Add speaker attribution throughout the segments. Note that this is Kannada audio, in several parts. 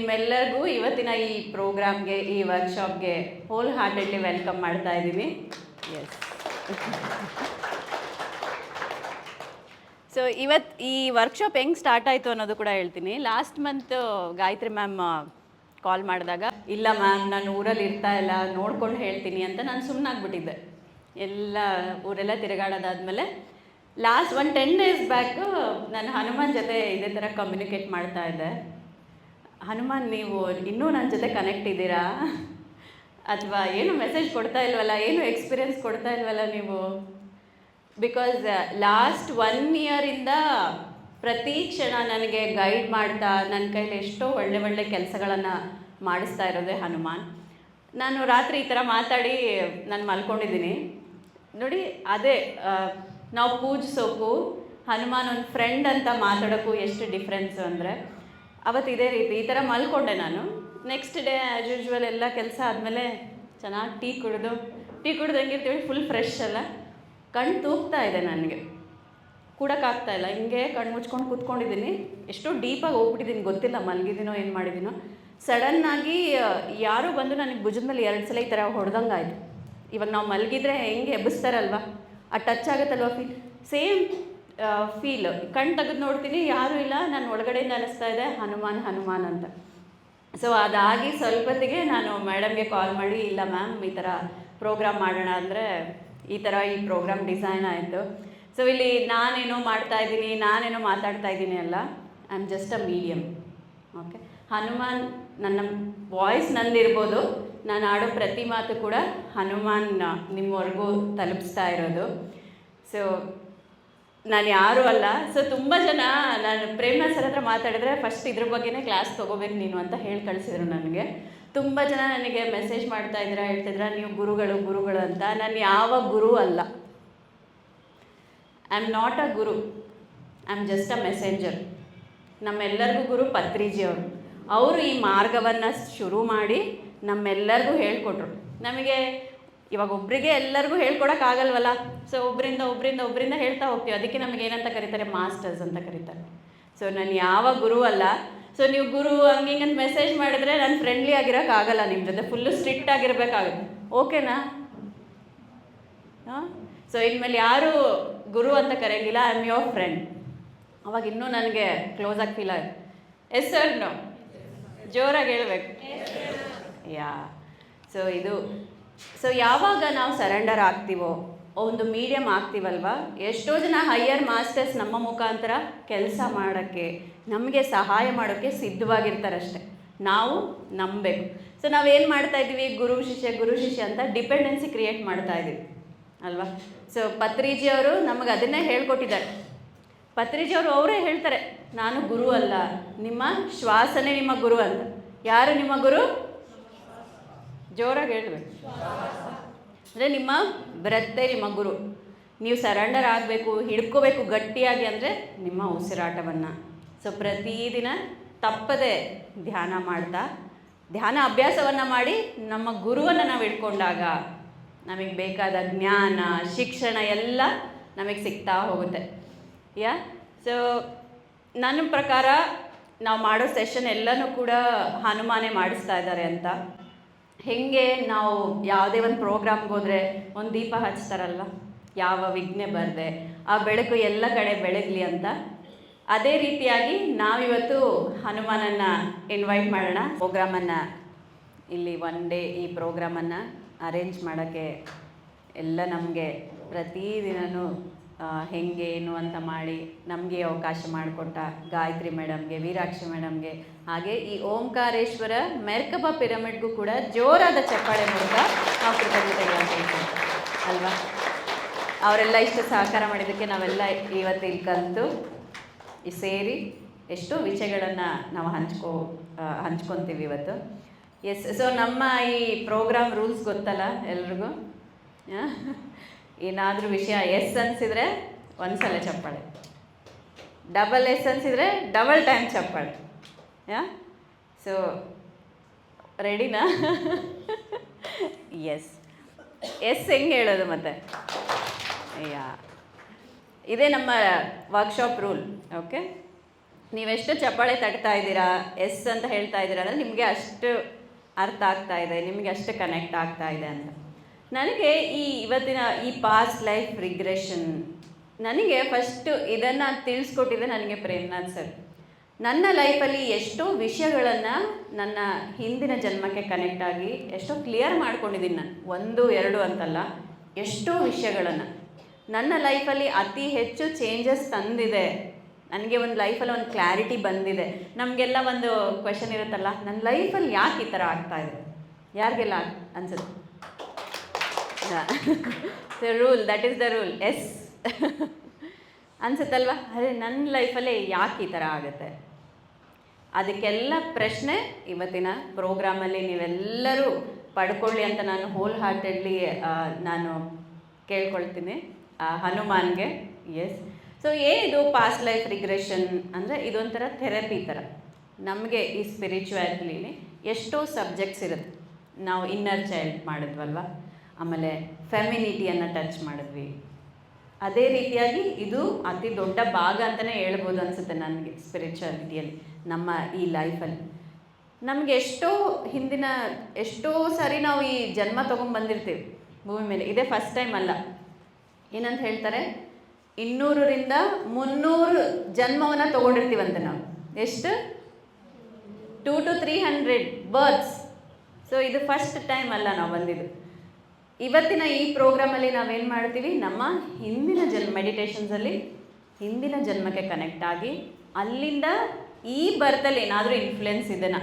Speaker 1: ನಿಮ್ಮೆಲ್ಲರಿಗೂ ಇವತ್ತಿನ ಈ ಪ್ರೋಗ್ರಾಮ್ಗೆ, ಈ ವರ್ಕ್ಶಾಪ್ಗೆ ಹೋಲ್ ಹಾರ್ಟೆಡ್ಲಿ ವೆಲ್ಕಮ್ ಮಾಡ್ತಾ ಇದ್ದೀವಿ. ಎಸ್, ಸೊ ಇವತ್ತು ಈ ವರ್ಕ್ಶಾಪ್ ಹೆಂಗೆ ಸ್ಟಾರ್ಟ್ ಆಯಿತು ಅನ್ನೋದು ಕೂಡ ಹೇಳ್ತೀನಿ. ಲಾಸ್ಟ್ ಮಂತ್ ಗಾಯತ್ರಿ ಮ್ಯಾಮ್ ಕಾಲ್ ಮಾಡಿದಾಗ, ಇಲ್ಲ ಮ್ಯಾಮ್ ನಾನು ಊರಲ್ಲಿ ಇರ್ತಾ ಇಲ್ಲ, ನೋಡ್ಕೊಂಡು ಹೇಳ್ತೀನಿ ಅಂತ ನಾನು ಸುಮ್ಮನಾಗ್ಬಿಟ್ಟಿದ್ದೆ. ಎಲ್ಲ ಊರೆಲ್ಲ ತಿರುಗಾಡೋದಾದ್ಮೇಲೆ ಲಾಸ್ಟ್ 10 days ಬ್ಯಾಕು ನಾನು ಹನುಮಾನ್ ಜೊತೆ ಇದೇ ಥರ ಕಮ್ಯುನಿಕೇಟ್ ಮಾಡ್ತಾ ಇದ್ದೆ. ಹನುಮಾನ್, ನೀವು ಇನ್ನೂ ನನ್ನ ಜೊತೆ ಕನೆಕ್ಟ್ ಇದ್ದೀರಾ ಅಥವಾ ಏನು ಮೆಸೇಜ್ ಕೊಡ್ತಾ ಇಲ್ವಲ್ಲ, ಏನು ಎಕ್ಸ್ಪೀರಿಯೆನ್ಸ್ ಕೊಡ್ತಾ ಇಲ್ವಲ್ಲ ನೀವು? ಬಿಕಾಸ್ ಲಾಸ್ಟ್ 1 year ಪ್ರತಿ ಕ್ಷಣ ನನಗೆ ಗೈಡ್ ಮಾಡ್ತಾ ನನ್ನ ಕೈಲಿ ಎಷ್ಟೋ ಒಳ್ಳೆ ಕೆಲಸಗಳನ್ನು ಮಾಡಿಸ್ತಾ ಇರೋದೇ ಹನುಮಾನ್. ನಾನು ರಾತ್ರಿ ಈ ಥರ ಮಾತಾಡಿ ನಾನು ಮಲ್ಕೊಂಡಿದ್ದೀನಿ ನೋಡಿ. ಅದೇ ನಾವು ಪೂಜಿಸೋಕ್ಕೂ ಹನುಮಾನ್ ಒಂದು ಫ್ರೆಂಡ್ ಅಂತ ಮಾತಾಡೋಕ್ಕೂ ಎಷ್ಟು ಡಿಫ್ರೆನ್ಸು ಅಂದರೆ, ಅವತ್ತು ಇದೇ ರೀತಿ ಈ ಥರ ಮಲ್ಕೊಂಡೆ ನಾನು. ನೆಕ್ಸ್ಟ್ ಡೇ ಆ್ಯಸ್ ಯೂಶ್ವಲ್ ಎಲ್ಲ ಕೆಲಸ ಆದಮೇಲೆ ಚೆನ್ನಾಗಿ ಟೀ ಕುಡಿದು ಹೆಂಗಿರ್ತೀವಿ, ಫುಲ್ ಫ್ರೆಶ್ ಅಲ್ಲ, ಕಣ್ಣು ತೂಗ್ತಾ ಇದೆ, ನನಗೆ ಕೂಡೋಕ್ಕಾಗ್ತಾಯಿಲ್ಲ. ಹಿಂಗೆ ಕಣ್ಣು ಮುಚ್ಕೊಂಡು ಕೂತ್ಕೊಂಡಿದ್ದೀನಿ, ಎಷ್ಟೋ ಡೀಪಾಗಿ ಹೋಗ್ಬಿಟ್ಟಿದ್ದೀನಿ, ಗೊತ್ತಿಲ್ಲ ಮಲಗಿದ್ದೀನೋ ಏನು ಮಾಡಿದ್ದೀನೋ. ಸಡನ್ನಾಗಿ ಯಾರೂ ಬಂದು ನನಗೆ ಭುಜದ ಮೇಲೆ 2 ಸಲ ಈ ಥರ ಹೊಡೆದಂಗೆ ಆಯಿತು. ಇವಾಗ ನಾವು ಮಲಗಿದ್ರೆ ಹೆಂಗೆ ಎಬ್ಬಿಸ್ತಾರಲ್ವ, ಆ ಟಚ್ ಆಗುತ್ತಲ್ವ ಫೀಲ್, ಸೇಮ್ ಫೀಲ್. ಕಣ್ಣು ತೆಗೆದು ನೋಡ್ತೀನಿ, ಯಾರೂ ಇಲ್ಲ. ನಾನು ಒಳಗಡೆಯಿಂದ ಅನ್ನಿಸ್ತಾ ಇದೆ ಹನುಮಾನ್ ಅಂತ. ಸೊ ಅದಾಗಿ ಸ್ವಲ್ಪತ್ತಿಗೆ ನಾನು ಮೇಡಮ್ಗೆ ಕಾಲ್ ಮಾಡಿ, ಇಲ್ಲ ಮ್ಯಾಮ್ ಈ ಥರ ಪ್ರೋಗ್ರಾಮ್ ಮಾಡೋಣ ಅಂದರೆ ಈ ಥರ ಈ ಪ್ರೋಗ್ರಾಮ್ ಡಿಸೈನ್ ಆಯಿತು. ಸೊ ಇಲ್ಲಿ ನಾನೇನೋ ಮಾಡ್ತಾಯಿದ್ದೀನಿ, ನಾನೇನೋ ಮಾತಾಡ್ತಾ ಇದ್ದೀನಿ ಅಲ್ಲ, I am just a medium. Okay, Hanuman, ನನ್ನ ವಾಯ್ಸ್ ನಂದಿರ್ಬೋದು, ನಾನು ಆಡೋ ಪ್ರತಿ ಮಾತು ಕೂಡ ಹನುಮಾನ್ ನಿಮ್ಮವರೆಗೂ ತಲುಪಿಸ್ತಾ ಇರೋದು. ಸೊ ನಾನು ಯಾರೂ ಅಲ್ಲ. ಸೊ ತುಂಬ ಜನ ನಾನು ಪ್ರೇಮ ಸರ್ ಹತ್ರ ಮಾತಾಡಿದ್ರೆ ಫಸ್ಟ್ ಇದ್ರ ಬಗ್ಗೆನೇ ಕ್ಲಾಸ್ ತೊಗೋಬೇಕು ನೀನು ಅಂತ ಹೇಳಿ ಕಳಿಸಿದ್ರು ನನಗೆ. ತುಂಬ ಜನ ನನಗೆ ಮೆಸೇಜ್ ಮಾಡ್ತಾಯಿದ್ದೀರಾ, ಹೇಳ್ತಿದ್ರ ನೀವು ಗುರುಗಳು ಅಂತ. ನಾನು ಯಾವ ಗುರು ಅಲ್ಲ. I am not a Guru, I am just a messenger. ನಮ್ಮೆಲ್ಲರಿಗೂ ಗುರು ಪತ್ರಿಜಿಯವರು. ಅವರು ಈ ಮಾರ್ಗವನ್ನು ಶುರು ಮಾಡಿ ನಮ್ಮೆಲ್ಲರಿಗೂ ಹೇಳ್ಕೊಟ್ರು. ನಮಗೆ ಇವಾಗ ಒಬ್ಬರಿಗೆ ಎಲ್ಲರಿಗೂ ಹೇಳ್ಕೊಡೋಕ್ಕಾಗಲ್ವಲ್ಲ. ಸೊ ಒಬ್ಬರಿಂದ ಹೇಳ್ತಾ ಹೋಗ್ತೀವಿ. ಅದಕ್ಕೆ ನಮಗೆ ಏನಂತ ಕರೀತಾರೆ, ಮಾಸ್ಟರ್ಸ್ ಅಂತ ಕರೀತಾರೆ. ಸೊ ನಾನು ಯಾವ ಗುರು ಅಲ್ಲ. ಸೊ ನೀವು ಗುರು ಹಂಗಿಂಗಂತ ಮೆಸೇಜ್ ಮಾಡಿದ್ರೆ ನಾನು ಫ್ರೆಂಡ್ಲಿ ಆಗಿರೋಕ್ಕಾಗಲ್ಲ, ನಿಮ್ಮ ಜೊತೆ ಫುಲ್ಲು ಸ್ಟ್ರಿಕ್ಟ್ ಆಗಿರಬೇಕಾಗುತ್ತೆ. ಓಕೆನಾ? ಹಾಂ. ಸೊ ಇನ್ಮೇಲೆ ಯಾರು ಗುರು ಅಂತ ಕರೆಯೋಂಗಿಲ್ಲ, ಐ ಆಮ್ ಯೋರ್ ಫ್ರೆಂಡ್. ಅವಾಗ ಇನ್ನೂ ನನಗೆ ಕ್ಲೋಸಾಗಿ ಫೀಲ್ ಆಗುತ್ತೆ. ಎಸ್ ಸರ್, ನೋ, ಜೋರಾಗಿ ಹೇಳ್ಬೇಕು. ಯಾ. ಸೊ ಯಾವಾಗ ನಾವು ಸರೆಂಡರ್ ಆಗ್ತೀವೋ, ಒಂದು ಮೀಡಿಯಮ್ ಆಗ್ತೀವಲ್ವ, ಎಷ್ಟೋ ಜನ ಹೈಯರ್ ಮಾಸ್ಟರ್ಸ್ ನಮ್ಮ ಮುಖಾಂತರ ಕೆಲಸ ಮಾಡೋಕ್ಕೆ, ನಮಗೆ ಸಹಾಯ ಮಾಡೋಕ್ಕೆ ಸಿದ್ಧವಾಗಿರ್ತಾರಷ್ಟೆ. ನಾವು ನಂಬಬೇಕು. ಸೊ ನಾವೇನು ಮಾಡ್ತಾಯಿದ್ದೀವಿ, ಗುರು ಶಿಷ್ಯ ಅಂತ ಡಿಪೆಂಡೆನ್ಸಿ ಕ್ರಿಯೇಟ್ ಮಾಡ್ತಾಯಿದ್ದೀವಿ ಅಲ್ವಾ? ಸೊ ಪತ್ರಿಜಿಯವರು ನಮಗೆ ಅದನ್ನೇ ಹೇಳ್ಕೊಟ್ಟಿದ್ದಾರೆ. ಪತ್ರಿಜಿಯವರು ಅವರೇ ಹೇಳ್ತಾರೆ, ನಾನು ಗುರು ಅಲ್ಲ, ನಿಮ್ಮ ಶ್ವಾಸನೇ ನಿಮ್ಮ ಗುರು ಅಂತ. ಯಾರು ನಿಮ್ಮ ಗುರು? ಜೋರಾಗಿ ಹೇಳ್ಬೇಕು. ಅಂದರೆ ನಿಮ್ಮ ಬ್ರೆತ್ತೇ ನಿಮ್ಮ ಗುರು. ನೀವು ಸರೆಂಡರ್ ಆಗಬೇಕು, ಹಿಡ್ಕೋಬೇಕು ಗಟ್ಟಿಯಾಗಿ ಅಂದರೆ ನಿಮ್ಮ ಉಸಿರಾಟವನ್ನು. ಸೊ ಪ್ರತಿದಿನ ತಪ್ಪದೆ ಧ್ಯಾನ ಮಾಡ್ತಾ, ಧ್ಯಾನ ಅಭ್ಯಾಸವನ್ನು ಮಾಡಿ ನಮ್ಮ ಗುರುವನ್ನು ನಾವು ಹಿಡ್ಕೊಂಡಾಗ ನಮಗೆ ಬೇಕಾದ ಜ್ಞಾನ, ಶಿಕ್ಷಣ ಎಲ್ಲ ನಮಗೆ ಸಿಗ್ತಾ ಹೋಗುತ್ತೆ. ಸೊ ನನ್ನ ಪ್ರಕಾರ ನಾವು ಮಾಡೋ ಸೆಷನ್ ಎಲ್ಲನೂ ಕೂಡ ಹನುಮಾನೇ ಮಾಡಿಸ್ತಾ ಇದ್ದಾರೆ ಅಂತ. ಹೇಗೆ ನಾವು ಯಾವುದೇ ಒಂದು ಪ್ರೋಗ್ರಾಮ್ಗೆ ಹೋದರೆ ಒಂದು ದೀಪ ಹಚ್ತಾರಲ್ವ, ಯಾವ ವಿಘ್ನೆ ಬರದೆ ಆ ಬೆಳಕು ಎಲ್ಲ ಕಡೆ ಬೆಳಗಲಿ ಅಂತ. ಅದೇ ರೀತಿಯಾಗಿ ನಾವಿವತ್ತು ಹನುಮಾನನ್ನು ಇನ್ವೈಟ್ ಮಾಡೋಣ. ಪ್ರೋಗ್ರಾಮನ್ನು ಇಲ್ಲಿ 1 day ಈ ಪ್ರೋಗ್ರಾಮನ್ನು ಅರೇಂಜ್ ಮಾಡೋಕ್ಕೆ ಎಲ್ಲ ನಮಗೆ ಪ್ರತಿದಿನವೂ ಹೆಂಗೆ ಏನು ಅಂತ ಮಾಡಿ ನಮಗೆ ಅವಕಾಶ ಮಾಡಿಕೊಟ್ಟ ಗಾಯತ್ರಿ ಮೇಡಮ್ಗೆ, ವೀರಾಕ್ಷಿ ಮೇಡಮ್ಗೆ, ಹಾಗೆ ಈ ಓಂಕಾರೇಶ್ವರ ಮೆರ್ಕಬಾ ಪಿರಮಿಡ್ಗೂ ಕೂಡ ಜೋರಾದ ಚಪ್ಪಾಳೆ ಮೂಲಕ ನಾವು ಕೃತಜ್ಞತೆಗಳನ್ನು ಹೇಳ್ತೀವಿ ಅಲ್ವಾ? ಅವರೆಲ್ಲ ಇಷ್ಟು ಸಹಕಾರ ಮಾಡಿದ್ದಕ್ಕೆ ನಾವೆಲ್ಲ ಇವತ್ತು ಇಲ್ಲಿ ಕಲಿತು ಸೇರಿ ಎಷ್ಟೋ ವಿಷಯಗಳನ್ನು ನಾವು ಹಂಚ್ಕೊತೀವಿ ಇವತ್ತು. ಎಸ್. ಸೊ ನಮ್ಮ ಈ ಪ್ರೋಗ್ರಾಮ್ ರೂಲ್ಸ್ ಗೊತ್ತಲ್ಲ ಎಲ್ರಿಗೂ. ಏನಾದರೂ ವಿಷಯ ಎಸ್ ಅನಿಸಿದರೆ ಒಂದ್ಸಲ ಚಪ್ಪಾಳೆ, ಡಬಲ್ ಎಸ್ ಅನಿಸಿದರೆ ಡಬಲ್ ಟೈಮ್ ಚಪ್ಪಾಳೆ. ಸೊ ರೆಡಿನಾ? ಎಸ್ ಹೆಂಗೆ ಹೇಳೋದು ಮತ್ತೆ? ಇದೇ ನಮ್ಮ ವರ್ಕ್ಶಾಪ್ ರೂಲ್. ಓಕೆ, ನೀವೆಷ್ಟು ಚಪ್ಪಾಳೆ ತಟ್ತಾ ಇದ್ದೀರಾ, ಎಸ್ ಅಂತ ಹೇಳ್ತಾ ಇದ್ದೀರಾ ಅಂದರೆ ನಿಮಗೆ ಅಷ್ಟು ಅರ್ಥ ಆಗ್ತಾ ಇದೆ, ನಿಮಗೆ ಅಷ್ಟು ಕನೆಕ್ಟ್ ಆಗ್ತಾ ಇದೆ ಅಂತ. ನನಗೆ ಇವತ್ತಿನ ಈ ಪಾಸ್ಟ್ ಲೈಫ್ ರಿಗ್ರೆಷನ್ ನನಗೆ ಫಸ್ಟು ಇದನ್ನು ತಿಳಿಸ್ಕೊಟ್ಟಿದೆ ನನಗೆ ಪ್ರೇಮ್ನಾಥ್ ಸರ್. ನನ್ನ ಲೈಫಲ್ಲಿ ಎಷ್ಟೋ ವಿಷಯಗಳನ್ನು ನನ್ನ ಹಿಂದಿನ ಜನ್ಮಕ್ಕೆ ಕನೆಕ್ಟ್ ಆಗಿ ಎಷ್ಟೋ ಕ್ಲಿಯರ್ ಮಾಡ್ಕೊಂಡಿದ್ದೀನಿ ನಾನು. 1, 2 ಅಂತಲ್ಲ, ಎಷ್ಟೋ ವಿಷಯಗಳನ್ನು ನನ್ನ ಲೈಫಲ್ಲಿ ಅತಿ ಹೆಚ್ಚು ಚೇಂಜಸ್ ತಂದಿದೆ. ನನಗೆ ಒಂದು ಲೈಫಲ್ಲಿ ಒಂದು ಕ್ಲಾರಿಟಿ ಬಂದಿದೆ. ನಮಗೆಲ್ಲ ಒಂದು ಕ್ವೆಶನ್ ಇರುತ್ತಲ್ಲ, ನನ್ನ ಲೈಫಲ್ಲಿ ಯಾಕೆ ಈ ಥರ ಆಗ್ತಾಯಿದೆ, ಯಾರಿಗೆಲ್ಲ ಅನ್ಸುತ್ತೆ? The rule, that is the rule, yes ಅನ್ಸುತ್ತಲ್ವ? ಅದೇ ನನ್ನ ಲೈಫಲ್ಲೇ ಯಾಕೆ ಈ ಥರ ಆಗುತ್ತೆ, ಅದಕ್ಕೆಲ್ಲ ಪ್ರಶ್ನೆ ಇವತ್ತಿನ ಪ್ರೋಗ್ರಾಮಲ್ಲಿ ನೀವೆಲ್ಲರೂ ಪಡ್ಕೊಳ್ಳಿ ಅಂತ ನಾನು ಹೋಲ್ ಹಾರ್ಟೆಡ್ಲಿ ನಾನು ಕೇಳ್ಕೊಳ್ತೀನಿ ಹನುಮಾನ್ಗೆ. ಎಸ್, ಸೊ ಏನಿದು ಪಾಸ್ಟ್ ಲೈಫ್ ರಿಗ್ರೆಷನ್ ಅಂದರೆ ಇದೊಂಥರ ಥೆರಪಿ ಥರ. ನಮಗೆ ಈ ಸ್ಪಿರಿಚುಯಾಲಿಟಿಲಿ ಎಷ್ಟೋ ಸಬ್ಜೆಕ್ಟ್ಸ್ ಇರುತ್ತೆ. ನಾವು ಇನ್ನರ್ ಚೈಲ್ಡ್ ಮಾಡಿದ್ವಲ್ವ, ಆಮೇಲೆ ಫೆಮಿನಿಟಿಯನ್ನು ಟಚ್ ಮಾಡಿದ್ವಿ. ಅದೇ ರೀತಿಯಾಗಿ ಇದು ಅತಿ ದೊಡ್ಡ ಭಾಗ ಅಂತಲೇ ಹೇಳ್ಬೋದು ಅನಿಸುತ್ತೆ ನನಗೆ ಸ್ಪಿರಿಚುಯಾಲಿಟಿಯಲ್ಲಿ ನಮ್ಮ ಈ ಲೈಫಲ್ಲಿ. ನಮಗೆ ಎಷ್ಟೋ ಸಾರಿ ನಾವು ಈ ಜನ್ಮ ತೊಗೊಂಡ್ಬಂದಿರ್ತೀವಿ ಭೂಮಿ ಮೇಲೆ. ಇದೇ ಫಸ್ಟ್ ಟೈಮ್ ಅಲ್ಲ. ಏನಂತ ಹೇಳ್ತಾರೆ, 200ರಿಂದ 300 ಜನ್ಮವನ್ನು ತೊಗೊಂಡಿರ್ತೀವಂತೆ ನಾವು. ಎಷ್ಟು? 200 to 300 ಬರ್ತ್ಸ್. ಸೊ ಇದು ಫಸ್ಟ್ ಟೈಮ್ ಅಲ್ಲ ನಾವು ಬಂದಿದ್ದು. ಇವತ್ತಿನ ಈ ಪ್ರೋಗ್ರಾಮಲ್ಲಿ ನಾವೇನು ಮಾಡ್ತೀವಿ, ನಮ್ಮ ಹಿಂದಿನ ಮೆಡಿಟೇಷನ್ಸಲ್ಲಿ ಹಿಂದಿನ ಜನ್ಮಕ್ಕೆ ಕನೆಕ್ಟ್ ಆಗಿ ಅಲ್ಲಿಂದ ಈ ಬರ್ತಲ್ಲಿ ಏನಾದರೂ ಇನ್ಫ್ಲುಯೆನ್ಸ್ ಇದೆನಾ,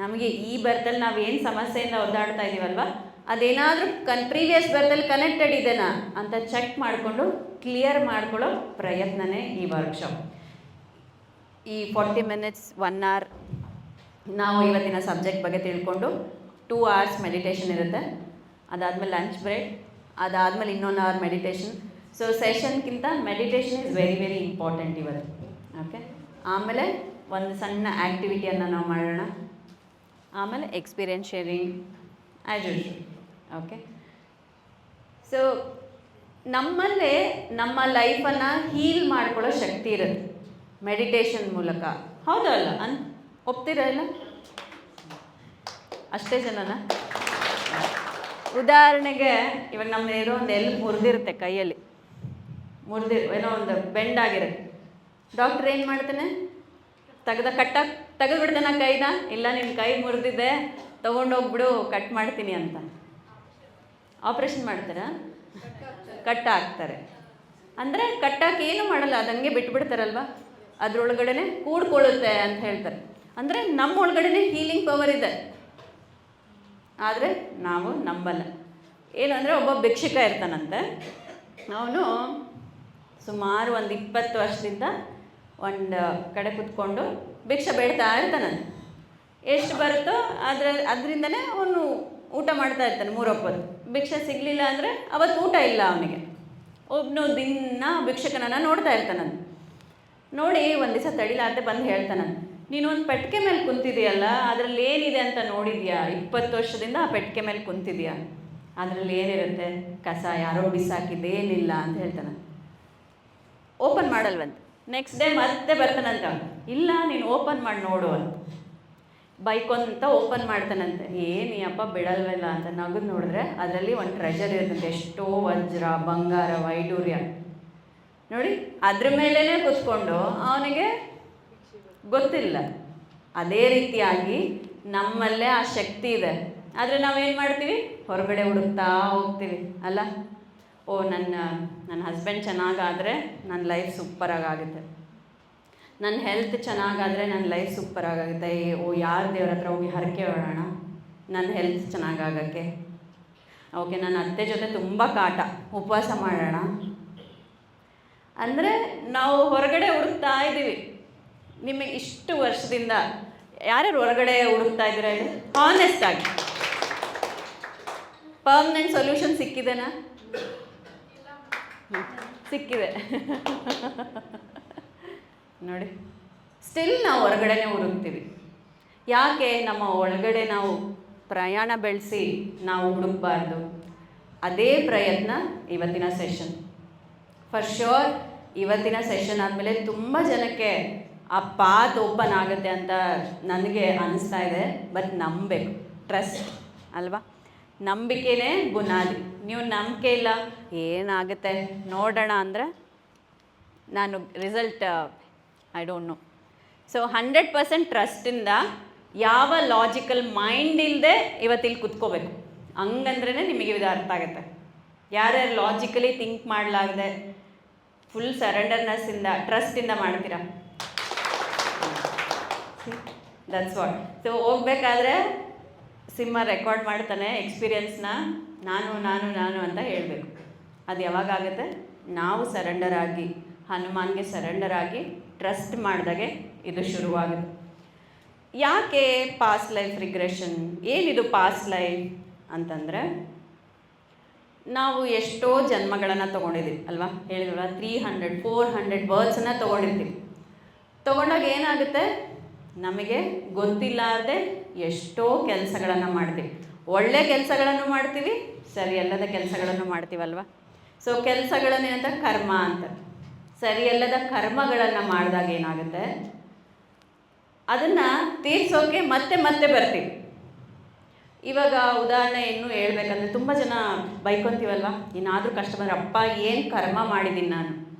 Speaker 1: ನಮಗೆ ಈ ಬರ್ತಲ್ಲಿ ನಾವು ಏನು ಸಮಸ್ಯೆಯಿಂದ ಒದ್ದಾಡ್ತಾ ಇದ್ದೀವಲ್ವ, ಅದೇನಾದರೂ ಪ್ರೀವಿಯಸ್ ಬರ್ತಲ್ಲಿ ಕನೆಕ್ಟೆಡ್ ಇದೆನಾ ಅಂತ ಚೆಕ್ ಮಾಡಿಕೊಂಡು ಕ್ಲಿಯರ್ ಮಾಡ್ಕೊಳ್ಳೋ ಪ್ರಯತ್ನನೇ ಈ ವರ್ಕ್ಶಾಪ್. ಈ 40 minutes 1 hour ನಾವು ಇವತ್ತಿನ ಸಬ್ಜೆಕ್ಟ್ ಬಗ್ಗೆ ತಿಳ್ಕೊಂಡು 2 hours ಮೆಡಿಟೇಷನ್ ಇರುತ್ತೆ. ಅದಾದಮೇಲೆ ಲಂಚ್ ಬ್ರೇಕ್, ಅದಾದಮೇಲೆ ಇನ್ನೊಂದು ಅವರ್ ಮೆಡಿಟೇಷನ್. ಸೊ ಸೆಷನ್ಗಿಂತ meditation is very very important ಇವತ್ತು. ಓಕೆ, ಆಮೇಲೆ ಒಂದು ಸಣ್ಣ ಆ್ಯಕ್ಟಿವಿಟಿಯನ್ನು ನಾವು ಮಾಡೋಣ. ಆಮೇಲೆ experience sharing as usual. Okay, so ನಮ್ಮಲ್ಲೇ ನಮ್ಮ ಲೈಫನ್ನು ಹೀಲ್ ಮಾಡ್ಕೊಳ್ಳೋ ಶಕ್ತಿ ಇರುತ್ತೆ ಮೆಡಿಟೇಷನ್ ಮೂಲಕ. ಹೌದಲ್ಲ ಒಪ್ತಿರಲ್ಲ? ಅಷ್ಟೇ ಜನನ. ಉದಾಹರಣೆಗೆ ಇವಾಗ ನಮ್ಮ ಏನೋ ಒಂದು ಎಲ್ಲಿ ಮುರಿದಿರುತ್ತೆ, ಕೈಯಲ್ಲಿ ಏನೋ ಒಂದು ಬೆಂಡ್ ಆಗಿರುತ್ತೆ. ಡಾಕ್ಟ್ರ್ ಏನು ಮಾಡ್ತಾನೆ, ತೆಗೆದುಬಿಡ್ತಾನೆ ಕೈನ. ಇಲ್ಲ, ನಿನ್ನ ಕೈ ಮುರಿದಿದೆ, ತೊಗೊಂಡೋಗ್ಬಿಡು, ಕಟ್ ಮಾಡ್ತೀನಿ ಅಂತ. ಆಪ್ರೇಷನ್ ಮಾಡ್ತಾರಾ? ಕಟ್ ಹಾಕ್ತಾರೆ. ಅಂದರೆ ಕಟ್ಟಾಕಿ ಏನು ಮಾಡಲ್ಲ, ಅದಂಗೆ ಬಿಟ್ಬಿಡ್ತಾರಲ್ವ, ಅದರೊಳಗಡೆ ಕೂಡ್ಕೊಳ್ಳುತ್ತೆ ಅಂತ ಹೇಳ್ತಾರೆ. ಅಂದರೆ ನಮ್ಮ ಒಳಗಡೆ ಹೀಲಿಂಗ್ ಪವರ್ ಇದೆ, ಆದರೆ ನಾವು ನಂಬಲ್ಲ. ಏನು ಅಂದರೆ ಒಬ್ಬ ಭಿಕ್ಷುಕ ಇರ್ತಾನಂತೆ. ಅವನು ಸುಮಾರು ಒಂದು 20 ವರ್ಷದಿಂದ ಒಂದು ಕಡೆ ಕೂತ್ಕೊಂಡು ಭಿಕ್ಷೆ ಬೇಡ್ತಾ ಇರ್ತಾನಂತೆ. ಎಷ್ಟು ಬರುತ್ತೋ ಅದರಿಂದನೇ ಅವನು ಊಟ ಮಾಡ್ತಾ ಇರ್ತಾನೆ 3 ಹೊತ್ತು. ಭಿಕ್ಷೆ ಸಿಗಲಿಲ್ಲ ಅಂದರೆ ಅವತ್ತು ಊಟ ಇಲ್ಲ ಅವನಿಗೆ. ಒಬ್ಬನು ದಿನ ಭಿಕ್ಷಕನನ್ನು ನೋಡ್ತಾ ಇರ್ತಾನಂತೆ. ನೋಡಿ ಒಂದು ದಿವಸ ತಡಿಲಾರ್ದೆ ಬಂದು ಹೇಳ್ತಾನಂತೆ, ನೀನು ಒಂದು ಪೆಟ್ಟಿಗೆ ಮೇಲೆ ಕುಂತಿದೆಯಲ್ಲ, ಅದರಲ್ಲಿ ಏನಿದೆ ಅಂತ ನೋಡಿದ್ಯಾ? 20 ವರ್ಷದಿಂದ ಆ ಪೆಟ್ಟಿಗೆ ಮೇಲೆ ಕುಂತಿದ್ಯಾ, ಅದರಲ್ಲಿ ಏನಿರುತ್ತೆ? ಕಸ ಯಾರೋ ಬಿಸಾಕಿದ್ದೇನಿಲ್ಲ ಅಂತ ಹೇಳ್ತಾನೆ. ಓಪನ್ ಮಾಡಲ್ವಂತೆ. ನೆಕ್ಸ್ಟ್ ಡೇ ಮತ್ತೆ ಬರ್ತಾನಂತ. ಇಲ್ಲ, ನೀನು ಓಪನ್ ಮಾಡಿ ನೋಡು ಅಂತ ಬೈಕೊಂತ ಓಪನ್ ಮಾಡ್ತಾನಂತೆ. ಏನಪ್ಪ ಬಿಡಲ್ವಲ್ಲ ಅಂತ ನಗದು ನೋಡಿದ್ರೆ ಅದರಲ್ಲಿ ಒಂದು ಟ್ರೆಜರ್ ಇರ್ತಂತೆ. ಎಷ್ಟೋ ವಜ್ರ, ಬಂಗಾರ, ವೈಡೂರ್ಯ. ನೋಡಿ, ಅದ್ರ ಮೇಲೇ ಕೂತ್ಕೊಂಡು ಅವನಿಗೆ ಗೊತ್ತಿಲ್ಲ. ಅದೇ ರೀತಿಯಾಗಿ ನಮ್ಮಲ್ಲೇ ಆ ಶಕ್ತಿ ಇದೆ, ಆದರೆ ನಾವೇನು ಮಾಡ್ತೀವಿ, ಹೊರಗಡೆ ಹುಡುಕ್ತಾ ಹೋಗ್ತೀವಿ ಅಲ್ಲ. ಓ, ನನ್ನ ಹಸ್ಬೆಂಡ್ ಚೆನ್ನಾಗಾದರೆ ನನ್ನ ಲೈಫ್ ಸೂಪರಾಗುತ್ತೆ, ನನ್ನ ಹೆಲ್ತ್ ಚೆನ್ನಾಗಾದರೆ ನನ್ನ ಲೈಫ್ ಸೂಪರಾಗುತ್ತೆ. ಓ, ಯಾರು ದೇವ್ರ ಹತ್ರ ಹೋಗಿ ಹರಕೆ ಹೊಡೋಣ ನನ್ನ ಹೆಲ್ತ್ ಚೆನ್ನಾಗಾಗಕ್ಕೆ. ಓಕೆ, ನನ್ನ ಅತ್ತೆ ಜೊತೆ ತುಂಬ ಕಾಟ, ಉಪವಾಸ ಮಾಡೋಣ. ಅಂದರೆ ನಾವು ಹೊರಗಡೆ ಹುಡುಕ್ತಾ ಇದ್ದೀವಿ. ನಿಮಗೆ ಇಷ್ಟು ವರ್ಷದಿಂದ ಯಾರ್ಯಾರು ಹೊರಗಡೆ ಹುಡುಕ್ತಾ ಇದ್ದೀರಾ ಹೇಳಿ, ಹಾನೆಸ್ಟ್ ಆಗಿ. ಪರ್ಮನೆಂಟ್ ಸೊಲ್ಯೂಷನ್ ಸಿಕ್ಕಿದೆನಾ? ಸಿಕ್ಕಿದೆ ನೋಡಿ. ಸ್ಟಿಲ್ ನಾವು ಹೊರಗಡೆನೇ ಹುಡುಕ್ತೀವಿ. ಯಾಕೆ? ನಮ್ಮ ಒಳಗಡೆ ನಾವು ಪ್ರಯಾಣ ಬೆಳೆಸಿ ನಾವು ಹುಡುಕಬಾರ್ದು. ಅದೇ ಪ್ರಯತ್ನ ಇವತ್ತಿನ ಸೆಷನ್. ಫಾರ್ ಶ್ಯೂರ್ ಇವತ್ತಿನ ಸೆಷನ್ ಆದಮೇಲೆ ತುಂಬ ಜನಕ್ಕೆ ಆ ಪಾತ್ ಓಪನ್ ಆಗುತ್ತೆ ಅಂತ ನನಗೆ ಅನಿಸ್ತಾ ಇದೆ. ಬಟ್ ನಂಬಬೇಕು, ಟ್ರಸ್ಟ್ ಅಲ್ವಾ, ನಂಬಿಕೆನೇ ಬುನಾದಿ. ನೀವು ನಂಬಿಕೆ ಇಲ್ಲ ಏನಾಗುತ್ತೆ ನೋಡೋಣ ಅಂದರೆ ನಾನು result I don't know. So 100% ಟ್ರಸ್ಟಿಂದ ಯಾವ ಲಾಜಿಕಲ್ ಮೈಂಡ್ ಇಲ್ಲದೆ ಇವತ್ತಿಲ್ಲಿ ಕುತ್ಕೋಬೇಕು, ಹಂಗಂದ್ರೇ ನಿಮಗೆ ಇದು ಅರ್ಥ ಆಗುತ್ತೆ. ಯಾರ್ಯಾರು ಲಾಜಿಕಲಿ ಥಿಂಕ್ ಮಾಡಲಾಗದೆ ಫುಲ್ ಸರೆಂಡರ್ನೆಸ್ಸಿಂದ ಟ್ರಸ್ಟಿಂದ ಮಾಡ್ತೀರಾ, ದಟ್ಸ್ ವಾಟ್. ಸೊ ಹೋಗ್ಬೇಕಾದ್ರೆ ಸಿಂಹ ರೆಕಾರ್ಡ್ ಮಾಡ್ತಾನೆ ಎಕ್ಸ್ಪೀರಿಯನ್ಸ್ನ, ನಾನು ನಾನು ನಾನು ಅಂತ ಹೇಳಬೇಕು. ಅದು ಯಾವಾಗುತ್ತೆ, ನಾವು ಸರೆಂಡರ್ ಆಗಿ ಹನುಮಾನ್ಗೆ ಸರೆಂಡರ್ ಆಗಿ ಟ್ರಸ್ಟ್ ಮಾಡಿದಾಗೆ ಇದು ಶುರುವಾಗುತ್ತೆ. ಯಾಕೆ ಪಾಸ್ಟ್ ಲೈಫ್ ರಿಗ್ರೆಷನ್, ಏನಿದು ಪಾಸ್ಟ್ ಲೈಫ್ ಅಂತಂದರೆ, ನಾವು ಎಷ್ಟೋ ಜನ್ಮಗಳನ್ನು ತೊಗೊಂಡಿದ್ದೀವಿ ಅಲ್ವಾ, ಹೇಳಿದ್ವಲ್ಲ 300-400 ಬರ್ತ್ಸನ್ನು ತೊಗೊಂಡಿರ್ತೀವಿ. ತೊಗೊಂಡಾಗ ಏನಾಗುತ್ತೆ, ನಮಗೆ ಗೊತ್ತಿಲ್ಲದೆ ಎಷ್ಟೋ ಕೆಲಸಗಳನ್ನು ಮಾಡ್ತೀವಿ. ಒಳ್ಳೆ ಕೆಲಸಗಳನ್ನು ಮಾಡ್ತೀವಿ, ಸರಿಯಲ್ಲದ ಕೆಲಸಗಳನ್ನು ಮಾಡ್ತೀವಲ್ವ. ಸೊ ಕೆಲಸಗಳನ್ನು ಏನಂತ ಕರ್ಮ ಅಂತ, ಸರಿಯಲ್ಲದ ಕರ್ಮಗಳನ್ನು ಮಾಡಿದಾಗ ಏನಾಗುತ್ತೆ, ಅದನ್ನು ತೀರ್ಸೋಕೆ ಮತ್ತೆ ಮತ್ತೆ ಬರ್ತೀವಿ. ಇವಾಗ ಉದಾಹರಣೆ ಇನ್ನೂ ಹೇಳ್ಬೇಕಂದ್ರೆ, ತುಂಬ ಜನ ಬೈಕೊಂತೀವಲ್ವ, ಏನಾದರೂ ಕಷ್ಟ ಬಂದರೆ ಅಪ್ಪ ಏನು ಕರ್ಮ ಮಾಡಿದ್ದೀನಿ ನಾನು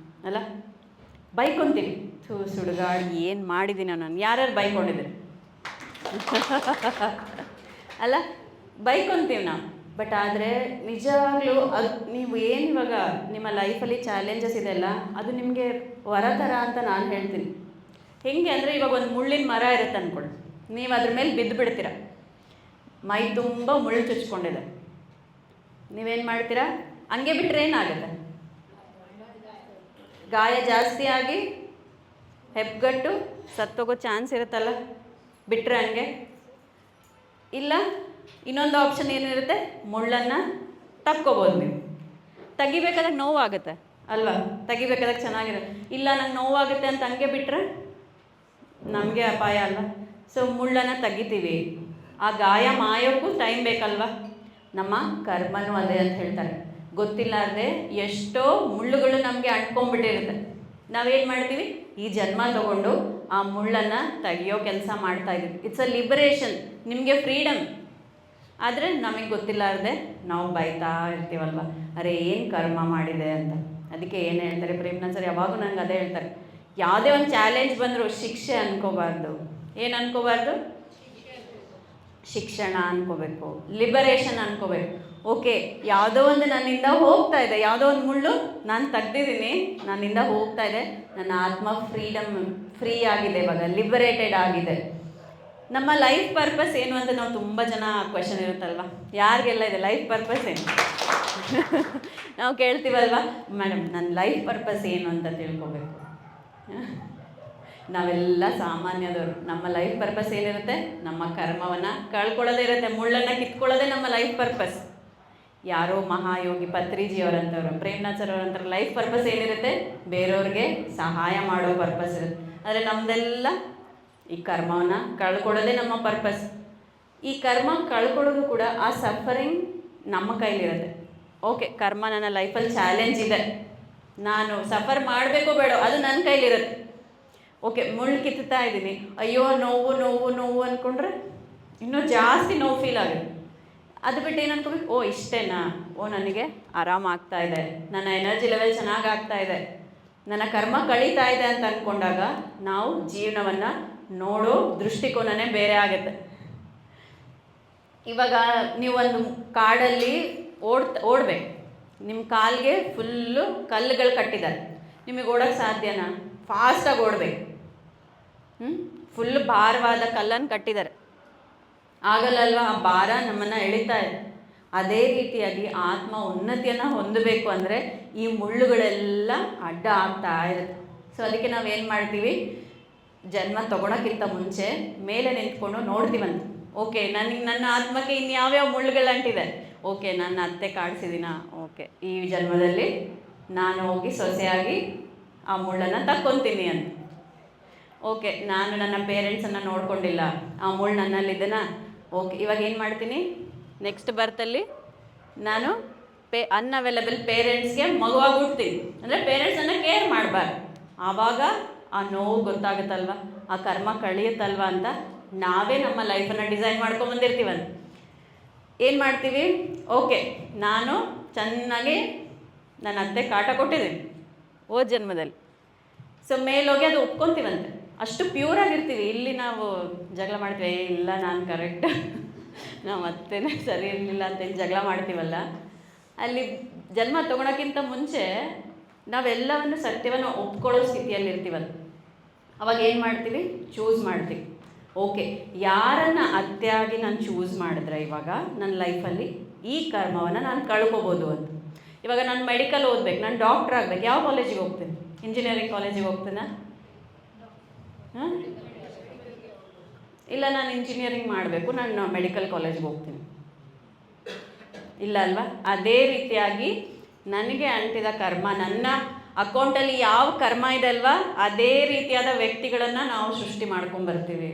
Speaker 1: ಅಲ್ಲ, ಬೈಕೊಂತೀವಿ. ಸುಡುಗಾಡು ಏನು ಮಾಡಿದ್ದೀನಿ ನಾನು, ಯಾರ್ಯಾರು ಬೈಕೊಂಡಿದ್ದೀರಿ ಅಲ್ಲ, ಬೈಕೊಂತೀವಿ ನಾವು. ಬಟ್ ಆದರೆ ನಿಜವಾಗ್ಲೂ ಅದು ನೀವು ಏನು ಇವಾಗ ನಿಮ್ಮ ಲೈಫಲ್ಲಿ ಚಾಲೆಂಜಸ್ ಇದೆಲ್ಲ, ಅದು ನಿಮಗೆ ವರದರ ಅಂತ ನಾನು ಹೇಳ್ತೀನಿ. ಹೆಂಗೆ ಅಂದರೆ, ಇವಾಗ ಒಂದು ಮುಳ್ಳಿನ ಮರ ಇರುತ್ತೆ ಅಂದ್ಕೊಳ್ಳಿ, ನೀವು ಅದ್ರ ಮೇಲೆ ಬಿದ್ದು ಬಿಡ್ತೀರ, ಮೈ ತುಂಬ ಮುಳ್ಳು ಚುಚ್ಕೊಂಡಿದೆ, ನೀವೇನು ಮಾಡ್ತೀರಾ, ಹಂಗೆ ಬಿಟ್ಟರೆ ಏನಾಗುತ್ತೆ, ಗಾಯ ಜಾಸ್ತಿ ಆಗಿ ಹೆಪ್ಪಗಟ್ಟು ಸತ್ತೋಗೋ ಚಾನ್ಸ್ ಇರುತ್ತಲ್ಲ, ಬಿಟ್ಟರೆ ಹಂಗೆ. ಇಲ್ಲ ಇನ್ನೊಂದು ಆಪ್ಷನ್ ಏನಿರುತ್ತೆ, ಮುಳ್ಳನ್ನು ತಕ್ಕೋಬೋದು ನೀವು. ತೆಗಿಬೇಕಾದಾಗ ನೋವಾಗುತ್ತೆ ಅಲ್ವಾ, ತೆಗಿಬೇಕಾದಾಗ ಚೆನ್ನಾಗಿರುತ್ತೆ. ಇಲ್ಲ ನಂಗೆ ನೋವಾಗುತ್ತೆ ಅಂತ ಹಂಗೆ ಬಿಟ್ಟರೆ ನಮಗೆ ಅಪಾಯ ಅಲ್ವ. ಸೊ ಮುಳ್ಳನ್ನು ತೆಗಿತೀವಿ, ಆ ಗಾಯ ಮಾಯೋಕ್ಕೂ ಟೈಮ್ ಬೇಕಲ್ವ. ನಮ್ಮ ಕರ್ಮನೂ ಅದೇ ಅಂತ ಹೇಳ್ತಾರೆ. ಗೊತ್ತಿಲ್ಲಾರ್ದೆ ಎಷ್ಟೋ ಮುಳ್ಳುಗಳು ನಮಗೆ ಅಂಟ್ಕೊಂಡ್ಬಿಟ್ಟಿರುತ್ತೆ. ನಾವೇನು ಮಾಡ್ತೀವಿ, ಈ ಜನ್ಮ ತಗೊಂಡು ಆ ಮುಳ್ಳನ್ನು ತೆಗಿಯೋ ಕೆಲಸ ಮಾಡ್ತಾಯಿದ್ದೀವಿ. ಇಟ್ಸ್ ಅ ಲಿಬರೇಷನ್, ನಿಮಗೆ ಫ್ರೀಡಮ್. ಆದರೆ ನಮಗೆ ಗೊತ್ತಿಲ್ಲಾರ್ದೆ ನಾವು ಬೈತಾ ಇರ್ತೀವಲ್ವ, ಅರೆ ಏನು ಕರ್ಮ ಮಾಡಿದೆ ಅಂತ. ಅದಕ್ಕೆ ಏನು ಹೇಳ್ತಾರೆ ಪ್ರೇಮ್ನಾಥ್ ಸರ್ ಯಾವಾಗೂ ನಂಗೆ ಅದೇ ಹೇಳ್ತಾರೆ, ಯಾವುದೇ ಒಂದು ಚಾಲೆಂಜ್ ಬಂದರೂ ಶಿಕ್ಷೆ ಅನ್ಕೋಬಾರ್ದು. ಏನು ಅನ್ಕೋಬಾರ್ದು, ಶಿಕ್ಷಣ ಅನ್ಕೋಬೇಕು, ಲಿಬರೇಷನ್ ಅನ್ಕೋಬೇಕು. ಓಕೆ, ಯಾವುದೋ ಒಂದು ನನ್ನಿಂದ ಹೋಗ್ತಾ ಇದೆ, ಯಾವುದೋ ಒಂದು ಮುಳ್ಳು ನಾನು ತೆಗ್ದಿದ್ದೀನಿ, ನನ್ನಿಂದ ಹೋಗ್ತಾ ಇದೆ, ನನ್ನ ಆತ್ಮ ಫ್ರೀ ಆಗಿದೆ, ಇವಾಗ ಲಿಬರೇಟೆಡ್ ಆಗಿದೆ. ನಮ್ಮ ಲೈಫ್ ಪರ್ಪಸ್ ಏನು ಅಂತ ನಾವು ತುಂಬ ಜನ ಕ್ವೆಶನ್ ಇರುತ್ತಲ್ವ, ಯಾರಿಗೆಲ್ಲ ಇದೆ ಲೈಫ್ ಪರ್ಪಸ್ ಏನು ನಾವು ಕೇಳ್ತೀವಲ್ವ, ಮೇಡಮ್ ನನ್ನ ಲೈಫ್ ಪರ್ಪಸ್ ಏನು ಅಂತ ತಿಳ್ಕೊಬೇಕು. ನಾವೆಲ್ಲ ಸಾಮಾನ್ಯದವರು. ನಮ್ಮ ಲೈಫ್ ಪರ್ಪಸ್ ಏನಿರುತ್ತೆ, ನಮ್ಮ ಕರ್ಮವನ್ನು ಕಳ್ಕೊಳ್ಳೋದೇ ಇರುತ್ತೆ, ಮುಳ್ಳನ್ನು ಕಿತ್ಕೊಳ್ಳೋದೇ ನಮ್ಮ ಲೈಫ್ ಪರ್ಪಸ್. ಯಾರೋ ಮಹಾಯೋಗಿ ಪತ್ರಿಜಿಯವರಂಥವ್ರು, ಪ್ರೇಮ್ನಾಥ್ ಸರ್ ಅವರಂಥವ್ರ ಲೈಫ್ ಪರ್ಪಸ್ ಏನಿರುತ್ತೆ, ಬೇರೆಯವ್ರಿಗೆ ಸಹಾಯ ಮಾಡೋ ಪರ್ಪಸ್ ಇರುತ್ತೆ. ಆದರೆ ನಮ್ಮದೆಲ್ಲ ಈ ಕರ್ಮವನ್ನು ಕಳ್ಕೊಳ್ಳೋದೇ ನಮ್ಮ ಪರ್ಪಸ್. ಈ ಕರ್ಮ ಕಳ್ಕೊಳ್ಳೋದು ಕೂಡ ಆ ಸಫರಿಂಗ್ ನಮ್ಮ ಕೈಲಿರುತ್ತೆ. ಓಕೆ, ಕರ್ಮ ನನ್ನ ಲೈಫಲ್ಲಿ ಚಾಲೆಂಜ್ ಇದೆ, ನಾನು ಸಫರ್ ಮಾಡಬೇಕೋ ಬೇಡ ಅದು ನನ್ನ ಕೈಲಿರುತ್ತೆ. ಓಕೆ, ಮುಳ್ಳು ಕಿತ್ತಾ ಇದ್ದೀನಿ, ಅಯ್ಯೋ ನೋವು ನೋವು ನೋವು ಅಂದ್ಕೊಂಡ್ರೆ ಇನ್ನೂ ಜಾಸ್ತಿ ನೋವು ಫೀಲ್ ಆಗುತ್ತೆ. ಅದು ಬಿಟ್ಟು ಏನು ಅನ್ಕೋಬೇಕು, ಓ ಇಷ್ಟೇನಾ, ಓ ನನಗೆ ಆರಾಮಾಗ್ತಾ ಇದೆ, ನನ್ನ ಎನರ್ಜಿ ಲೆವೆಲ್ ಚೆನ್ನಾಗಿ ಆಗ್ತಾ ಇದೆ, ನನ್ನ ಕರ್ಮ ಕಳೀತಾ ಇದೆ ಅಂತ ಅಂದ್ಕೊಂಡಾಗ ನಾವು ಜೀವನವನ್ನು ನೋಡೋ ದೃಷ್ಟಿಕೋನನೇ ಬೇರೆ ಆಗುತ್ತೆ. ಇವಾಗ ನೀವೊಂದು ಕಾಡಲ್ಲಿ ಓಡಬೇಕು, ನಿಮ್ಮ ಕಾಲಿಗೆ ಫುಲ್ಲು ಕಲ್ಲುಗಳು ಕಟ್ಟಿದ್ದಾರೆ, ನಿಮಗೆ ಓಡೋಕ್ಕೆ ಸಾಧ್ಯನಾ? ಫಾಸ್ಟಾಗಿ ಓಡಬೇಕು. ಫುಲ್ ಭಾರವಾದ ಕಲ್ಲನ್ನು ಕಟ್ಟಿದ್ದಾರೆ, ಆಗಲ್ಲಲ್ವ, ಆ ಭಾರ ನಮ್ಮನ್ನು ಎಳಿತಾ ಇದೆ. ಅದೇ ರೀತಿಯಾಗಿ ಆತ್ಮ ಉನ್ನತಿಯನ್ನು ಹೊಂದಬೇಕು ಅಂದರೆ ಈ ಮುಳ್ಳುಗಳೆಲ್ಲ ಅಡ್ಡ ಆಗ್ತಾ ಇರುತ್ತೆ. ಸೊ ಅದಕ್ಕೆ ನಾವೇನು ಮಾಡ್ತೀವಿ, ಜನ್ಮ ತೊಗೊಳಕ್ಕಿಂತ ಮುಂಚೆ ಮೇಲೆ ನಿಂತ್ಕೊಂಡು ನೋಡ್ತೀವಂತ. ಓಕೆ, ನನ್ನ ಆತ್ಮಕ್ಕೆ ಇನ್ಯಾವ್ಯಾವ ಮುಳ್ಳುಗಳಂಟಿದೆ, ಓಕೆ ನನ್ನ ಅತ್ತೆ ಕಾಡಿಸಿದಿನ, ಓಕೆ ಈ ಜನ್ಮದಲ್ಲಿ ನಾನು ಹೋಗಿ ಸೊಸೆಯಾಗಿ ಆ ಮುಳ್ಳನ್ನು ತಕ್ಕೊತೀನಿ ಅಂತ. ಓಕೆ, ನಾನು ನನ್ನ ಪೇರೆಂಟ್ಸನ್ನು ನೋಡ್ಕೊಂಡಿಲ್ಲ, ಆ ಮುಳ್ಳು ನನ್ನಲ್ಲಿದ್ದೆನಾ, ಓಕೆ ಇವಾಗ ಏನು ಮಾಡ್ತೀನಿ, ನೆಕ್ಸ್ಟ್ ಬರ್ತಲ್ಲಿ ನಾನು ಅನ್ಅವೈಲಬಲ್ ಪೇರೆಂಟ್ಸ್ಗೆ ಮಗುವಾಗಿ ಹುಡ್ತೀನಿ. ಅಂದರೆ ಪೇರೆಂಟ್ಸನ್ನು ಕೇರ್ ಮಾಡಬಾರ್ದು. ಆವಾಗ ಆ ನೋವು ಗೊತ್ತಾಗುತ್ತಲ್ವ, ಆ ಕರ್ಮ ಕಳಿಯುತ್ತಲ್ವ ಅಂತ ನಾವೇ ನಮ್ಮ ಲೈಫನ್ನು ಡಿಸೈನ್ ಮಾಡ್ಕೊಂಬಂದಿರ್ತೀವಂತ. ಏನು ಮಾಡ್ತೀವಿ, ಓಕೆ ನಾನು ಚೆನ್ನಾಗಿ ನನ್ನ ಅತ್ತೆ ಕಾಟ ಕೊಟ್ಟಿದ್ದೀನಿ ಹೋದ ಜನ್ಮದಲ್ಲಿ, ಸೊ ಮೇಲೋಗಿ ಅದು ಒಪ್ಕೊತೀವಂತೆ. ಅಷ್ಟು ಪ್ಯೂರಾಗಿರ್ತೀವಿ. ಇಲ್ಲಿ ನಾವು ಜಗಳ ಮಾಡ್ತೀವಿ, ಇಲ್ಲ ನಾನು ಕರೆಕ್ಟ್, ನಾವು ಅತ್ತೆನೇ ಸರಿ ಇರಲಿಲ್ಲ ಅಂತೇಳಿ ಜಗಳ ಮಾಡ್ತೀವಲ್ಲ, ಅಲ್ಲಿ ಜನ್ಮ ತೊಗೊಳಕ್ಕಿಂತ ಮುಂಚೆ ನಾವೆಲ್ಲವನ್ನು ಸತ್ಯವನ್ನು ಒಪ್ಕೊಳ್ಳೋ ಸ್ಥಿತಿಯಲ್ಲಿ ಇರ್ತೀವಲ್ಲ. ಅವಾಗ ಏನು ಮಾಡ್ತೀವಿ, ಚೂಸ್ ಮಾಡ್ತೀವಿ. ಓಕೆ, ಯಾರನ್ನು ಅತ್ತೆಯಾಗಿ ನಾನು ಚೂಸ್ ಮಾಡಿದ್ರೆ ಇವಾಗ ನನ್ನ ಲೈಫಲ್ಲಿ ಈ ಕರ್ಮವನ್ನು ನಾನು ಕಳ್ಕೊಬೋದು ಅಂತ. ಇವಾಗ ನಾನು ಮೆಡಿಕಲ್ ಓದಬೇಕು, ನಾನು ಡಾಕ್ಟ್ರ್ ಆಗಬೇಕು, ಯಾವ ಕಾಲೇಜಿಗೆ ಹೋಗ್ತೀನಿ? ಇಂಜಿನಿಯರಿಂಗ್ ಕಾಲೇಜಿಗೆ ಹೋಗ್ತೀನ? ಹಾಂ, ಇಲ್ಲ ನಾನು ಇಂಜಿನಿಯರಿಂಗ್ ಮಾಡಬೇಕು, ನಾನು ಮೆಡಿಕಲ್ ಕಾಲೇಜ್ಗೆ ಹೋಗ್ತೀನಿ, ಇಲ್ಲ ಅಲ್ವಾ? ಅದೇ ರೀತಿಯಾಗಿ ನನಗೆ ಅಂಟಿದ ಕರ್ಮ, ನನ್ನ ಅಕೌಂಟಲ್ಲಿ ಯಾವ ಕರ್ಮ ಇದೆ ಅಲ್ವಾ, ಅದೇ ರೀತಿಯಾದ ವ್ಯಕ್ತಿಗಳನ್ನು ನಾವು ಸೃಷ್ಟಿ ಮಾಡ್ಕೊಂಬರ್ತೀವಿ.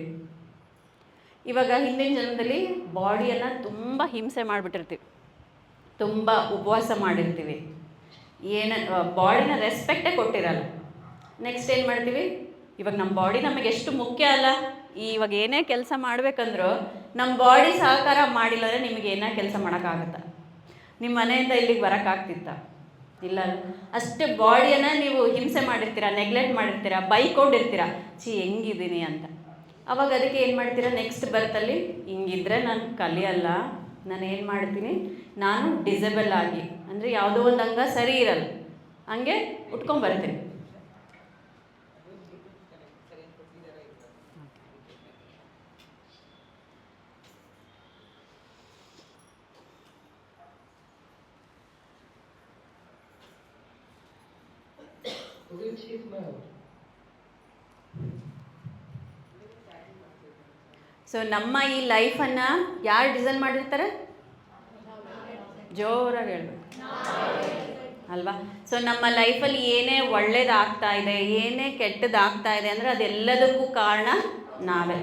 Speaker 1: ಇವಾಗ ಹಿಂದಿನ ಜನ್ಮದಲ್ಲಿ ಬಾಡಿಯನ್ನು ತುಂಬ ಹಿಂಸೆ ಮಾಡಿಬಿಟ್ಟಿರ್ತೀವಿ, ತುಂಬ ಉಪವಾಸ ಮಾಡಿರ್ತೀವಿ, ಬಾಡಿನ ರೆಸ್ಪೆಕ್ಟೇ ಕೊಟ್ಟಿರಲ್ಲ. ನೆಕ್ಸ್ಟ್ ಏನು ಮಾಡ್ತೀವಿ, ಇವಾಗ ನಮ್ಮ ಬಾಡಿ ನಮಗೆ ಎಷ್ಟು ಮುಖ್ಯ ಅಲ್ಲ. ಇವಾಗ ಏನೇ ಕೆಲಸ ಮಾಡಬೇಕಂದ್ರೂ ನಮ್ಮ ಬಾಡಿ ಸಹಕಾರ ಮಾಡಿಲ್ಲ ಅಂದರೆ ನಿಮಗೆ ಏನೇ ಕೆಲಸ ಮಾಡೋಕ್ಕಾಗತ್ತಾ? ನಿಮ್ಮ ಮನೆಯಿಂದ ಇಲ್ಲಿಗೆ ಬರೋಕ್ಕಾಗ್ತಿತ್ತ? ಇಲ್ಲ. ಅಷ್ಟು ಬಾಡಿಯನ್ನು ನೀವು ಹಿಂಸೆ ಮಾಡಿರ್ತೀರ, ನೆಗ್ಲೆಕ್ಟ್ ಮಾಡಿರ್ತೀರ, ಬೈಕೊಂಡಿರ್ತೀರ, ಹೆಂಗಿದ್ದೀನಿ ಅಂತ. ಅವಾಗ ಅದಕ್ಕೆ ಏನು ಮಾಡ್ತೀರಾ, ನೆಕ್ಸ್ಟ್ ಬರ್ತಲ್ಲಿ ಹಿಂಗಿದ್ರೆ ನಾನು ಕಲಿಯಲ್ಲ, ನಾನು ಏನು ಮಾಡ್ತೀನಿ, ನಾನು ಡಿಸೇಬಲ್ ಆಗಿ, ಅಂದರೆ ಯಾವುದೋ ಒಂದು ಅಂಗ ಸರಿ ಇರಲ್ಲ, ಹಂಗೆ ಉಟ್ಕೊಂಬರ್ತೀನಿ. ಸೊ ನಮ್ಮ ಈ ಲೈಫನ್ನು ಯಾರು ಡಿಸೈನ್ ಮಾಡಿರ್ತಾರೆ? ಜೋರಾಗಿ ಹೇಳ್ಬೇಕು ಅಲ್ವಾ? ಸೊ ನಮ್ಮ ಲೈಫಲ್ಲಿ ಏನೇ ಒಳ್ಳೇದಾಗ್ತಾ ಇದೆ, ಏನೇ ಕೆಟ್ಟದಾಗ್ತಾ ಇದೆ ಅಂದರೆ ಅದೆಲ್ಲದಕ್ಕೂ ಕಾರಣ ನಾವೇ,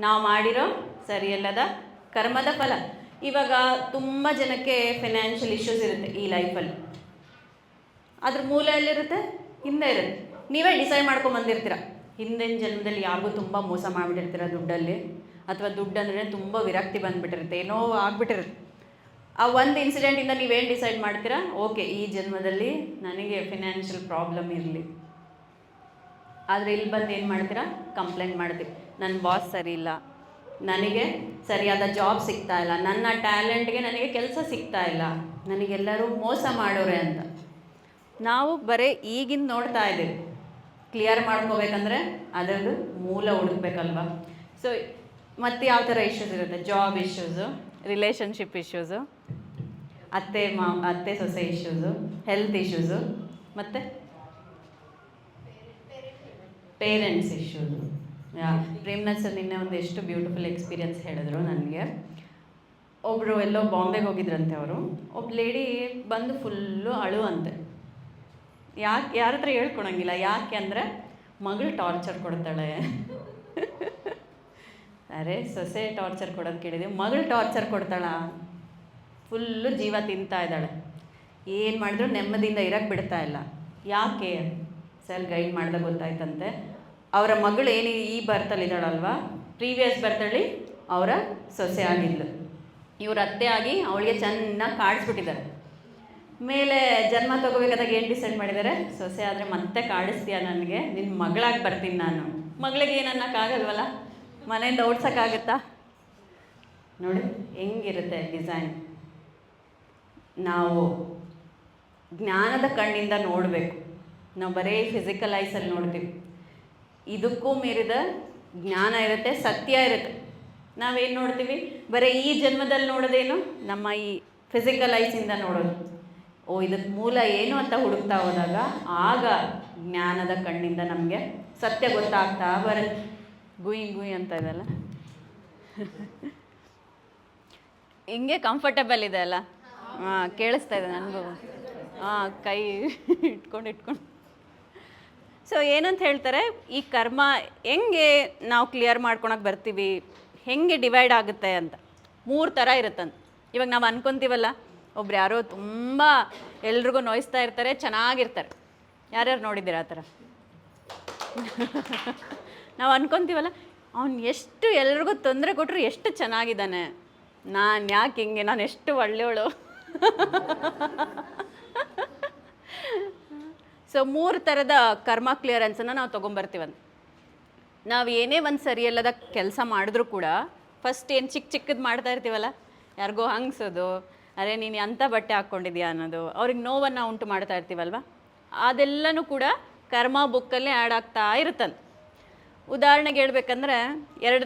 Speaker 1: ನಾವು ಮಾಡಿರೋ ಸರಿಯಲ್ಲದ ಕರ್ಮದ ಫಲ. ಇವಾಗ ತುಂಬ ಜನಕ್ಕೆ ಫೈನಾನ್ಷಿಯಲ್ ಇಶ್ಯೂಸ್ ಇರುತ್ತೆ ಈ ಲೈಫಲ್ಲಿ. ಅದ್ರ ಮೂಲ ಎಲ್ಲಿರುತ್ತೆ? ಹಿಂದೆ ಇರುತ್ತೆ. ನೀವೇ ಡಿಸೈಡ್ ಮಾಡ್ಕೊಂಬಂದಿರ್ತೀರ. ಹಿಂದಿನ ಜನ್ಮದಲ್ಲಿ ಯಾರಿಗೂ ತುಂಬ ಮೋಸ ಮಾಡಿಬಿಟ್ಟಿರ್ತೀರ ದುಡ್ಡಲ್ಲಿ, ಅಥವಾ ದುಡ್ಡು ಅಂದರೆ ತುಂಬ ವಿರಕ್ತಿ ಬಂದುಬಿಟ್ಟಿರುತ್ತೆ, ಏನೋ ಆಗ್ಬಿಟ್ಟಿರುತ್ತೆ. ಆ ಒಂದು ಇನ್ಸಿಡೆಂಟಿಂದ ನೀವೇನು ಡಿಸೈಡ್ ಮಾಡ್ತೀರಾ, ಓಕೆ ಈ ಜನ್ಮದಲ್ಲಿ ನನಗೆ ಫಿನಾನ್ಷಿಯಲ್ ಪ್ರಾಬ್ಲಮ್ ಇರಲಿ. ಆದರೆ ಇಲ್ಲಿ ಬಂದು ಏನು ಮಾಡ್ತೀರಾ, ಕಂಪ್ಲೇಂಟ್ ಮಾಡ್ತೀವಿ, ನನ್ನ ಬಾಸ್ ಸರಿ ಇಲ್ಲ, ನನಗೆ ಸರಿಯಾದ ಜಾಬ್ ಸಿಗ್ತಾ ಇಲ್ಲ, ನನ್ನ ಟ್ಯಾಲೆಂಟ್ಗೆ ನನಗೆ ಕೆಲಸ ಸಿಗ್ತಾ ಇಲ್ಲ, ನನಗೆಲ್ಲರೂ ಮೋಸ ಮಾಡೋರೆ ಅಂತ. ನಾವು ಬರೀ ಈಗಿನ ನೋಡ್ತಾ ಇದ್ದೀವಿ. ಕ್ಲಿಯರ್ ಮಾಡ್ಕೋಬೇಕಂದ್ರೆ ಅದರದ್ದು ಮೂಲ ಹುಡುಕ್ಬೇಕಲ್ವ. ಸೊ ಮತ್ತು ಯಾವ ಥರ ಇಶ್ಯೂಸ್ ಇರುತ್ತೆ? ಜಾಬ್ ಇಶ್ಯೂಸು, ರಿಲೇಷನ್ಶಿಪ್ ಇಶ್ಯೂಸು, ಅತ್ತೆ ಸೊಸೆ ಇಶ್ಯೂಸು, ಹೆಲ್ತ್ ಇಶ್ಯೂಸು, ಮತ್ತು ಪೇರೆಂಟ್ಸ್ ಇಶ್ಯೂಸು. ಪ್ರೇಮ್ನಾಥ್ ಸರ್ ನಿನ್ನೆ ಒಂದು ಎಷ್ಟು ಬ್ಯೂಟಿಫುಲ್ ಎಕ್ಸ್ಪೀರಿಯನ್ಸ್ ಹೇಳಿದ್ರು ನನಗೆ. ಒಬ್ಬರು ಎಲ್ಲೋ ಬಾಂಬೆಗೆ ಹೋಗಿದ್ರಂತೆ ಅವರು. ಒಬ್ಬ ಲೇಡಿ ಬಂದು ಫುಲ್ಲು ಅಳುವಂತೆ. ಯಾರ ಹತ್ರ ಹೇಳ್ಕೊಳಂಗಿಲ್ಲ. ಯಾಕೆ ಅಂದರೆ ಮಗಳು ಟಾರ್ಚರ್ ಕೊಡ್ತಾಳೆ. ಅರೆ ಸೊಸೆ ಟಾರ್ಚರ್ ಕೊಡೋದು ಕೇಳಿದ್ವಿ, ಮಗಳು ಟಾರ್ಚರ್ ಕೊಡ್ತಾಳ, ಫುಲ್ಲು ಜೀವ ತಿಂತಾ ಇದ್ದಾಳೆ, ಏನು ಮಾಡಿದ್ರು ನೆಮ್ಮದಿಯಿಂದ ಇರೋಕ್ಕೆ ಬಿಡ್ತಾ ಇಲ್ಲ. ಯಾಕೆ ಸರ್ ಗೈಡ್ ಮಾಡಿದಾಗ ಗೊತ್ತಾಯ್ತಂತೆ, ಅವರ ಮಗಳು ಏನು ಈ ಬರ್ತಲ್ಲಿದ್ದಾಳಲ್ವ, ಪ್ರೀವಿಯಸ್ ಬರ್ತಲ್ಲಿ ಅವರ ಸೊಸೆ ಆಗಿದ್ಲು, ಇವ್ರ ಅತ್ತೆ ಆಗಿ ಅವಳಿಗೆ ಚೆನ್ನಾಗಿ ಕಾಡಿಸ್ಬಿಟ್ಟಿದ್ದಾರೆ. ಮೇಲೆ ಜನ್ಮ ತೊಗೋಬೇಕಾದಾಗ ಏನು ಡಿಸೈಡ್ ಮಾಡಿದ್ದಾರೆ, ಸೊಸೆ ಆದರೆ ಮತ್ತೆ ಕಾಡಿಸ್ತೀಯ ನನಗೆ, ನಿನ್ನ ಮಗಳಾಗಿ ಬರ್ತೀನಿ ನಾನು. ಮಗಳಿಗೆ ಏನು ಅನ್ನೋಕ್ಕಾಗಲ್ವಲ್ಲ, ಮನೆಯಿಂದ ಓಡ್ಸೋಕ್ಕಾಗತ್ತಾ? ನೋಡಿ ಹೆಂಗಿರುತ್ತೆ ಡಿಸೈನ್. ನಾವು ಜ್ಞಾನದ ಕಣ್ಣಿಂದ ನೋಡಬೇಕು. ನಾವು ಬರೀ ಫಿಸಿಕಲ್ ಐಸಲ್ಲಿ ನೋಡ್ತೀವಿ. ಇದಕ್ಕೂ ಮೀರಿದ ಜ್ಞಾನ ಇರುತ್ತೆ, ಸತ್ಯ ಇರುತ್ತೆ. ನಾವೇನು ನೋಡ್ತೀವಿ, ಬರೀ ಈ ಜನ್ಮದಲ್ಲಿ ನೋಡೋದೇನು, ನಮ್ಮ ಈ ಫಿಸಿಕಲ್ ಐಸಿಂದ ನೋಡೋದು. ಓ ಇದಕ್ಕೆ ಮೂಲ ಏನು ಅಂತ ಹುಡುಕ್ತಾ ಹೋದಾಗ ಆಗ ಜ್ಞಾನದ ಕಣ್ಣಿಂದ ನಮಗೆ ಸತ್ಯ ಗೊತ್ತಾಗ್ತಾ ಬರುತ್ತೆ. ಗುಯ್ ಗುಯ್ ಅಂತ ಇದೆಲ್ಲ ಹಿಂಗೆ ಕಂಫರ್ಟಬಲ್ ಇದೆ ಅಲ್ಲ? ಹಾಂ ಕೇಳಿಸ್ತಾ ಇದೆ ನನಗೂ. ಹಾಂ ಕೈ ಇಟ್ಕೊಂಡು ಸೊ ಏನಂತ ಹೇಳ್ತಾರೆ, ಈ ಕರ್ಮ ಹೆಂಗೆ ನಾವು ಕ್ಲಿಯರ್ ಮಾಡ್ಕೊಳಕ್ಕೆ ಬರ್ತೀವಿ, ಹೆಂಗೆ ಡಿವೈಡ್ ಆಗುತ್ತೆ ಅಂತ 3 ಥರ ಇರುತ್ತಂತ. ಇವಾಗ ನಾವು ಅನ್ಕೊತೀವಲ್ಲ, ಒಬ್ರು ಯಾರೋ ತುಂಬ ಎಲ್ರಿಗೂ ನೋಯಿಸ್ತಾ ಇರ್ತಾರೆ, ಚೆನ್ನಾಗಿರ್ತಾರೆ. ಯಾರ್ಯಾರು ನೋಡಿದ್ದೀರಾ ಆ ಥರ? ನಾವು ಅನ್ಕೊತೀವಲ್ಲ, ಅವ್ನು ಎಷ್ಟು ಎಲ್ರಿಗೂ ತೊಂದರೆ ಕೊಟ್ಟರು ಎಷ್ಟು ಚೆನ್ನಾಗಿದ್ದಾನೆ, ನಾನು ಯಾಕೆ ಹಿಂಗೆ, ನಾನು ಎಷ್ಟು ಒಳ್ಳೆಯವಳು. ಸೊ 3 ಥರದ ಕರ್ಮ ಕ್ಲಿಯರೆನ್ಸನ್ನು ನಾವು ತೊಗೊಂಬರ್ತೀವಂತ. ನಾವು ಏನೇ ಒಂದು ಸರಿಯಲ್ಲದ ಕೆಲಸ ಮಾಡಿದ್ರೂ ಕೂಡ ಫಸ್ಟ್ ಏನು ಚಿಕ್ಕದು ಮಾಡ್ತಾ ಇರ್ತೀವಲ್ಲ, ಯಾರಿಗೋ ಹಂಗ್ಸೋದು, ಅರೆ ನೀನು ಅಂಥ ಬಟ್ಟೆ ಹಾಕ್ಕೊಂಡಿದ್ಯಾ ಅನ್ನೋದು, ಅವ್ರಿಗೆ ನೋವನ್ನು ಉಂಟು ಮಾಡ್ತಾ ಇರ್ತೀವಲ್ವ, ಅದೆಲ್ಲನೂ ಕೂಡ ಕರ್ಮ ಬುಕ್ಕಲ್ಲೇ ಆ್ಯಡ್ ಆಗ್ತಾ ಇರುತ್ತಂತೆ. ಉದಾಹರಣೆಗೆ ಹೇಳ್ಬೇಕಂದ್ರೆ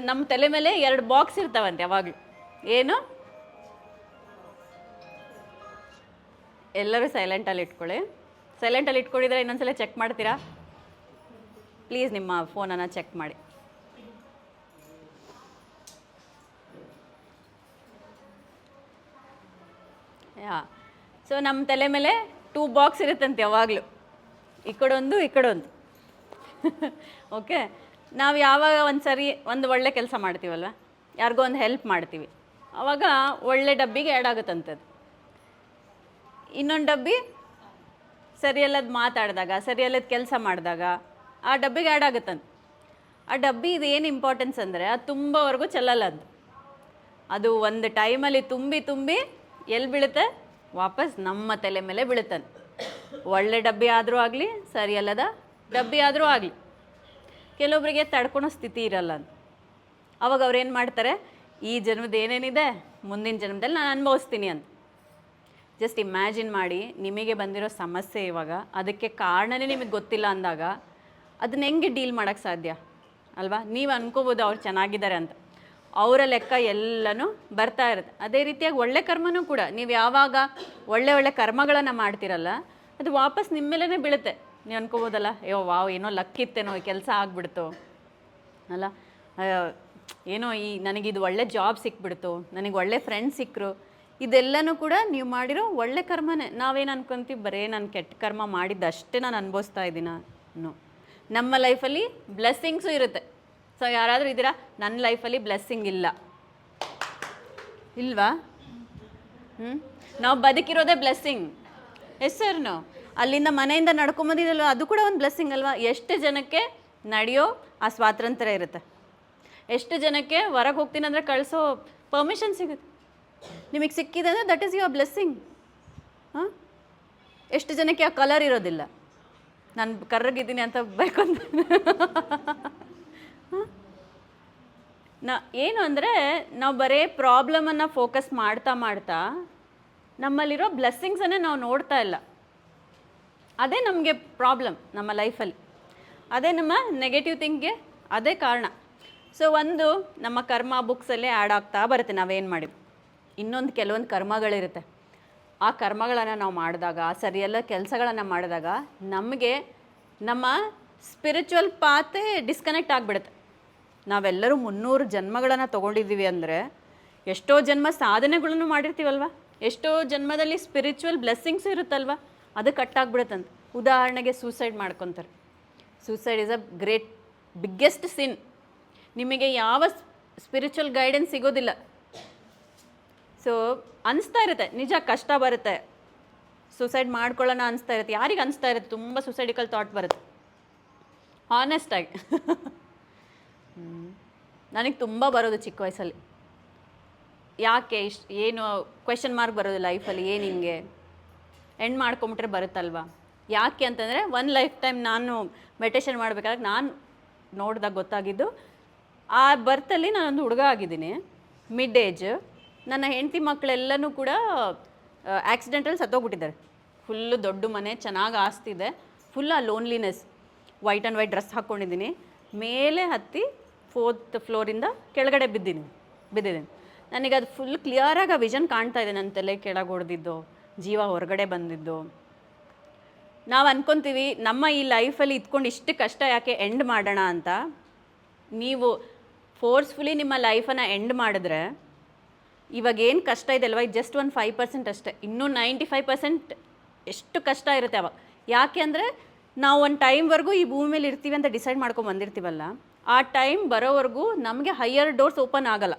Speaker 1: ನಮ್ಮ ತಲೆ ಮೇಲೆ 2 ಬಾಕ್ಸ್ ಇರ್ತಾವಂತೆ ಯಾವಾಗಲೂ. ಏನು? ಎಲ್ಲರೂ ಸೈಲೆಂಟಲ್ಲಿ ಇಟ್ಕೊಳ್ಳಿ. ಸೈಲೆಂಟಲ್ಲಿ ಇಟ್ಕೊಂಡಿದ್ರೆ ಇನ್ನೊಂದ್ಸಲ ಚೆಕ್ ಮಾಡ್ತೀರಾ ಪ್ಲೀಸ್? ನಿಮ್ಮ ಫೋನನ್ನು ಚೆಕ್ ಮಾಡಿ. ಸೊ ನಮ್ಮ ತಲೆ ಮೇಲೆ 2 ಬಾಕ್ಸ್ ಇರುತ್ತಂತೆ ಯಾವಾಗಲೂ, ಈ ಕಡೊಂದು ಈ ಕಡೊಂದು. ಓಕೆ, ನಾವು ಯಾವಾಗ ಒಂದು ಒಳ್ಳೆ ಕೆಲಸ ಮಾಡ್ತೀವಲ್ವ, ಯಾರಿಗೋ ಒಂದು ಹೆಲ್ಪ್ ಮಾಡ್ತೀವಿ, ಆವಾಗ ಒಳ್ಳೆ ಡಬ್ಬಿಗೆ ಆ್ಯಡ್ ಆಗುತ್ತಂಥದ್ದು. ಇನ್ನೊಂದು ಡಬ್ಬಿ ಸರಿಯಲ್ಲದ ಮಾತಾಡಿದಾಗ, ಸರಿಯಲ್ಲದ ಕೆಲಸ ಮಾಡಿದಾಗ ಆ ಡಬ್ಬಿಗೆ ಆ್ಯಡ್ ಆಗುತ್ತಂತೆ. ಆ ಡಬ್ಬಿ ಇದು ಏನು ಇಂಪಾರ್ಟೆನ್ಸ್ ಅಂದರೆ, ಅದು ತುಂಬವರೆಗೂ ಚೆಲ್ಲಲ್ಲ. ಅದು ಒಂದು ಟೈಮಲ್ಲಿ ತುಂಬಿ ಎಲ್ಲಿ ಬೀಳುತ್ತೆ? ವಾಪಸ್ ನಮ್ಮ ತಲೆ ಮೇಲೆ ಬೀಳುತ್ತಂತೆ. ಒಳ್ಳೆ ಡಬ್ಬಿ ಆದರೂ ಆಗಲಿ, ಸರಿಯಲ್ಲದ ಡಬ್ಬಿ ಆದರೂ ಆಗಲಿ. ಕೆಲವೊಬ್ಬರಿಗೆ ತಡ್ಕೊಳೋ ಸ್ಥಿತಿ ಇರಲ್ಲ ಅಂತ. ಅವಾಗ ಅವ್ರು ಏನು ಮಾಡ್ತಾರೆ, ಈ ಜನ್ಮದ ಏನೇನಿದೆ ಮುಂದಿನ ಜನ್ಮದಲ್ಲಿ ನಾನು ಅನುಭವಿಸ್ತೀನಿ ಅಂತ. ಜಸ್ಟ್ ಇಮ್ಯಾಜಿನ್ ಮಾಡಿ, ನಿಮಗೆ ಬಂದಿರೋ ಸಮಸ್ಯೆ ಇವಾಗ, ಅದಕ್ಕೆ ಕಾರಣನೇ ನಿಮಗೆ ಗೊತ್ತಿಲ್ಲ ಅಂದಾಗ ಅದನ್ನ ಹೆಂಗೆ ಡೀಲ್ ಮಾಡೋಕ್ಕೆ ಸಾಧ್ಯ ಅಲ್ವಾ? ನೀವು ಅನ್ಕೋಬೋದು ಅವ್ರು ಚೆನ್ನಾಗಿದ್ದಾರೆ ಅಂತ, ಅವರ ಲೆಕ್ಕ ಎಲ್ಲನೂ ಬರ್ತಾ ಇರುತ್ತೆ. ಅದೇ ರೀತಿಯಾಗಿ ಒಳ್ಳೆ ಕರ್ಮನೂ ಕೂಡ, ನೀವು ಯಾವಾಗ ಒಳ್ಳೆ ಕರ್ಮಗಳನ್ನು ಮಾಡ್ತಿರಲ್ಲ, ಅದು ವಾಪಸ್ ನಿಮ್ಮ ಮೇಲೇ ಬೀಳುತ್ತೆ. ನೀವು ಅನ್ಕೋಬೋದಲ್ಲ, ಅಯ್ಯೋ ವಾವ್, ಏನೋ ಲಕ್ಕಿತ್ತೇನೋ, ಈ ಕೆಲಸ ಆಗ್ಬಿಡ್ತು ಅಲ್ಲ, ಏನೋ ನನಗಿದು ಒಳ್ಳೆ ಜಾಬ್ ಸಿಕ್ಬಿಡ್ತು, ನನಗೆ ಒಳ್ಳೆ ಫ್ರೆಂಡ್ಸ್ ಸಿಕ್ಕರು, ಇದೆಲ್ಲನೂ ಕೂಡ ನೀವು ಮಾಡಿರೋ ಒಳ್ಳೆ ಕರ್ಮನೇ. ನಾವೇನು ಅನ್ಕೊತೀವಿ, ಬರೇ ನಾನು ಕೆಟ್ಟ ಕರ್ಮ ಮಾಡಿದ್ದಷ್ಟೇ ನಾನು ಅನುಭವಿಸ್ತಾ ಇದ್ದೀನ? ನೋ, ನಮ್ಮ ಲೈಫಲ್ಲಿ ಬ್ಲೆಸ್ಸಿಂಗ್ಸು ಇರುತ್ತೆ. ಸೊ ಯಾರಾದರೂ ಇದ್ದೀರಾ, ನನ್ನ ಲೈಫಲ್ಲಿ ಬ್ಲೆಸ್ಸಿಂಗ್ ಇಲ್ಲ ಇಲ್ವಾ? ನಾವು ಬದುಕಿರೋದೇ ಬ್ಲೆಸ್ಸಿಂಗ್. ಹೆಸರು ಅಲ್ಲಿಂದ ಮನೆಯಿಂದ ನಡ್ಕೊಂಬಂದಿದ್ದಲ್ವ, ಅದು ಕೂಡ ಒಂದು ಬ್ಲೆಸ್ಸಿಂಗ್ ಅಲ್ವಾ? ಎಷ್ಟು ಜನಕ್ಕೆ ನಡೆಯೋ ಆ ಸ್ವಾತಂತ್ರ್ಯ ಇರುತ್ತೆ, ಎಷ್ಟು ಜನಕ್ಕೆ ಹೊರಗೆ ಹೋಗ್ತೀನಿ ಅಂದರೆ ಕಳಿಸೋ ಪರ್ಮಿಷನ್ ಸಿಗುತ್ತೆ. ನಿಮಗೆ ಸಿಕ್ಕಿದೆ ಅಂದರೆ ದಟ್ ಈಸ್ ಯುವರ್ ಬ್ಲೆಸ್ಸಿಂಗ್. ಹಾಂ, ಎಷ್ಟು ಜನಕ್ಕೆ ಆ ಕಲರ್ ಇರೋದಿಲ್ಲ, ನಾನು ಕರ್ರಗಿದ್ದೀನಿ ಅಂತ ಬೇಕಂತ. ಏನು ಅಂದರೆ, ನಾವು ಬರೀ ಪ್ರಾಬ್ಲಮನ್ನು ಫೋಕಸ್ ಮಾಡ್ತಾ ನಮ್ಮಲ್ಲಿರೋ ಬ್ಲೆಸ್ಸಿಂಗ್ಸನ್ನೇ ನಾವು ನೋಡ್ತಾ ಇಲ್ಲ. ಅದೇ ನಮಗೆ ಪ್ರಾಬ್ಲಮ್ ನಮ್ಮ ಲೈಫಲ್ಲಿ, ಅದೇ ನಮ್ಮ ನೆಗೆಟಿವ್ ಥಿಂಕ್ಗೆ ಅದೇ ಕಾರಣ. ಸೊ ಒಂದು ನಮ್ಮ ಕರ್ಮ ಬುಕ್ಸಲ್ಲೇ ಆ್ಯಡ್ ಆಗ್ತಾ ಬರುತ್ತೆ ನಾವೇನು ಮಾಡಿ. ಇನ್ನೊಂದು ಕೆಲವೊಂದು ಕರ್ಮಗಳಿರುತ್ತೆ, ಆ ಕರ್ಮಗಳನ್ನು ನಾವು ಮಾಡಿದಾಗ, ಸರಿಯಲ್ಲ ಕೆಲಸಗಳನ್ನು ಮಾಡಿದಾಗ ನಮಗೆ ನಮ್ಮ ಸ್ಪಿರಿಚುವಲ್ ಪಾತೇ ಡಿಸ್ಕನೆಕ್ಟ್ ಆಗಿಬಿಡುತ್ತೆ. ನಾವೆಲ್ಲರೂ 300 ಜನ್ಮಗಳನ್ನು ತೊಗೊಂಡಿದ್ದೀವಿ ಅಂದರೆ ಎಷ್ಟೋ ಜನ್ಮ ಸಾಧನೆಗಳನ್ನು ಮಾಡಿರ್ತೀವಲ್ವ, ಎಷ್ಟೋ ಜನ್ಮದಲ್ಲಿ ಸ್ಪಿರಿಚುವಲ್ ಬ್ಲೆಸ್ಸಿಂಗ್ಸು ಇರುತ್ತಲ್ವ, ಅದು ಕಟ್ಟಾಗ್ಬಿಡುತ್ತಂತ. ಉದಾಹರಣೆಗೆ ಸೂಸೈಡ್ ಮಾಡ್ಕೊತಾರೆ. ಸೂಸೈಡ್ ಈಸ್ ಅ ಬಿಗ್ಗೆಸ್ಟ್ ಸಿನ್. ನಿಮಗೆ ಯಾವ ಸ್ಪಿರಿಚುವಲ್ ಗೈಡೆನ್ಸ್ ಸಿಗೋದಿಲ್ಲ. ಸೊ ಅನಿಸ್ತಾ ಇರುತ್ತೆ, ನಿಜ ಕಷ್ಟ ಬರುತ್ತೆ, ಸೂಸೈಡ್ ಮಾಡ್ಕೊಳ್ಳೋಣ ಅನಿಸ್ತಾ ಇರುತ್ತೆ. ಯಾರಿಗೆ ಅನಿಸ್ತಾ ಇರುತ್ತೆ? ತುಂಬ ಸುಸೈಡಿಕಲ್ ಥಾಟ್ ಬರುತ್ತೆ, ಹಾನೆಸ್ಟಾಗಿ. ನನಗೆ ತುಂಬ ಬರೋದು ಚಿಕ್ಕ ವಯಸ್ಸಲ್ಲಿ. ಯಾಕೆ ಏನು ಕ್ವೆಶನ್ ಮಾರ್ಕ್ ಬರೋದು ಲೈಫಲ್ಲಿ, ಏನು ಹಿಂಗೆ ಎಂಡ್ ಮಾಡ್ಕೊಂಬಿಟ್ರೆ ಬರುತ್ತಲ್ವ? ಯಾಕೆ ಅಂತಂದರೆ, ಒನ್ ಲೈಫ್ ಟೈಮ್ ನಾನು ಮೆಡಿಟೇಷನ್ ಮಾಡಬೇಕಾದ್ರೆ ನಾನು ನೋಡಿದಾಗ ಗೊತ್ತಾಗಿದ್ದು, ಆ ಬರ್ತಲ್ಲಿ ನಾನೊಂದು ಹುಡುಗ ಆಗಿದ್ದೀನಿ, ಮಿಡ್ ಏಜ್. ನನ್ನ ಹೆಂಡತಿ ಮಕ್ಕಳೆಲ್ಲನೂ ಕೂಡ ಆಕ್ಸಿಡೆಂಟಲ್ಲಿ ಸತ್ತೋಗ್ಬಿಟ್ಟಿದ್ದಾರೆ. ಫುಲ್ಲು ದೊಡ್ಡ ಮನೆ, ಚೆನ್ನಾಗಿ ಆಸ್ತಿದೆ, ಫುಲ್ ಆ loneliness. White and white dress ಹಾಕ್ಕೊಂಡಿದ್ದೀನಿ, ಮೇಲೆ ಹತ್ತಿ 4th ಫ್ಲೋರಿಂದ ಕೆಳಗಡೆ ಬಿದ್ದಿದ್ದೀನಿ. ನನಗೆ ಅದು ಫುಲ್ ಕ್ಲಿಯರಾಗಿ ಆ ವಿಷನ್ ಕಾಣ್ತಾ ಇದೆ. ನನ್ನ ತಲೆ ಕೆಳಗೆ ಹೊಡೆದಿದ್ದು, ಜೀವ ಹೊರಗಡೆ ಬಂದಿದ್ದು. ನಾವು ಅನ್ಕೊತೀವಿ ನಮ್ಮ ಈ ಲೈಫಲ್ಲಿ ಇದ್ಕೊಂಡು ಇಷ್ಟು ಕಷ್ಟ ಯಾಕೆ ಎಂಡ್ ಮಾಡೋಣ ಅಂತ. ನೀವು ಫೋರ್ಸ್ಫುಲಿ ನಿಮ್ಮ ಲೈಫನ್ನು ಎಂಡ್ ಮಾಡಿದ್ರೆ, ಇವಾಗ ಏನು ಕಷ್ಟ ಇದೆ ಅಲ್ವ, ಇದು ಜಸ್ಟ್ ಒಂದು 5% ಅಷ್ಟೇ. ಇನ್ನೂ 95% ಎಷ್ಟು ಕಷ್ಟ ಇರುತ್ತೆ ಅವಾಗ. ಯಾಕೆ ಅಂದರೆ, ನಾವು ಒಂದು ಟೈಮ್ವರೆಗೂ ಈ ಭೂಮಿ ಮೇಲೆ ಇರ್ತೀವಿ ಅಂತ ಡಿಸೈಡ್ ಮಾಡ್ಕೊಂಡು ಬಂದಿರ್ತೀವಲ್ಲ, ಆ ಟೈಮ್ ಬರೋವರೆಗೂ ನಮಗೆ ಹೈಯರ್ ಡೋರ್ಸ್ ಓಪನ್ ಆಗಲ್ಲ,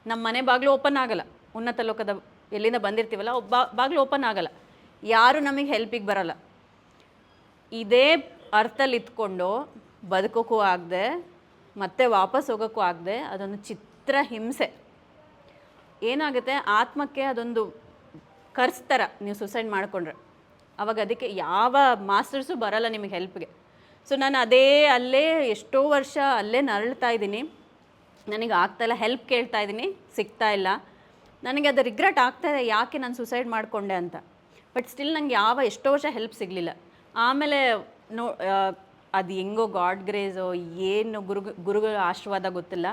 Speaker 1: ನಮ್ಮ ಮನೆ ಬಾಗಿಲು ಓಪನ್ ಆಗಲ್ಲ, ಉನ್ನತ ಲೋಕದ ಎಲ್ಲಿಂದ ಬಂದಿರ್ತೀವಲ್ಲ ಬಾಗಿಲು ಓಪನ್ ಆಗಲ್ಲ, ಯಾರು ನಮಗೆ ಹೆಲ್ಪಿಗೆ ಬರಲ್ಲ. ಇದೇ ಅರ್ಥಲ್ಲಿ ಇದ್ಕೊಂಡು ಬದುಕೋಕ್ಕೂ ಆಗದೆ ಮತ್ತೆ ವಾಪಸ್ ಹೋಗೋಕ್ಕೂ ಆಗದೆ ಅದೊಂದು ಚಿತ್ರ ಹಿಂಸೆ. ಏನಾಗುತ್ತೆ, ಆತ್ಮಕ್ಕೆ ಅದೊಂದು ಕರ್ಸ್ ಥರ ನೀವು ಸುಸೈಡ್ ಮಾಡಿಕೊಂಡ್ರೆ. ಅವಾಗ ಅದಕ್ಕೆ ಯಾವ ಮಾಸ್ಟರ್ಸು ಬರೋಲ್ಲ ನಿಮಗೆ ಹೆಲ್ಪ್ಗೆ. ಸೊ ನಾನು ಅಲ್ಲೇ ಎಷ್ಟೋ ವರ್ಷ ಅಲ್ಲೇ ನರಳ್ತಾ ಇದ್ದೀನಿ. ನನಗೆ ಆಗ್ತಾಯಿಲ್ಲ, ಹೆಲ್ಪ್ ಕೇಳ್ತಾ ಇದ್ದೀನಿ, ಸಿಗ್ತಾ ಇಲ್ಲ. ನನಗೆ ಅದು ರಿಗ್ರೆಟ್ ಆಗ್ತಾಯಿದೆ, ಯಾಕೆ ನಾನು ಸುಸೈಡ್ ಮಾಡಿಕೊಂಡೆ ಅಂತ. ಬಟ್ ಸ್ಟಿಲ್ ನನಗೆ ಎಷ್ಟೋ ವರ್ಷ ಹೆಲ್ಪ್ ಸಿಗಲಿಲ್ಲ. ಆಮೇಲೆ ಅದು ಹೆಂಗೋ ಗಾಡ್ ಗ್ರೇಸೋ ಏನು ಗುರುಗಳ ಆಶೀರ್ವಾದ ಗೊತ್ತಿಲ್ಲ,